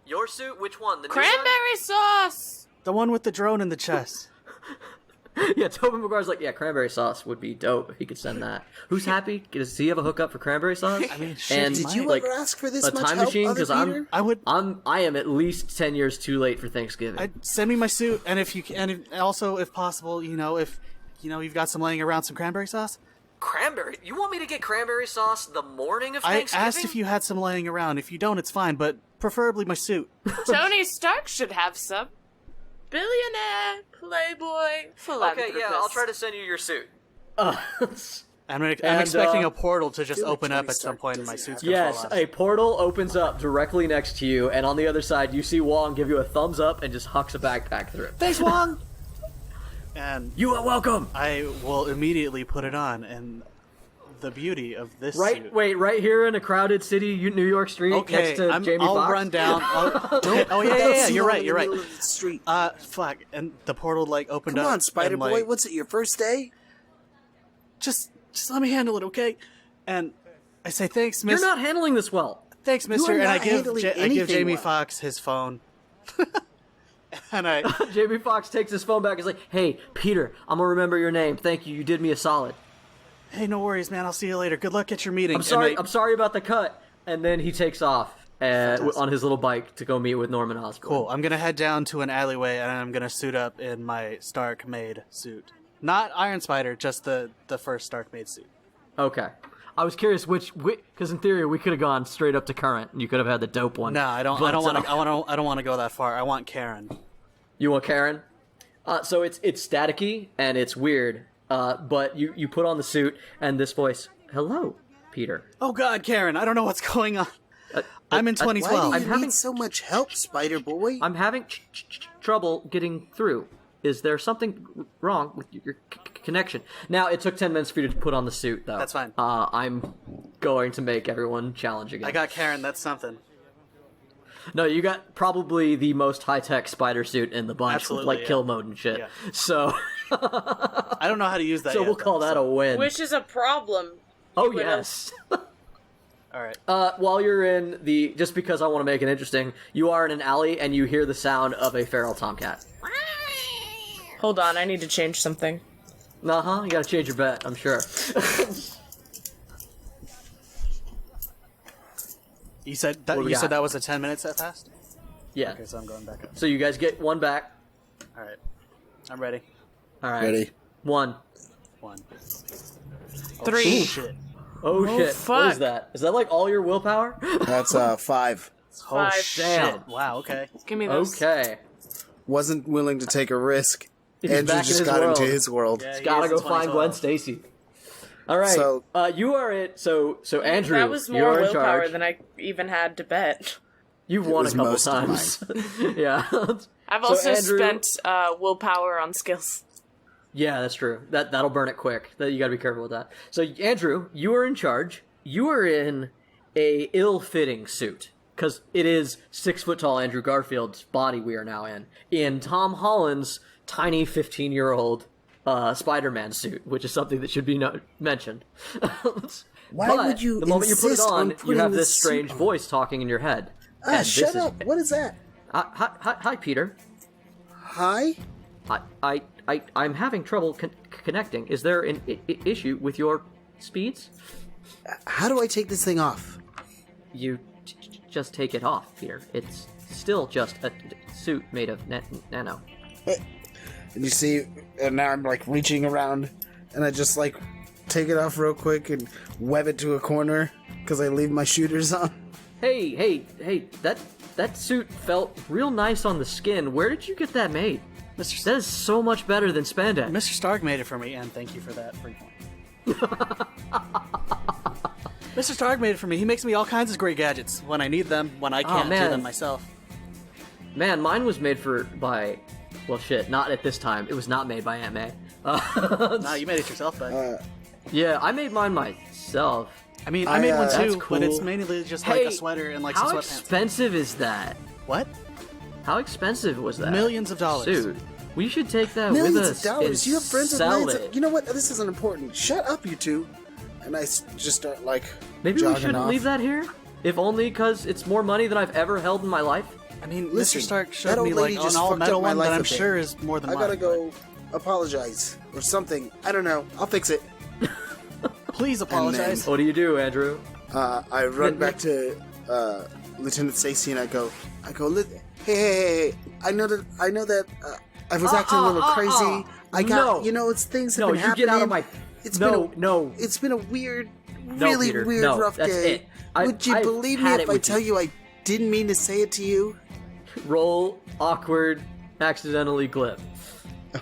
Your suit? Which one? The new Cranberry sauce! The one with the drone in the chest. one? Yeah, Tobey Maguire's like, yeah, cranberry sauce would be dope if he could send that. Who's happy? Does he have a hookup for cranberry sauce? I mean, shit, And, Did you like, ever ask for this a much time help, machine? other Because Peter? I am at least 10 years too late for Thanksgiving. send me my suit, and also if possible, if you've got some laying around, some cranberry sauce. Cranberry? You want me to get cranberry sauce the morning of I Thanksgiving? asked if you had some laying around. If you don't, it's fine, but preferably my suit. Tony Stark should have some. Billionaire, playboy, philanthropist. Okay, yeah, I'll try to send you your suit. I'm expecting a portal to just feel like open Tony up at some Stark point, and my doesn't suit's have- gonna Yes, fall off. a portal opens up directly next to you, and on the other side, you see Wong give you a thumbs up and just hucks a backpack through it. Thanks, Wong. And You are welcome. I will immediately put it on, and the beauty of this Right, suit. wait, right here in a crowded city, New York street, Okay, next to Jamie I'll Foxx? run down. Oh yeah, you're right. Street. Fuck, and the portal like opened Come up. on, Spider and, Boy. like, What's it? Your first day? just let me handle it, okay? And I say thanks, You're Miss. not handling this well. Thanks, You Mister. are And I not give handling I give anything Jamie well. Foxx his phone. And I Jamie Foxx takes his phone back. He's like, "Hey, Peter, I'm gonna remember your name. Thank you. You did me a solid. hey, no worries, man. I'll see you later. Good luck at your meeting. I'm sorry. And I'm sorry about the cut." And then he takes off on his little bike to go meet with Norman Osborn. Cool. I'm gonna head down to an alleyway and I'm gonna suit up in my Stark made suit. Not Iron Spider, just the first Stark made suit. Okay. I was curious because in theory we could have gone straight up to current and you could have had the dope one. No, I don't But, want to. I don't want to go that far. I want Karen. You want Karen? So it's staticky and it's weird. But you put on the suit and this voice, "Hello, Peter." Oh God, Karen! I don't know what's going on. I'm in Why 2012. do you need so much help, Spider Boy? I'm having trouble getting through. Is there something wrong with your connection? Now, it took 10 minutes for you to put on the suit, though. That's fine. I'm going to make everyone challenge again. I got Karen. That's something. No, you got probably the most high-tech spider suit in the bunch Absolutely, with, like, yeah. kill mode and shit. Yeah. So, I don't know how to use that. so yet, we'll call though, that so. a win. Which is a problem. Oh, would've- yes. All right. While you're in just because I want to make it interesting, you are in an alley and you hear the sound of a feral tomcat. Hold on, I need to change something. Uh-huh, you gotta change your bet, I'm sure. You said that. What do we You said got? that was the 10 minutes that passed. Yeah. Okay, so I'm going back up. So you guys get one back. All right. I'm ready. All right. Ready? One. 1. Three. Shit. Oh, shit. What fuck. is that? Is that like all your willpower? That's 5. Oh Five. shit. Damn. Wow. Okay. Give me those. Okay. Wasn't willing to take a risk. He's Andrew back in just his got world. into his world. Yeah, he Gotta is in go find 2012. Gwen Stacy. All right. So- you are it. So Andrew, That was more you're in willpower charge. than I even had to bet. You've won a was couple most of times. Yeah. I've So, also Andrew- spent willpower on skills. Yeah, that's true. That'll burn it quick. You gotta be careful with that. So Andrew, you are in charge. You are in a ill-fitting suit. Because it is 6-foot-tall Andrew Garfield's body we are now in Tom Holland's tiny 15-year-old Spider-Man suit, which is something that should be mentioned. Why But would you the moment you put it insist on on, you putting have this this strange suit on? voice talking in your head. Ah, And shut this is- up. What is that? Hi, Peter. Hi? I'm having trouble connecting. Is there an issue with your speeds? How do I take this thing off? You just take it off, Peter. It's still just a suit made of nano. And you see, and now I'm like reaching around, and I just like take it off real quick and web it to a corner because I leave my shooters on. Hey! That suit felt real nice on the skin. Where did you get that made? Mr. That is so much better than spandex. Mr. Stark made it for me, and thank you for that free point. Mr. Stark made it for me. He makes me all kinds of great gadgets when I need them, when I can't do man. them myself. Man, mine was made by... Well, shit, not at this time. It was not made by Aunt May. Nah, you made it yourself, bud. Yeah, I made mine myself. I mean, I made one that's too, cool. but it's mainly just like a sweater and like some how sweatpants. expensive is that? What? How expensive was that? Millions of dollars. Dude, we should take that Millions with of us dollars. and You have friends with sell millions it. of... You know what? This isn't important. Shut up, you two. And I just start like Maybe we jogging shouldn't off. leave that here? If only because it's more money than I've ever held in my life? I mean, Listen, Mr. Stark that showed old me lady like just an all fucked metal up my one life that I'm a bit. sure is more than I mine. gotta go apologize or something. I don't know. I'll fix it. Please apologize. What do you do, Andrew? I run back to Lieutenant Stacy and I go, hey, I know that I was acting a little crazy. I got, No. it's things have No, been you happening. get out of my... It's no, been no. It's been a weird, No, really Peter, weird, no, rough that's day. it. I've Believe me had if it I with tell you I didn't mean to say it to you? Roll awkward, accidentally glib.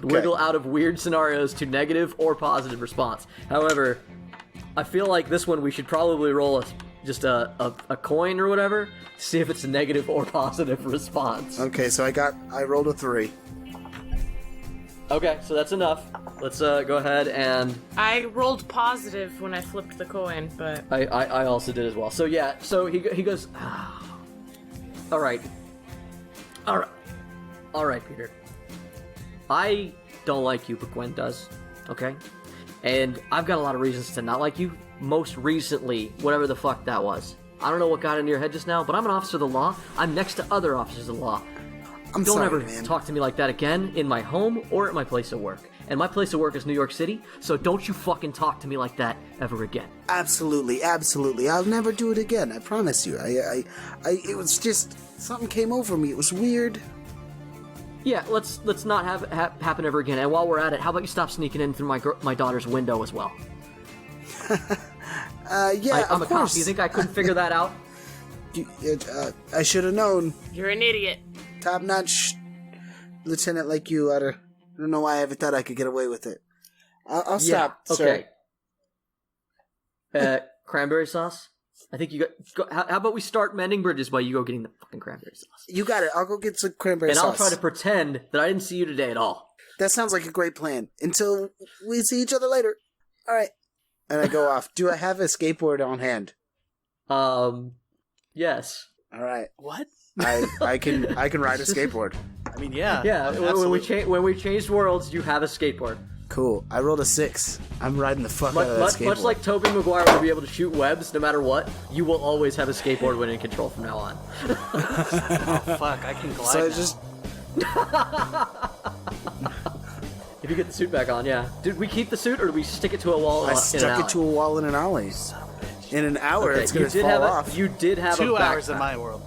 Wiggle out of weird scenarios to negative or positive response. However, I feel like this one we should probably roll just a coin or whatever to see if it's a negative or positive response. Okay, so I rolled a 3. Okay, so that's enough. Let's go ahead and... I rolled positive when I flipped the coin, but... I also did as well. So yeah, so he goes... All right, Peter. I don't like you, but Gwen does, okay? And I've got a lot of reasons to not like you. Most recently, whatever the fuck that was. I don't know what got into your head just now, but I'm an officer of the law. I'm next to other officers of the law. Don't sorry, ever man. talk to me like that again in my home or at my place of work. And my place of work is New York City, so don't you fucking talk to me like that ever again. Absolutely. I'll never do it again. I promise you. It was just something came over me. It was weird. Yeah, let's not have it happen ever again. And while we're at it, how about you stop sneaking in through my daughter's window as well? Yeah, I'm a of cop. course. You think I couldn't figure that out? I should have known. You're an idiot. Top-notch lieutenant like you. I don't know why I ever thought I could get away with it. I'll stop, okay. Cranberry sauce? I think you got... How about we start mending bridges while you go getting the fucking cranberry sauce? You got it. I'll go get some cranberry sauce. And I'll try to pretend that I didn't see you today at all. That sounds like a great plan. Until we see each other later. All right. And I go off. Do I have a skateboard on hand? Yes. All right. What? I can ride a skateboard. I mean, yeah. Yeah, absolutely. when we changed worlds, you have a skateboard. Cool. I rolled a 6. I'm riding the fuck out of that skateboard. Much like Tobey Maguire will be able to shoot webs no matter what, you will always have a skateboard when in control from now on. Oh, fuck. I can glide So I now. just... If you get the suit back on, yeah. Did we keep the suit, or did we stick it to a wall I in an stuck alley? it to a wall in an alley. In an hour, Okay, it's going to fall off. You did have 2 a hours in backpack. my world.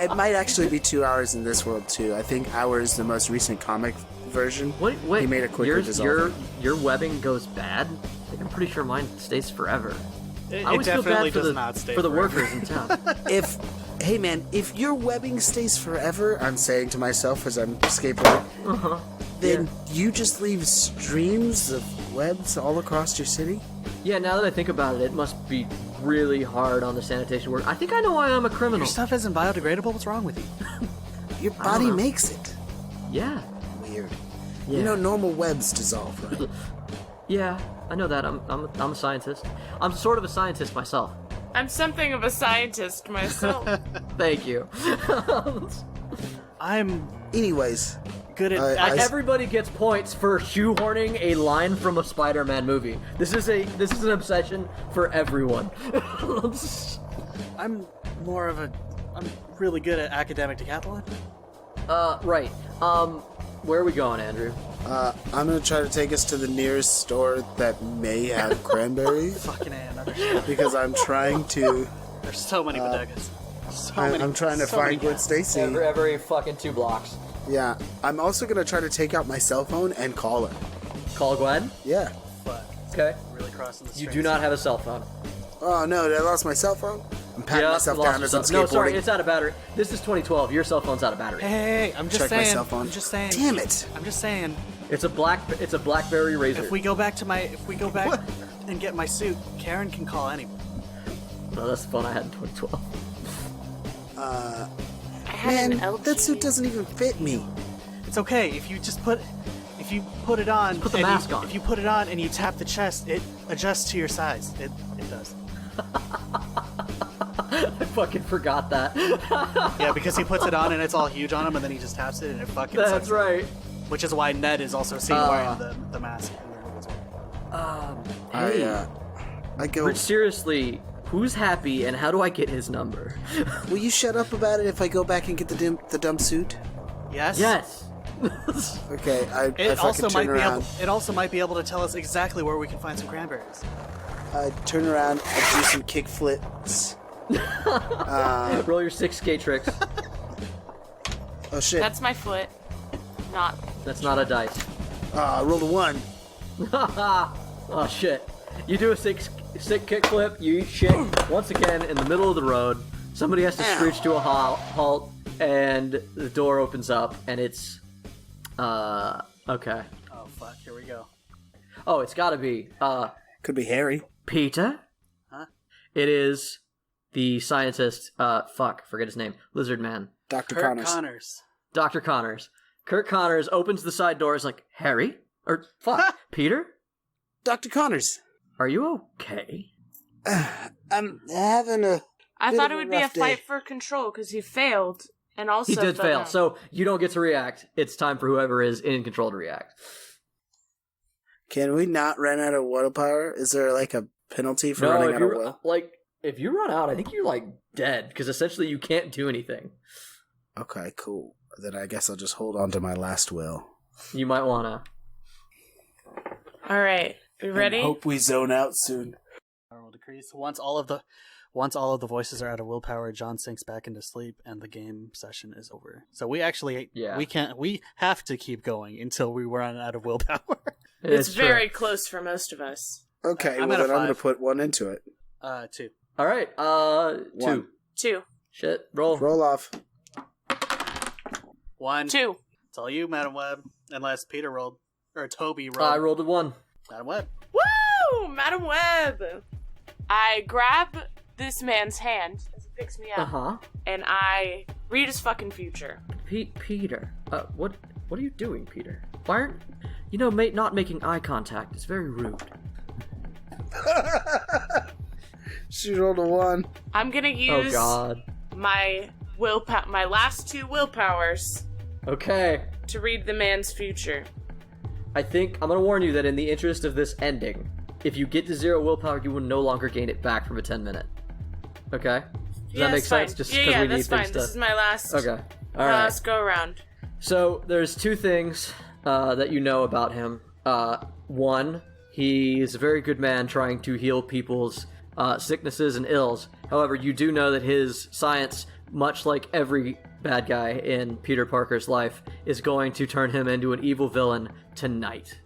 It might actually be 2 hours in this world, too. I think Hour is the most recent comic version. Wait, He made a quicker dissolve. your webbing goes bad? I think I'm pretty sure mine stays forever. It I always feel definitely bad for does not stay for the forever. workers in town. Hey man, if your webbing stays forever, I'm saying to myself as I'm skateboarding, then you just leave streams of webs all across your city? Yeah, now that I think about it, it must be really hard on the sanitation work. I think I know why I'm a criminal. Your stuff isn't biodegradable? What's wrong with you? Your body makes it. Yeah. Weird. Yeah. You know, normal webs dissolve, right? Yeah, I know that. I'm a scientist. I'm sort of a scientist myself. I'm something of a scientist myself. Thank you. I'm Anyways, good at... Everybody gets points for shoehorning a line from a Spider-Man movie. This is an obsession for everyone. I'm really good at academic decathlon. Right. Where are we going, Andrew? I'm gonna try to take us to the nearest store that may have cranberries. Fucking A, another shit. Because I'm trying to... There's so many bodegas. I'm trying to find Gwen Stacy. Every fucking 2 blocks. Yeah. I'm also gonna try to take out my cell phone and call her. Call Gwen? Yeah. Fuck. Okay. Really crossing the You streams. do not have a cell phone. Oh no, did I lost my cell phone? I'm patting myself lost down as I'm yourself. No, sorry, skateboarding. it's out of battery. This is 2012. Your cell phone's out of battery. Hey, I'm just Check my saying. cell phone. I'm just saying. Damn it. I'm just saying. It's a BlackBerry Razr. If we go back and get my suit, Karen can call anyone. No, that's the phone I had in 2012. I had an Man, LG. that suit doesn't even fit me. It's okay if you put it on. put the and mask on. If you put it on and you tap the chest, it adjusts to your size. It does. I fucking forgot that. Yeah, because he puts it on and it's all huge on him, and then he just taps it and it fucking. That's sucks it. right. Which is why Ned is also seen wearing the mask. Hey, I go, Rich, seriously, who's happy and how do I get his number? will you shut up about it if I go back and get the dumb suit? Yes. Yes. Okay, I It also fucking turn around. It also might be able to tell us exactly where we can find some cranberries. I turn around, I do some kick flips. Roll your 6 skate tricks. Oh shit. That's my foot. Not. That's not a dice. I rolled a 1. Oh shit. You do a sick kickflip, you eat shit once again in the middle of the road. Somebody has to screech to a halt, and the door opens up, and it's okay. Oh fuck! Here we go. Oh, it's gotta be Could be Harry. Peter? Huh? It is the scientist, forget his name. Lizard Man. Dr. Kurt Connors. Connors. Dr. Connors. Kirk Connors opens the side door. Is like, Harry? Or, fuck, Peter? Dr. Connors. Are you okay? I'm having a I thought it would be a rough fight day. for control because he failed and also He did fell fail, down. so you don't get to react. It's time for whoever is in control to react. Can we not run out of willpower? Is there like a penalty for running out of will? If you run out, I think you're like dead because essentially you can't do anything. Okay, cool. Then I guess I'll just hold on to my last will. You might wanna. All right, we ready? And hope we zone out soon. Will decrease once all of the voices are out of willpower. John sinks back into sleep, and the game session is over. So we actually we have to keep going until we run out of willpower. It's very close for most of us. Okay, I'm well at a then I'm 5. going to put 1 into it. 2. All right. 2. 2. Shit. Roll. Roll off. 1. 2. It's all you, Madam Web. Unless Peter rolled or Toby rolled. I rolled a 1. Madam Web. Woo! Madam Web! I grab this man's hand as he picks me up, and I read his fucking future. Peter. What are you doing, Peter? Why aren't... You know, mate, not making eye contact is very rude. She rolled a 1. I'm gonna use God. my my last 2 willpowers Okay. to read the man's future. I think I'm going to warn you that in the interest of this ending, if you get to 0 willpower, you will no longer gain it back from a 10-minute. Okay? Does that make sense? Just because we need that's fine. things to... This is my last, Okay. All right. last go around. So there's 2 things that you know about him. 1, he's a very good man trying to heal people's sicknesses and ills. However, you do know that his science, much like every bad guy in Peter Parker's life, is going to turn him into an evil villain tonight.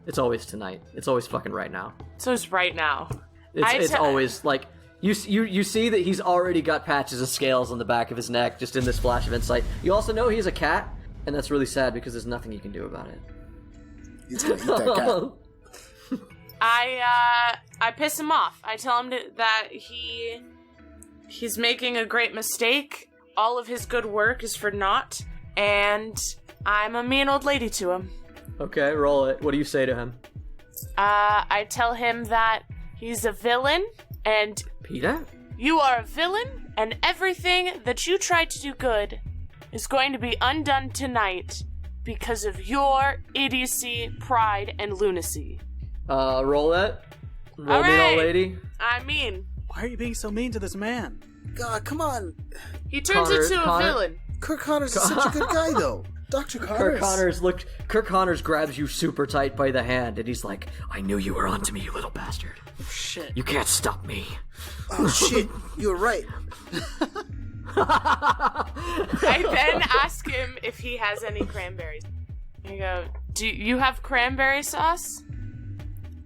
It's always tonight. It's always fucking right now. So it's right now. It's always like you see that he's already got patches of scales on the back of his neck just in this flash of insight. You also know he's a cat, and that's really sad because there's nothing you can do about it. He's going to eat that cat. I piss him off. I tell him that he's making a great mistake. All of his good work is for naught, and I'm a mean old lady to him. Okay, roll it. What do you say to him? I tell him that he's a villain, and Peter? you are a villain, and everything that you tried to do good is going to be undone tonight because of your idiocy, pride, and lunacy. Roll it. Roll All me, right. old lady. I mean, Why are you being so mean to this man? God, come on. he turns into a villain. Kirk Connors is such a good guy, though. Dr. Connors. Kirk Connors grabs you super tight by the hand, and he's like, I knew you were onto me, you little bastard. Shit. You can't stop me. Oh, shit. You were right. I then ask him if he has any cranberries. I go, do you have cranberry sauce?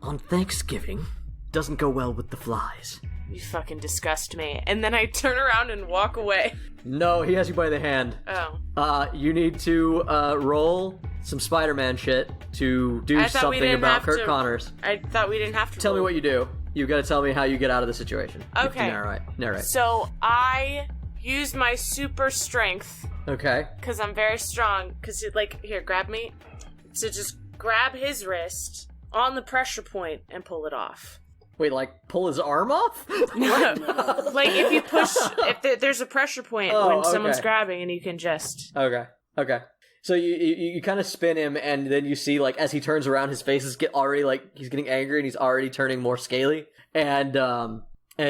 On Thanksgiving, doesn't go well with the flies. You fucking disgust me. And then I turn around and walk away. No, he has you by the hand. Oh. You need to roll some Spiderman shit to do something about Kirk Connors. I thought we didn't have to Tell me roll. what you do. You gotta tell me how you get out of the situation. Okay. Narrate. So I use my super strength, Okay. because I'm very strong, because here, grab me, to just grab his wrist on the pressure point and pull it off. Wait, like, pull his arm off? No. Like, if you push, there's a pressure point when someone's okay. grabbing, and you can just... Okay. So you kind of spin him, and then you see, like, as he turns around, his face is he's getting angry, and he's already turning more scaly. And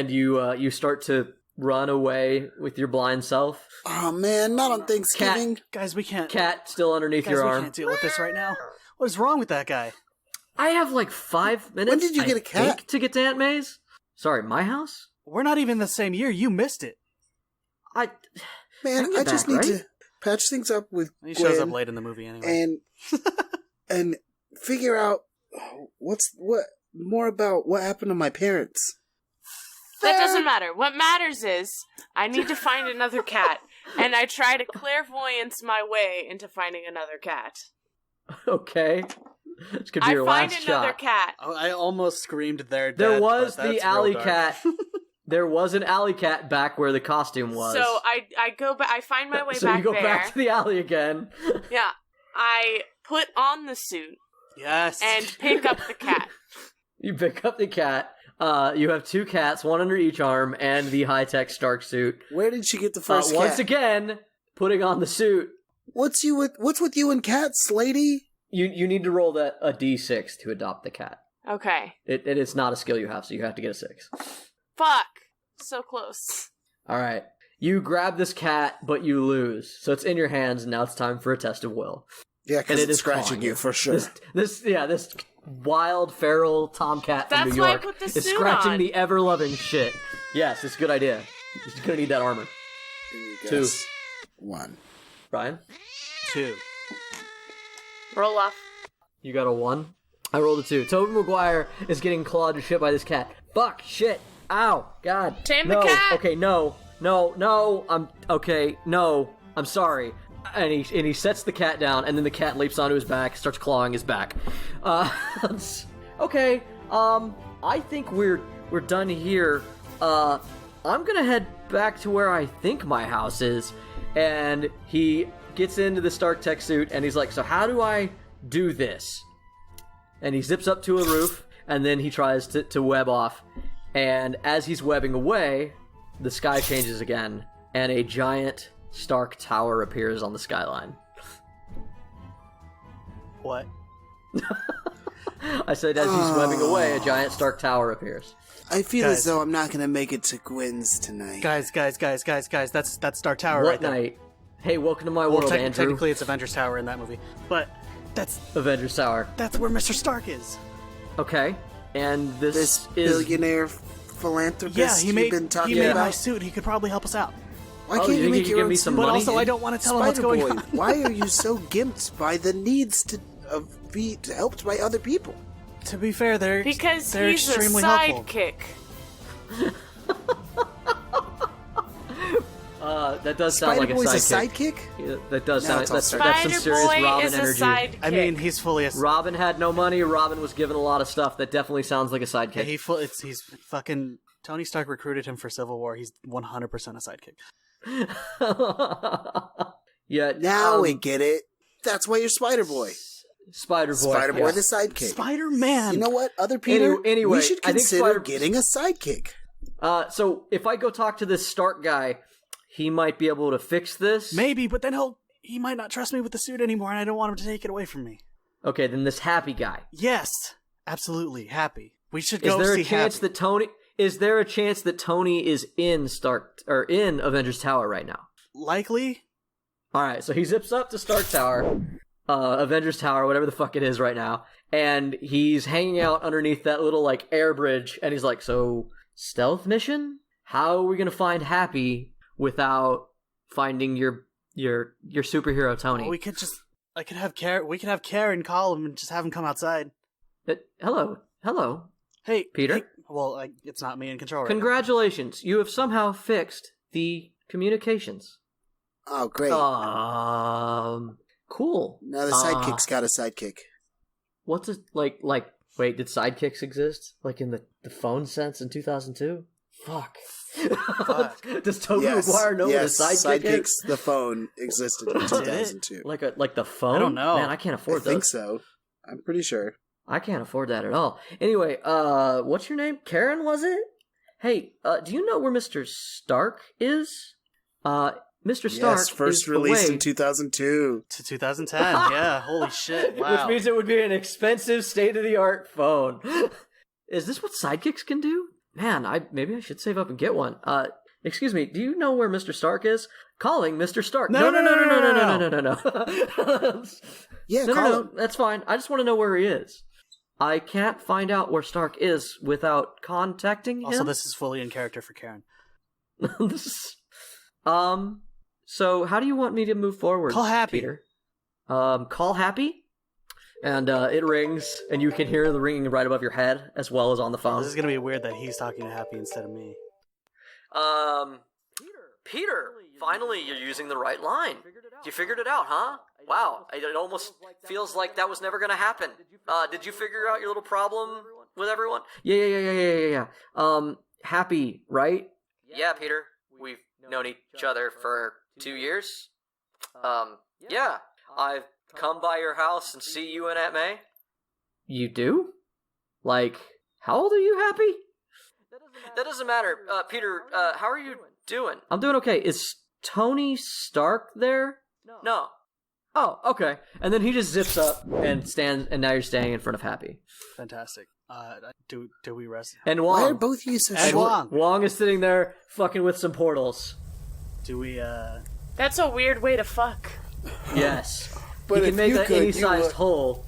you start to run away with your blind self. Oh, man, not on Thanksgiving. Guys, we can't. Cat still underneath your we arm. can't deal with this right now. What is wrong with that guy? I have like 5 minutes. When did you get a cat? think, to get to Aunt May's? Sorry, my house? We're not even the same year. You missed it. Man, Bring it I just back, need right? to patch things up with He Gwen shows up late in the movie anyway. and figure out what more about what happened to my parents. That doesn't matter. What matters is, I need to find another cat, and I try to clairvoyance my way into finding another cat. Okay. This could be your I find last another shot. cat. Oh, I almost screamed there. There was the alley cat. There was an alley cat back where the costume was. So I go back. I find my way so back you go there. back to the alley again. Yeah, I put on the suit Yes. and pick up the cat. You pick up the cat. You have 2 cats, one under each arm, and the high-tech Stark suit. Where did she get the first cat? Once again, putting on the suit. What's with you and cats, lady? You need to roll a d6 to adopt the cat. Okay. It is not a skill you have, so you have to get a 6. Fuck. So close. All right. You grab this cat, but you lose. So it's in your hands, and now it's time for a test of will. Yeah, because And it's scratching you for sure. This wild feral tomcat from That's New why I York put the is suit scratching on. the ever-loving shit. Yes, it's a good idea. You're gonna need that armor. Two. 1. Brian, 2. Roll off. you got a 1. I rolled a 2. Tobey Maguire is getting clawed to shit by this cat. Fuck, shit, ow, God. Tame the no. cat. Okay, no, I'm sorry. And he sets the cat down, and then the cat leaps onto his back, starts clawing his back. Okay, I think we're done here. I'm gonna head back to where I think my house is. And he gets into the Stark tech suit, and he's like, so how do I do this? And he zips up to a roof, and then he tries to web off. And as he's webbing away, the sky changes again, and a giant Stark tower appears on the skyline. What? I said, as he's webbing away, a giant Stark tower appears. I feel Guys. as though I'm not going to make it to Gwen's tonight. Guys, that's Star Tower What right there. night? Hey, welcome to my Well, world, Andrew. technically it's Avengers Tower in that movie. But that's Avengers Tower. where Mr. Stark is. Okay, and This is billionaire philanthropist Yeah, he you've made been talking my about? suit. He could probably help us out. Why Oh, can't you you think make you could your give own me some suit? But money? also, I don't want to tell him what's going Spider-Boy, on. why are you so gimped by the needs to be helped by other people? To be fair, they're Because they're he's a extremely helpful. sidekick. That does sound like a Spider-Boy's sidekick. a sidekick? Yeah, that does Now sound. it's all That's Spider- some serious Spider-Boy Robin is a energy. sidekick. I mean, he's fully a. Robin had no money. Robin was given a lot of stuff. That definitely sounds like a sidekick. He's fucking. Tony Stark recruited him for Civil War. He's 100% a sidekick. Yeah. Now we get it. That's why you're Spider-Boy. Spider-Boy. Spider-Boy yeah. the sidekick. Spider-Man. You know what, other Peter? Anyway, we should I think consider getting a sidekick. So if I go talk to this Stark guy, he might be able to fix this. Maybe, but then he might not trust me with the suit anymore, and I don't want him to take it away from me. Okay, then this happy guy. Yes, absolutely happy. We should Is go there see a chance Happy. that Tony? Is there a chance that Tony is in Stark or in Avengers Tower right now? Likely. All right, so he zips up to Stark Tower, Avengers Tower, whatever the fuck it is right now, and he's hanging out underneath that little like air bridge, and he's like, "So, stealth mission? How are we gonna find Happy without finding your superhero Tony?" Well, we could just. We could have Karen call him and just have him come outside. Hello. Hey, Peter? Hey, well, it's not me in control. Right now. Congratulations, you have somehow fixed the communications. Oh, great. Cool. Now the sidekick's got a sidekick. What's it like? Wait, did sidekicks exist? Like in the phone sense in 2002? Fuck. Does Tobey Maguire know what a sidekick sidekicks, is? the phone existed in 2002. Like the phone? I don't know. Man, I can't I afford think those. so. I'm pretty sure. I can't afford that at all. Anyway, what's your name? Karen, was it? Hey, do you know where Mr. Stark is? Mr. Stark Yes, first is released away, in 2002. To 2010. Yeah, holy shit! Wow. which means it would be an expensive, state-of-the-art phone. Is this what sidekicks can do? Man, maybe I should save up and get one. Excuse me, do you know where Mr. Stark is? Calling Mr. Stark. No. Yeah, No, call him. that's fine. I just want to know where he is. I can't find out where Stark is without contacting him. Also, this is fully in character for Karen. So how do you want me to move forward? Call Happy. Peter. Call Happy, and it rings, and you can hear the ringing right above your head as well as on the phone. This is gonna be weird that he's talking to Happy instead of me. Peter, finally you're using the right line. You figured it out, huh? Wow, it almost feels like that was never gonna happen. Did you figure out your little problem with everyone? Yeah. Happy, right? Yeah, Peter. We've known each other for 2 years. Yeah. I've come by your house and see you and Aunt May? You do? Like, how old are you, Happy? That doesn't matter. Peter, how are you doing? I'm doing okay. Is Tony Stark there? No. Oh, okay. And then he just zips up and stands, and now you're standing in front of Happy. Fantastic. Do we rest? And Why Wong. are both of you so And short? Wong is sitting there fucking with some portals. Do we, That's a weird way to fuck. Yes. But he if can make you an could, any-sized you would. hole.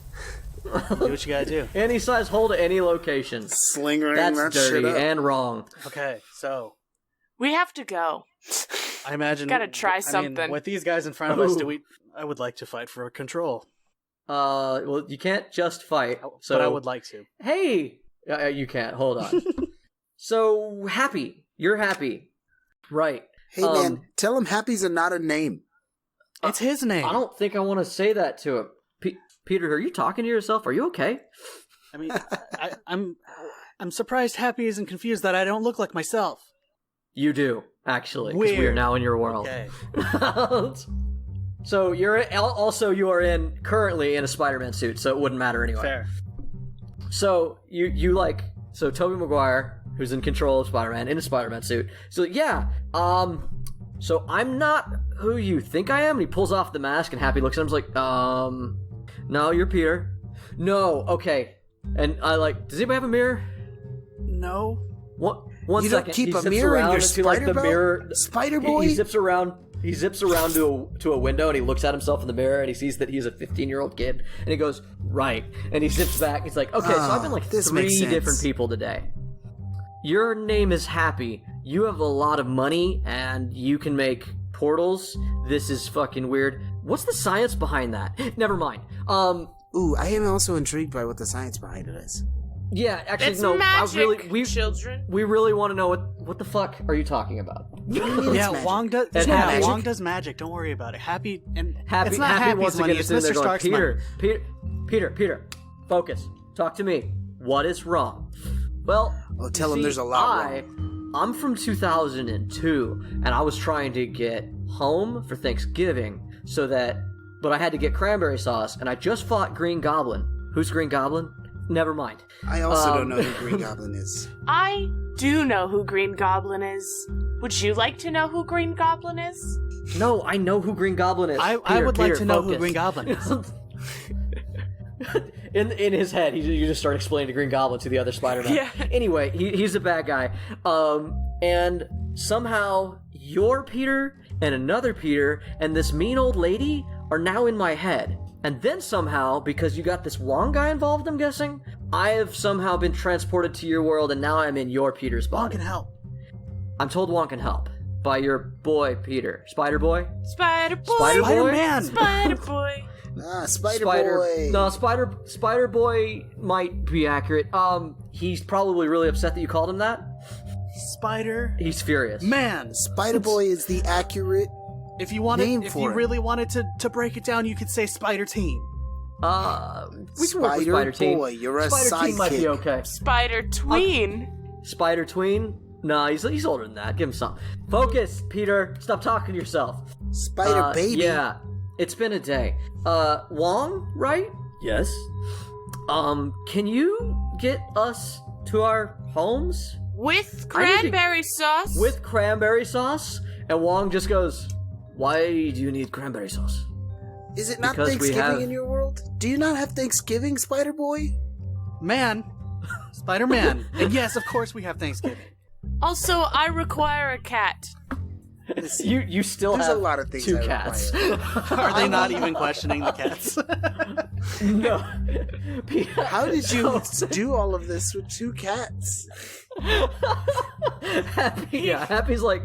do what you gotta do? Any size hole to any location. Slingering That's that dirty shit up. and wrong. Okay, so We have to go. I imagine Gotta try I mean, something. with these guys in front of us, Ooh. I would like to fight for control. Well, you can't just fight. So But I would like to. Hey, you can't. Hold on. So Happy, you're Happy, right? Hey man, tell him Happy's not a name. It's his name. I don't think I want to say that to him. Peter, are you talking to yourself? Are you okay? I mean, I'm surprised Happy isn't confused that I don't look like myself. You do, actually, because we are Weird. now in your world. Okay. So you are currently in a Spider-Man suit, so it wouldn't matter anyway. Fair. So so Tobey Maguire, who's in control of Spider-Man in a Spider-Man suit. So yeah, so I'm not who you think I am. And he pulls off the mask, and Happy looks at him, and is like, no, you're Peter. No, okay. And I does anybody have a mirror? No. One You second. don't keep He a zips mirror in around your into, spider the belt? mirror. Spider He boy? zips around. He zips around to a window, and he looks at himself in the mirror, and he sees that he's a 15-year-old kid, and he goes, right. And he zips back. He's like, okay, so I've been this makes 3 sense. different people today. Your name is Happy. You have a lot of money, and you can make portals. This is fucking weird. What's the science behind that? Never mind. Ooh, I am also intrigued by what the science behind it is. Yeah, actually, It's no. magic, we children. we really want to know what the fuck are you talking about? Yeah, magic. Wong does. It's Yeah, magic. Wong does magic. Don't worry about it. Happy and Happy, It's not Happy Happy's wants to money. get It's us in Mr. there going, Stark's money. Peter, focus. Talk to me. What is wrong? Well, tell you him see, there's a lot wrong. I'm from 2002, and I was trying to get home for Thanksgiving, but I had to get cranberry sauce, and I just fought Green Goblin. Who's Green Goblin? Never mind. I also don't know who Green Goblin is. I do know who Green Goblin is. Would you like to know who Green Goblin is? No, I know who Green Goblin is. I would like to know who Green Goblin is. In his head, you just start explaining to Green Goblin to the other Spider-Man. Yeah. Anyway, he's a bad guy. And somehow your Peter and another Peter and this mean old lady are now in my head. And then somehow, because you got this Wong guy involved, I'm guessing, I have somehow been transported to your world, and now I'm in your Peter's body. Wong can help. I'm told Wong can help by your boy Peter. Spider Boy? Spider Boy. Spider Boy? Spider-Man. Spider Boy. Spider Boy. No, Spider Boy might be accurate. He's probably really upset that you called him that. Spider. He's furious. Man. Spider Boy is the accurate. If you wanted, Name if for you it. really wanted to break it down, you could say Spider Team. We can work with Spider Spider Team. Boy, you're a Spider Team might be sidekick. okay. Spider Tween. Spider Tween? Nah, he's older than that. Give him some. Focus, Peter. Stop talking to yourself. Spider Baby. Yeah, it's been a day. Wong, right? Yes. Can you get us to our homes With I need to- cranberry sauce. with cranberry sauce? And Wong just goes, "Why do you need cranberry sauce?" Is it not Because we Thanksgiving have- in your world? Do you not have Thanksgiving, Spider Boy? Man. Spider-Man. And yes, of course we have Thanksgiving. Also, I require a cat. You still There's have a lot of things 2 I cats. Are they not even questioning the cats? No. How did you do all of this with 2 cats? Happy's like,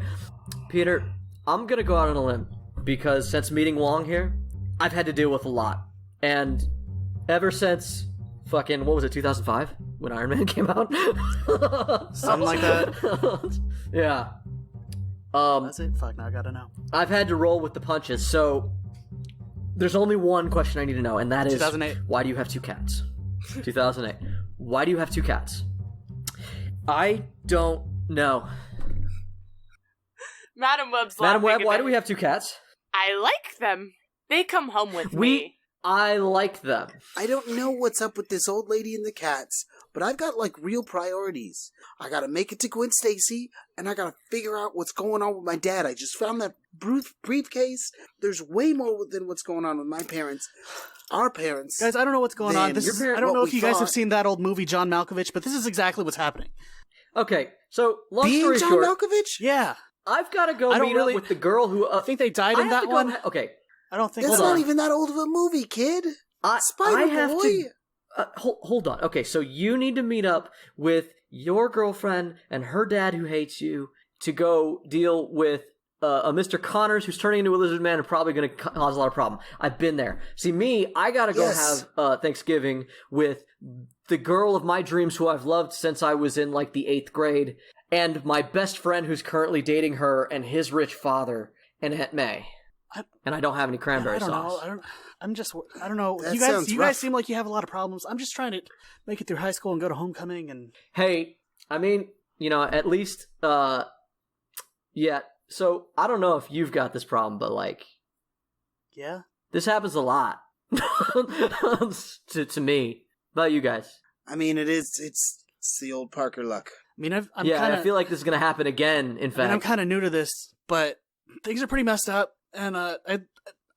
Peter, I'm gonna go out on a limb because since meeting Wong here, I've had to deal with a lot, and ever since fucking what was it, 2005 when Iron Man came out, Something like that. Yeah. That's it. Fuck, now I gotta know. I've had to roll with the punches, so there's only one question I need to know, and that is 2008. why do you have 2 cats? 2008. Why do you have 2 cats? I don't know. Madam Web's Madam laughing Web, at why me. do we have 2 cats? I like them. They come home with me. I like them. I don't know what's up with this old lady and the cats, but I've got, like, real priorities. I gotta make it to Gwen Stacy, and I gotta figure out what's going on with my dad. I just found that briefcase. There's way more than what's going on with my parents. Our parents. Guys, I don't know what's going on. I don't know if you guys have thought. seen that old movie, John Malkovich, but this is exactly what's happening. Okay, so long Being story John short, Malkovich? Yeah. I've got to go I don't meet really- up with the girl who... I think they died in that one. Okay, I don't think That's so. not even that old of a movie, kid. I Spider have Boy. to... hold on. Okay, so you need to meet up with your girlfriend and her dad who hates you to go deal with a Mr. Connors who's turning into a lizard man and probably going to cause a lot of problem. I've been there. See, me, I got to go have Thanksgiving with the girl of my dreams who I've loved since I was in, like, the 8th grade, and my best friend who's currently dating her and his rich father and Aunt May. And I don't have any cranberry sauce. I don't know. That You sounds guys rough. seem like you have a lot of problems. I'm just trying to make it through high school and go to homecoming and... Hey, I mean, at least, yeah. So, I don't know if you've got this problem, but, like... Yeah? This happens a lot. to me. How about you guys? I mean, it's the old Parker luck. I mean, I feel like this is going to happen again, in fact. I'm kind of new to this, but things are pretty messed up, and I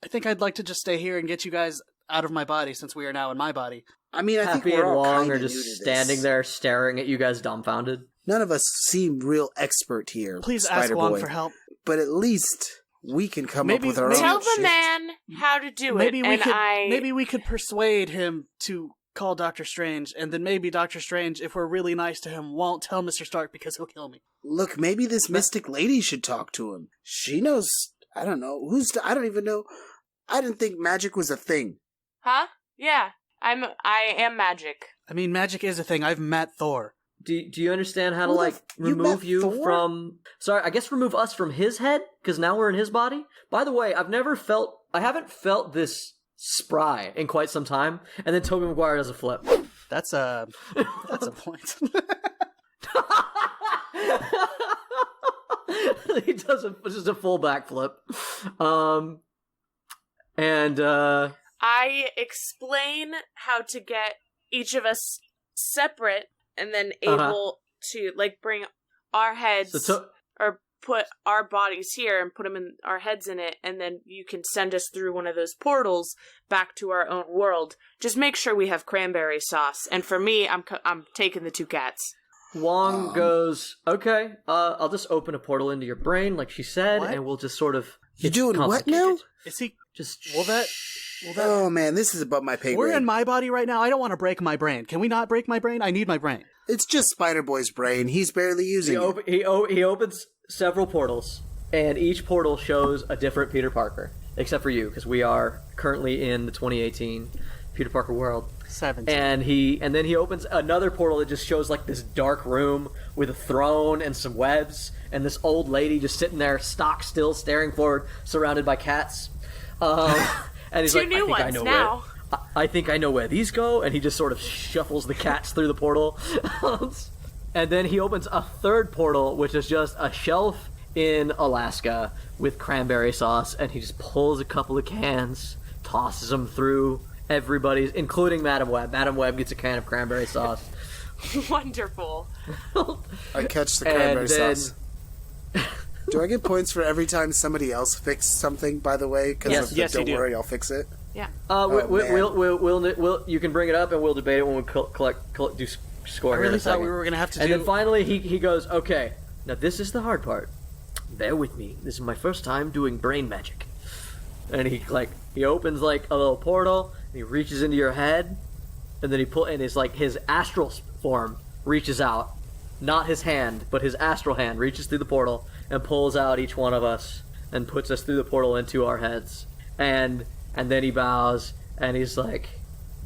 think I'd like to just stay here and get you guys out of my body since we are now in my body. I mean, I think Happy we're and all Long kind are of just new to this. standing there staring at you guys dumbfounded. None of us seem real expert here. Please Spider ask Boy. Wong for help. But at least we can come up with our own Tell the shit. man how to do it, Maybe we could persuade him to call Doctor Strange, and then maybe Doctor Strange, if we're really nice to him, won't tell Mr. Stark because he'll kill me. Look, maybe this mystic lady should talk to him. She knows. I don't know I don't even know. I didn't think magic was a thing. Huh? Yeah, I am magic. I mean, magic is a thing. I've met Thor. Do you understand how to, Who the like, you remove met you Thor? from... Sorry, I guess remove us from his head? Because now we're in his body? By the way, I haven't felt this spry in quite some time, and then Tobey Maguire does a flip. That's a point. He does just a full backflip. I explain how to get each of us separate and then able to, like, bring our heads or put our bodies here and put them in our heads in it, and then you can send us through one of those portals back to our own world. Just make sure we have cranberry sauce. And for me, I'm taking the 2 cats. Wong goes, okay, I'll just open a portal into your brain, like she said, What? and we'll just sort of... You doing what now? Is he... Just... Will that... Oh man, this is above my pay We're grade. in my body right now. I don't want to break my brain. Can we not break my brain? I need my brain. It's just Spider Boy's brain. He's barely using it. He opens several portals, and each portal shows a different Peter Parker, except for you, because we are currently in the 2018 Peter Parker world. 17. And then he opens another portal that just shows, like, this dark room with a throne and some webs, and this old lady just sitting there, stock still, staring forward, surrounded by cats. And he's 2 like, new I think I ones know now. I think I know where these go, and he just sort of shuffles the cats through the portal. And then he opens a third portal, which is just a shelf in Alaska with cranberry sauce, and he just pulls a couple of cans, tosses them through everybody's, including Madam Web. Madam Web gets a can of cranberry sauce. Wonderful. I catch the cranberry And then- sauce. Do I get points for every time somebody else fixed something? By the way, because Yes, you don't do. worry, I'll fix it. Yeah. We'll you can bring it up and we'll debate it when we do score. I here in really a thought second. we were going to have to And do... then finally he goes, okay, now this is the hard part. Bear with me. This is my first time doing brain magic. And he opens like a little portal, and he reaches into your head, and then his astral form reaches out, not his hand, but his astral hand reaches through the portal and pulls out each one of us and puts us through the portal into our heads. And then he bows and he's like,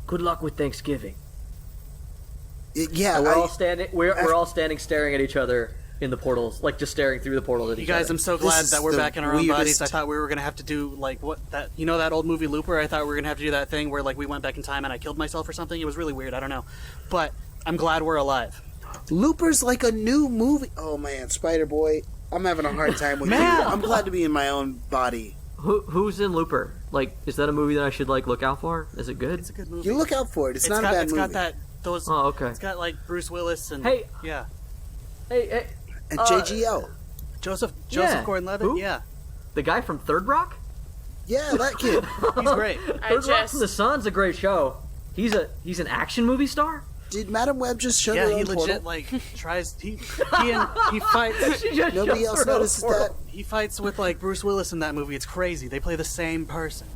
"Good luck with Thanksgiving." Yeah, And we're all standing staring at each other in the portals, like just staring through the portals at You each guys, other. I'm so This glad is that we're the back in our own bodies. weirdest- I thought we were going to have to do, like, that old movie Looper? I thought we were going to have to do that thing where, like, we went back in time and I killed myself or something. It was really weird. I don't know. But I'm glad we're alive. Looper's like a new movie. Oh man, Spider Boy, I'm having a hard time with you. Man! I'm glad to be in my own body. Who's in Looper? Like, is that a movie that I should like look out for? Is it good? It's a good movie. You look out for it. It's not a bad movie. It's got that those. Oh, okay. It's got like Bruce Willis and Hey. yeah, Hey, And JGL. Joseph Yeah. Gordon-Levitt. Who? Yeah, the guy from Third Rock? Yeah, that kid. he's great. Third Rock from the Sun's a great show. He's an action movie star? Did Madam Web just show Yeah, their he own legit portal? like tries. He fights. She just Nobody shows else her own notices portal. that? He fights with like Bruce Willis in that movie. It's crazy. They play the same person.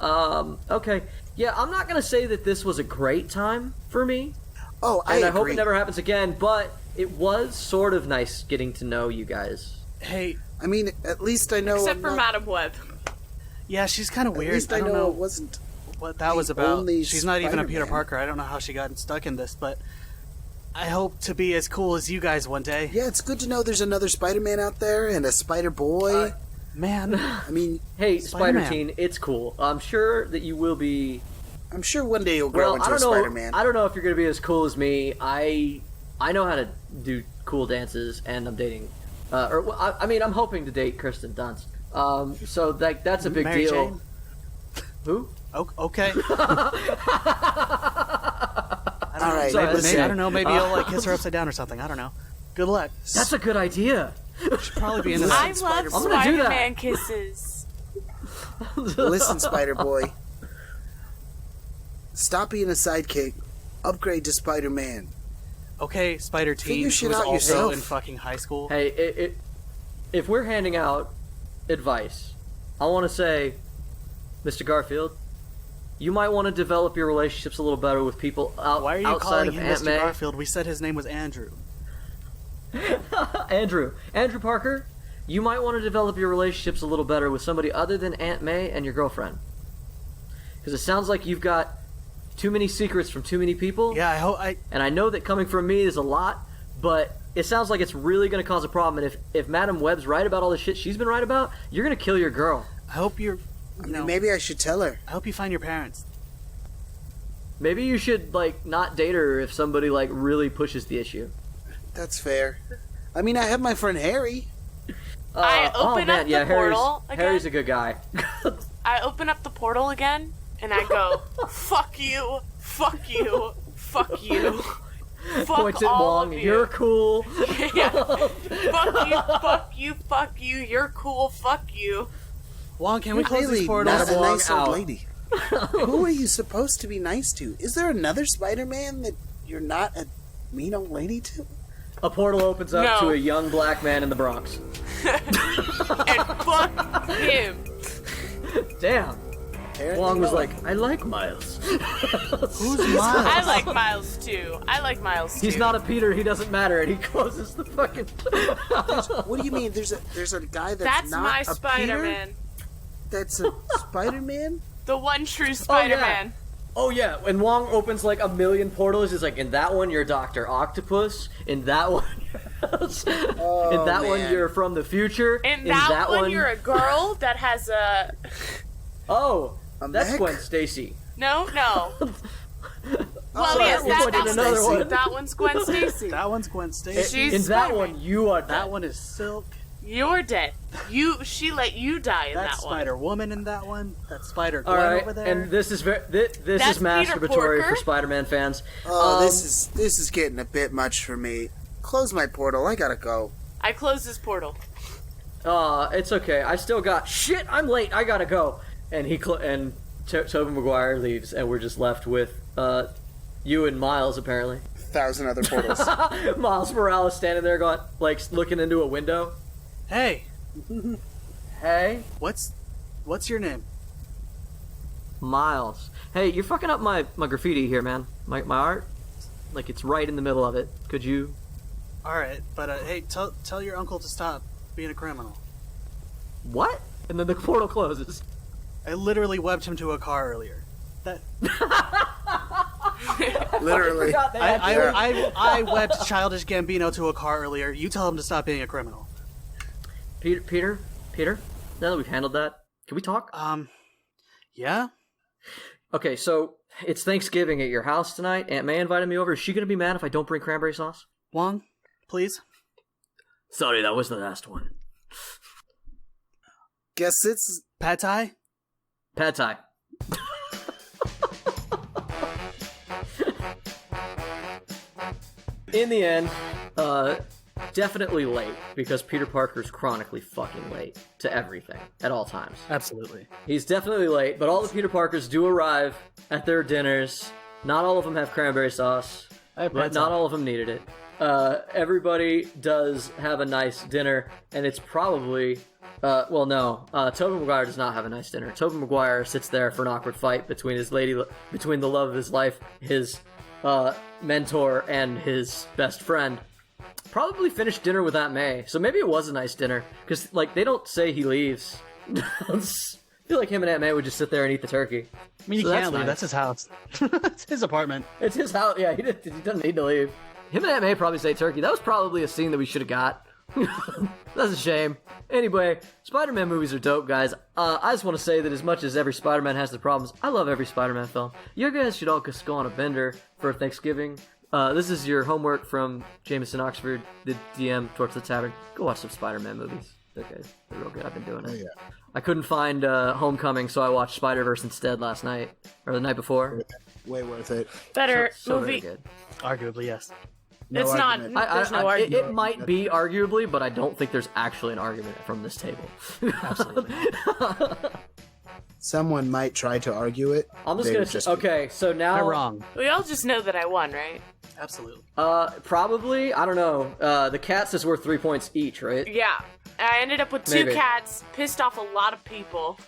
Okay. Yeah, I'm not gonna say that this was a great time for me. Oh, I And I agree. hope it never happens again, but it was sort of nice getting to know you guys. Hey, I mean, at least I know. Except I'm for not- Madam Web. yeah, she's kind of At weird. least I I don't know know it wasn't. what that was the about. only She's not even a Peter Spider-Man. Parker. I don't know how she got stuck in this, but I hope to be as cool as you guys one day. Yeah, it's good to know there's another Spider-Man out there and a Spider-Boy. Man, I mean, Hey, Spider-Man. Spider-Teen, it's cool. I'm sure that you will be. I'm sure one day you'll grow Well, into I a don't know. Spider-Man. I don't know if you're gonna be as cool as me. I know how to do cool dances, and I'm dating. I mean, I'm hoping to date Kirsten Dunst. So that's a big Mary deal. Jane? Who? Okay. All right, Sorry, Maybe, listen. I don't know. Maybe you'll like kiss her upside down or something. I don't know. Good luck. That's a good idea. Should probably be into I that. love I'm gonna do that. Spider-Man kisses. Listen, Spider-Boy. Stop being a sidekick. Upgrade to Spider-Man. Okay, Spider Teen, Figure shit who's out also yourself. in fucking high school. Hey, if we're handing out advice, I want to say, Mr. Garfield, you might want to develop your relationships a little better with people Why are you outside calling of him Aunt Mr. May. Garfield? We said his name was Andrew. Andrew Parker, you might want to develop your relationships a little better with somebody other than Aunt May and your girlfriend. Because it sounds like you've got too many secrets from too many people. Yeah, I hope And I know that coming from me is a lot, but it sounds like it's really going to cause a problem. And if Madam Webb's right about all the shit she's been right about, you're going to kill your girl. I hope you're. I mean, maybe I should tell her. I hope you find your parents. Maybe you should, like, not date her if somebody, like, really pushes the issue. That's fair. I mean, I have my friend Harry. I open up the portal again. Harry's a good guy. I open up the portal again, and I go, fuck you, fuck you, fuck you. Fuck Points at all Wong, of you. you're cool. Yeah. Fuck you, fuck you, fuck you, you're cool, fuck you. Wong, can we close Really, these portals? not a Wong nice old out. lady. Who are you supposed to be nice to? Is there another Spider-Man that you're not a mean old lady to? A portal opens up No. to a young black man in the Bronx. And fuck him. Damn. Apparently Wong was not. like, I like Miles. Who's Miles? I like Miles too. I like Miles too. He's not a Peter, he doesn't matter, and he closes the fucking... What do you mean? There's a guy That's not my a Spider-Man. Peter? That's a Spider-Man? The one true Spider-Man. Oh yeah, when Wong opens like a million portals, he's like, in that one you're Dr. Octopus, in that one in that one man. you're from the future, In that one, you're a girl that has a... Oh, A that's mech? Gwen Stacy. No. Well, sorry, yes, we put in another one. that one's Gwen Stacy. That one's Gwen Stacy. She's In that Spider-Man. one, you are That dead. one is Silk. You're dead. She let you die in That's that one. Spider Woman in that one. That's Spider All Gwen right, over there. and this is this That's is Peter masturbatory Porker. for Spider-Man fans. Oh, this is getting a bit much for me. Close my portal. I gotta go. I closed this portal. It's okay. I still got shit. I'm late. I gotta go. And Tobey Maguire leaves, and we're just left with you and Miles apparently. 1,000 other portals. Miles Morales standing there, going like looking into a window. hey, Hey, what's your name? Miles. Hey, you're fucking up my graffiti here, man. My art, like it's right in the middle of it. Could you? All right, but hey, tell your uncle to stop being a criminal. What? And then the portal closes. I literally webbed him to a car earlier. That Literally. Forgot they had to- I webbed Childish Gambino to a car earlier. You tell him to stop being a criminal. Peter. Now that we've handled that, can we talk? Yeah. Okay, so it's Thanksgiving at your house tonight. Aunt May invited me over. Is she gonna be mad if I don't bring cranberry sauce? Wong, please. Sorry, that was the last one. Guess it's Pad Thai? Pad Thai. In the end, definitely late, because Peter Parker's chronically fucking late to everything at all times. Absolutely. He's definitely late, but all the Peter Parkers do arrive at their dinners. Not all of them have cranberry sauce, but not all of them needed it. Everybody does have a nice dinner, and it's probably... Tobey Maguire does not have a nice dinner. Tobey Maguire sits there for an awkward fight between between the love of his life, his mentor, and his best friend. Probably finished dinner with Aunt May, so maybe it was a nice dinner, because, they don't say he leaves. I feel like him and Aunt May would just sit there and eat the turkey. I mean, he can't leave. Nice. That's his house. It's his apartment. It's his house. Yeah, he doesn't need to leave. Him and Aunt May probably say turkey. That was probably a scene that we should have got. That's a shame. Anyway, Spider-Man movies are dope, guys. I just want to say that as much as every Spider-Man has their problems, I love every Spider-Man film. You guys should all just go on a bender for Thanksgiving. This is your homework from Jameson, Oxford, the DM, Torchlit Tavern. Go watch some Spider-Man movies. They're good. They're real good. I've been doing it. Oh, yeah. I couldn't find Homecoming, so I watched Spider-Verse instead last night. Or the night before. Way worth it. Better so movie. very good. Arguably, yes. No it's argument. not. There's no argument. It might be arguably, but I don't think there's actually an argument from this table. Absolutely. Someone might try to argue it. I'm just gonna. Okay, so now I'm wrong. We all just know that I won, right? Absolutely. Probably. I don't know. The cats is worth 3 points each, right? Yeah. I ended up with two Maybe. cats, pissed off a lot of people.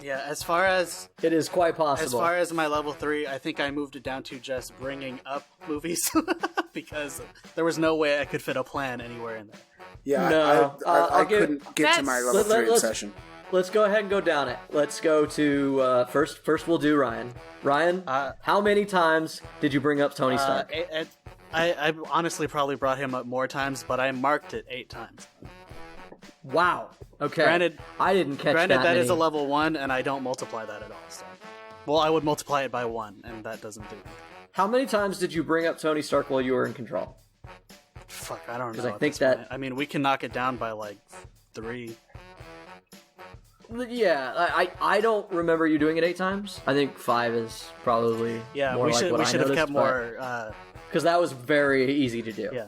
Yeah, as far as It is quite possible. as far as my level 3, I think I moved it down to just bringing up movies because there was no way I could fit a plan anywhere in there. Yeah, No, I I'll give- couldn't get to my level Let- 3 in let's- session. Let's go ahead and go down it. Let's go to first. First, we'll do Ryan. Ryan, how many times did you bring up Tony Stark? I honestly probably brought him up more times, but I marked it 8 times. Wow. Okay. Granted, I didn't catch Granted, that that many. is a level 1, and I don't multiply that at all. So. Well, I would multiply it by 1, and that doesn't do it. How many times did you bring up Tony Stark while you were in control? Fuck, I don't know. 'Cause I at think this that- point. I mean, we can knock it down by, 3. Yeah, I don't remember you doing it 8 times. I think 5 is probably Yeah, more we like should what we I should have noticed, kept more. because that was very easy to do. Yeah.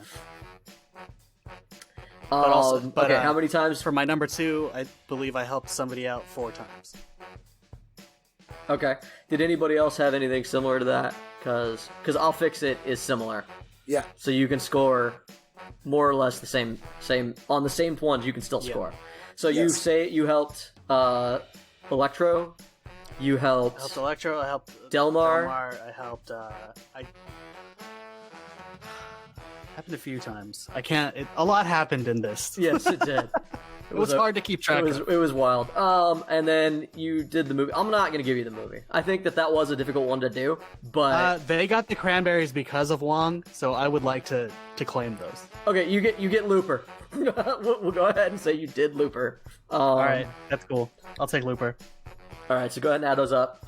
But also- but, okay, how many times? For my number 2, I believe I helped somebody out 4 times. Okay, did anybody else have anything similar to that? Because I'll Fix It is similar, Yeah, so you can score more or less the same on the same ones. You can still Yeah. score. So you Yes. say you helped Electro, you helped I helped Electro. I helped Delmar. I helped. I happened a few times. I can't. A lot happened in this. Yes, it did. It was hard to keep track of. It was wild. And then you did the movie. I'm not gonna give you the movie. I think that was a difficult one to do, but They got the cranberries because of Wong, so I would like to claim those. okay, you get Looper. we'll go ahead and say you did Looper. All right, that's cool. I'll take Looper. All right, so go ahead and add those up.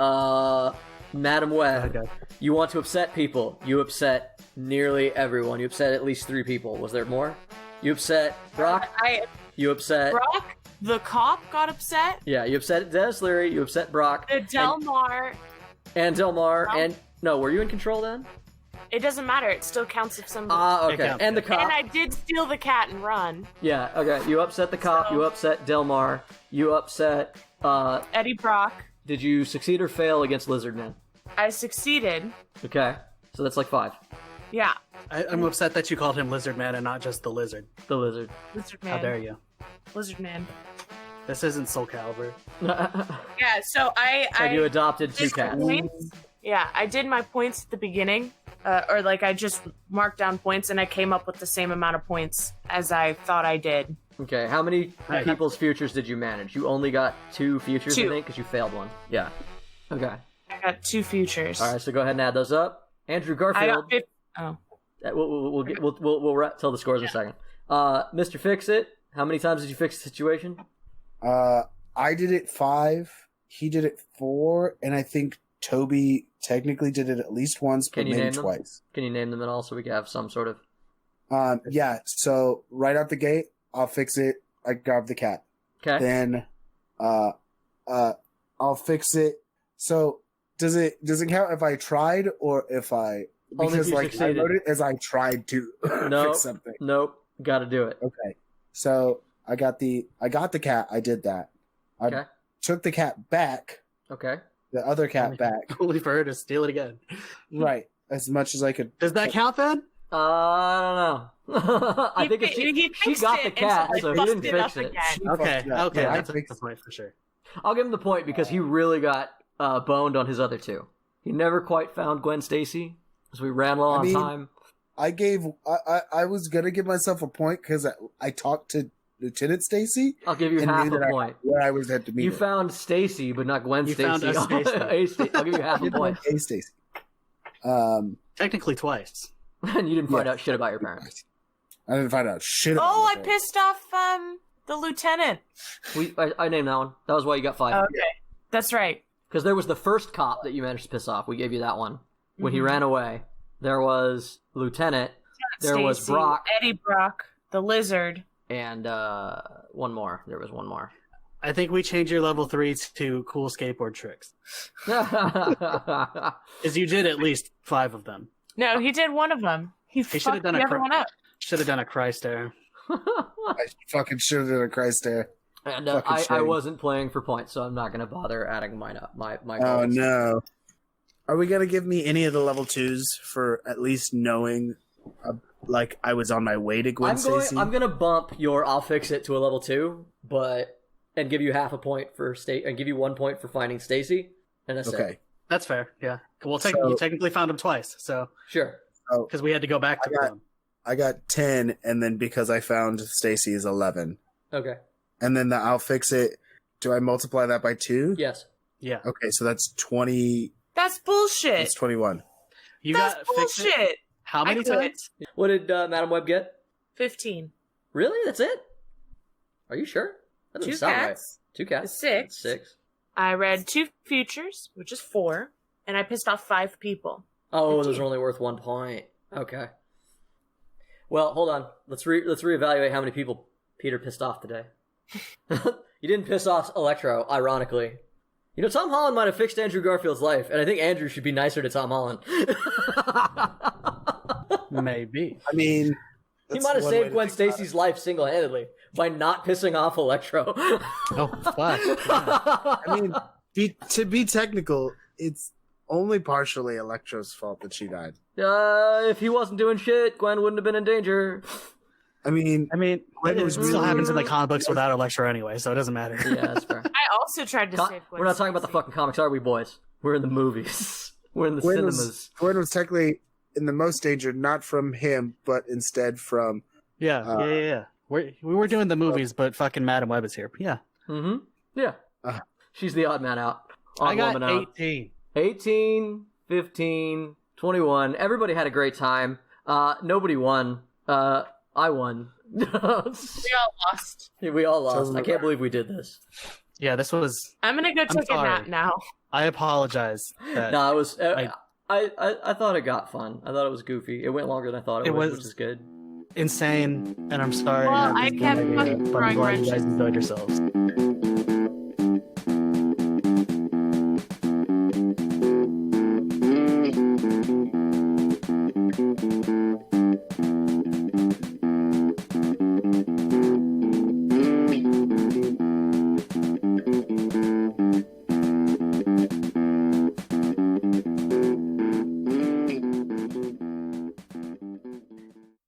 Madam Web, Okay. you want to upset people. You upset nearly everyone. You upset at least 3 people. Was there more? You upset Brock. You upset. Brock, the cop, got upset. Yeah, you upset Dennis Leary. You upset Brock. The Delmar. And Delmar. No. And no, were you in control then? It doesn't matter. It still counts if somebody. Okay. It counts. And the cop. And I did steal the cat and run. Yeah, okay. You upset the cop, So- you upset Delmar, you upset, Eddie Brock. did you succeed or fail against Lizardman? I succeeded. Okay, so that's like 5. Yeah. I'm upset that you called him Lizard Man and not just the Lizard. The Lizard. Lizard Man. How dare you? Lizard Man. This isn't Soul Calibur. Yeah, so And you adopted 2 did my cats. points. Yeah, I did my points at the beginning. I just marked down points and I came up with the same amount of points as I thought I did. Okay, how many Right. people's futures did you manage? You only got 2 futures, I 2. think, because you failed one. Yeah. Okay. I got 2 futures. Alright, so go ahead and add those up. Andrew I Garfield. got 50. Oh. We'll tell the scores in a second. Mr. Fix It, how many times did you fix the situation? I did it 5. He did it 4, and I think Toby technically did it at least once, but Can you maybe name them? twice. Can you name them at all so we can have some sort of... Yeah. So right out the gate, I'll Fix It. I grab the cat. Okay. Then I'll fix it. So does it count if I tried or if I? Because like I wrote it as I tried to fix something. Nope. Got to do it. Okay. So I got the cat. I did that. I took the cat back. Okay. The other cat back. Only for her to steal it again. Right. As much as I could. Does that count then? I don't know. I think she got the cat, so he didn't fix it. Okay. Yeah, That's a point for sure. I'll give him the point because he really got boned on his other two. He never quite found Gwen Stacy, as we ran low on time. I was gonna give myself a point because I talked to Lieutenant Stacy. I'll give you half a point. Where I was at to meet You her. found Stacy, but not Gwen Stacy. Found a Stacy. I'll give you half a point. Hey, Stacy. Technically twice. And you didn't find out shit about your parents. I didn't find out shit about Oh, my I parents. pissed off the lieutenant. I named that one. That was why you got 5. Okay, that's right. Because there was the first cop that you managed to piss off. We gave you that one. When he ran away. There was Lieutenant. There was Stacy, Brock. Eddie Brock, the lizard. And one more. There was one more. I think we changed your level 3 to cool skateboard tricks. Because you did at least 5 of them. No, he did one of them. He should have fucked done the a other one up. Should have done a Christ there. I fucking should have done a Christ there. And Fucking I shame. wasn't playing for points, so I'm not going to bother adding mine up. My Oh goals. no. Are we gonna give me any of the level 2s for at least knowing, like I was on my way to Gwen Stacy? I'm going to bump your I'll fix it to a level 2, and give you half a point for and give you 1 point for finding Stacy. And that's Okay. it. That's fair. Yeah. Well, So- you technically found him twice, so Sure. because we had to go back to them. I got 10, and then because I found Stacy is 11, Okay. and then the I'll fix it. Do I multiply that by 2? Yes. Yeah. Okay, so that's 20. That's bullshit. That's 21. You That's got fix it bullshit. how many I quit. times? What did Madam Web get? 15. Really? That's it? Are you sure? That doesn't 2 sound cats. right. 2 cats. 6. 6. I read 2 futures, which is 4, and I pissed off 5 people. Oh, 15. those are only worth 1 point. Okay. Well, hold on. Let's reevaluate how many people Peter pissed off today. You didn't piss off Electro, ironically. You know, Tom Holland might have fixed Andrew Garfield's life, and I think Andrew should be nicer to Tom Holland. Maybe. I mean, He might have saved Gwen Stacy's life single-handedly by not pissing off Electro. Oh, fuck. I mean, to be technical, it's only partially Electro's fault that she died. If he wasn't doing shit, Gwen wouldn't have been in danger. I mean, it still happens in the comic books without Electro anyway, so it doesn't matter. Yeah, that's fair. I also tried to save Gwen We're not talking about the Stacy. fucking comics, are we, boys? We're in the movies. We're in the cinemas. Gwen was technically in the most danger, not from him, but instead from... Yeah. We were doing the movies, but fucking Madam Web is here. Yeah. Mm-hmm. Yeah. She's the odd man out. I got woman out. 18. 18, 15, 21. Everybody had a great time. Nobody won. I won. We all lost. We all lost. Doesn't I can't believe we did this. Yeah, this was... I'm gonna go take a sorry. nap now. I apologize. That No, it was... I thought it got fun. I thought it was goofy. It went longer than I thought it would, was- which is good. insane, and I'm sorry. Well, that I this kept is my idea, fucking but I'm throwing glad you guys wrenches. enjoyed yourselves.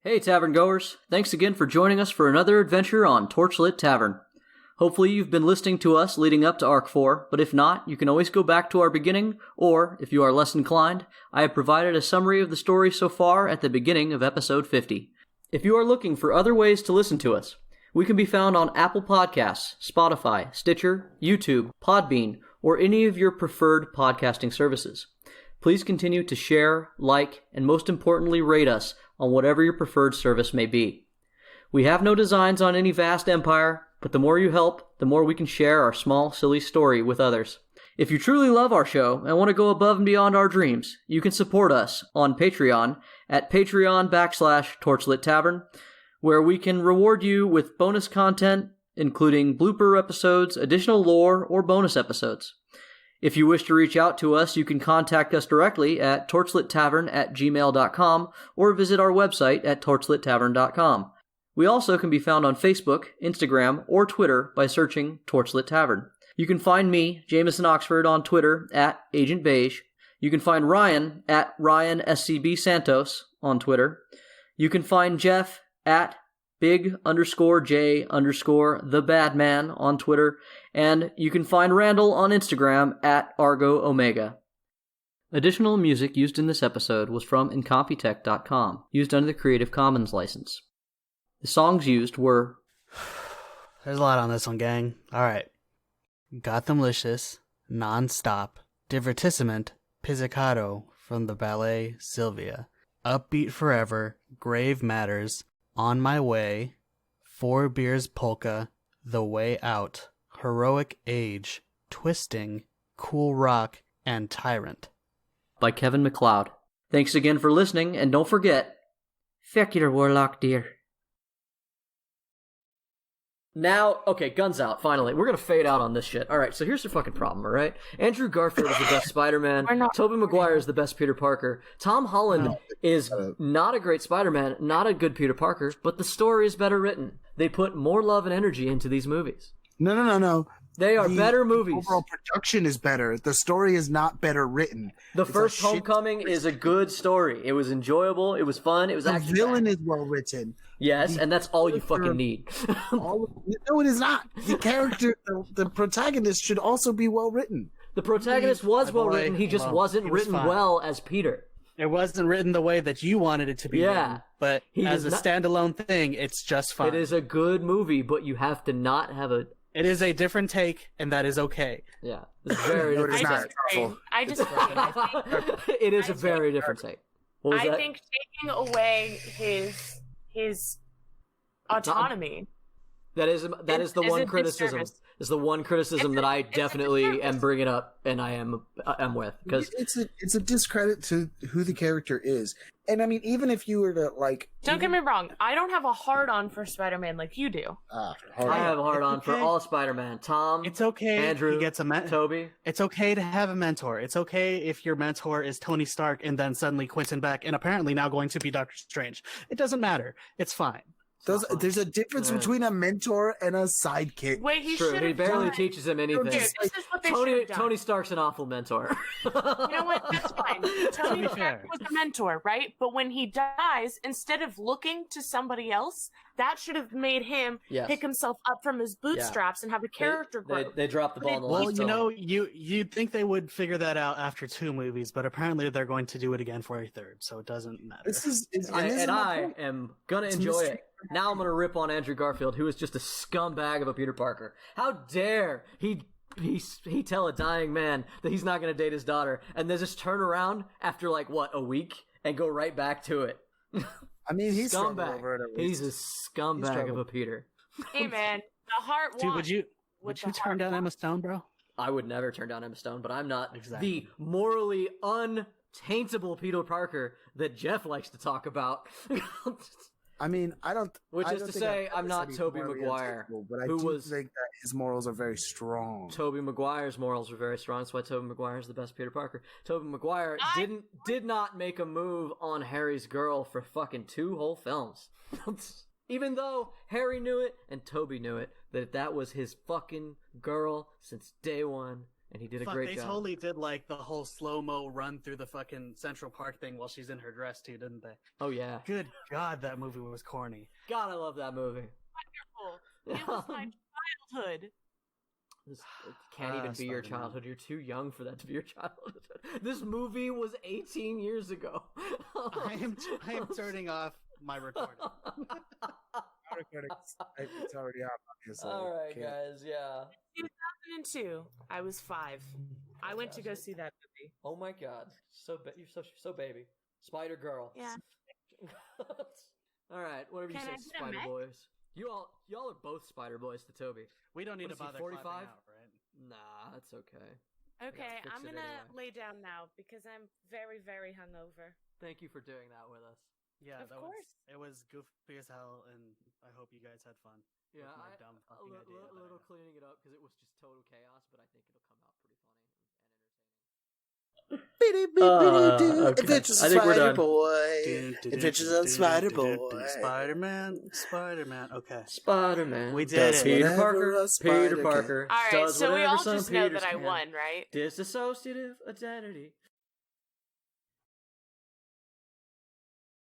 Hey, tavern goers. Thanks again for joining us for another adventure on Torchlit Tavern. Hopefully you've been listening to us leading up to Arc 4, but if not, you can always go back to our beginning, or, if you are less inclined, I have provided a summary of the story so far at the beginning of episode 50. If you are looking for other ways to listen to us, we can be found on Apple Podcasts, Spotify, Stitcher, YouTube, Podbean, or any of your preferred podcasting services. Please continue to share, like, and most importantly rate us on whatever your preferred service may be. We have no designs on any vast empire, but the more you help, the more we can share our small, silly story with others. If you truly love our show and want to go above and beyond our dreams, you can support us on Patreon at patreon.com/Torchlit Tavern, where we can reward you with bonus content, including blooper episodes, additional lore, or bonus episodes. If you wish to reach out to us, you can contact us directly at torchlittavern@gmail.com or visit our website at torchlittavern.com. We also can be found on Facebook, Instagram, or Twitter by searching Torchlit Tavern. You can find me, Jameson Oxford, on Twitter at Agent Beige. You can find Ryan at RyanSCB Santos on Twitter. You can find Jeff at Big_J_the_Badman on Twitter. And you can find Randall on Instagram at Argo Omega. Additional music used in this episode was from Incompetech.com, used under the Creative Commons license. The songs used were... There's a lot on this one, gang. Alright. Gothamlicious, Non-Stop, Divertissement, Pizzicato from the ballet Sylvia, Upbeat Forever, Grave Matters, On My Way, 4 Beers Polka, The Way Out, Heroic Age, Twisting, Cool Rock, and Tyrant. By Kevin MacLeod. Thanks again for listening, and don't forget, feck your warlock dear. Now, okay, guns out, finally. We're gonna fade out on this shit. Alright, so here's the fucking problem, alright? Andrew Garfield is the best Spider-Man. Tobey Maguire is the best Peter Parker. Tom Holland is not a great Spider-Man, not a good Peter Parker, but the story is better written. They put more love and energy into these movies. No. They are better movies. The overall production is better. The story is not better written. The first Homecoming is a good story. It was enjoyable. It was fun. It was the villain is well written. Yes, and that's all you fucking need. No, it is not. The character, the protagonist should also be well written. The protagonist was well written. He just wasn't written well as Peter. It wasn't written the way that you wanted it to be written, but as a standalone thing, it's just fine. It is a good movie, but you have to not have a... It is a different take, and that is okay. Yeah, it's very different. I just it is a very different take. I think taking away his autonomy. That is the one criticism. Is the one criticism that I definitely am bringing up, and I am with, because it's a discredit to who the character is. And I mean, even if you were to don't get me wrong, I don't have a hard-on for Spider-Man like you do. I have a hard-on for all Spider-Man. Tom, it's okay. Andrew, he gets Toby. It's okay to have a mentor. It's okay if your mentor is Tony Stark and then suddenly Quentin Beck and apparently now going to be Doctor Strange. It doesn't matter. It's fine. There's a difference between a mentor and a sidekick. Wait, he barely teaches him anything. This is what they Tony Stark's an awful mentor. You know what? That's fine. Tony Stark was a mentor, right? But when he dies, instead of looking to somebody else, that should have made him pick himself up from his bootstraps and have a character growth. They dropped the ball in the last you'd think they would figure that out after 2 movies, but apparently they're going to do it again for a 3rd, so it doesn't matter. I am gonna enjoy it. Now I'm gonna rip on Andrew Garfield, who is just a scumbag of a Peter Parker. How dare he tell a dying man that he's not gonna date his daughter, and then just turn around after a week and go right back to it. I mean, he's scumbag. He's a scumbag of a Peter. Hey man, the heart wants. Dude, would you turn down Emma Stone, bro? I would never turn down Emma Stone, but I'm not the morally untaintable Peter Parker that Jeff likes to talk about. I mean, I don't. Which is to say, I'm not Tobey Maguire, but I do think that his morals are very strong. Tobey Maguire's morals are very strong. That's why Tobey Maguire is the best Peter Parker. Tobey Maguire did not make a move on Harry's girl for fucking 2 whole films. Even though Harry knew it and Tobey knew it, that was his fucking girl since day one. And he did a great job. They totally did the whole slow-mo run through the fucking Central Park thing while she's in her dress too, didn't they? Oh yeah. Good God, that movie was corny. God, I love that movie. Wonderful. It was my childhood. This can't even be your childhood. You're too young for that to be your childhood. This movie was 18 years ago. I am turning off my recording. It's already out. All right, guys. Yeah. 2002. I was 5. I went to go see that movie. Oh my God, you're so baby. Spider Girl. Yeah. All right. Whatever you say, Spider Boys. Y'all are both Spider Boys to Toby. We don't need to bother 45, out, right? Nah, that's okay. Okay, I'm gonna lay down now because I'm very, very hungover. Thank you for doing that with us. Yeah, Of course. it was goofy as hell, and I hope you guys had fun. Yeah, with my dumb a fucking idea. little cleaning it up because it was just total chaos, but I think it'll come out pretty funny and entertaining. Okay. Adventures I of think we're Spider done. Boy. Adventures of Spider Boy. Spider-Man. Okay. Spider-Man. We did Does it. Peter whatever Parker. a spider Peter Parker. All right, does so we whatever all some just know Peters that I can. won, right? Disassociative identity.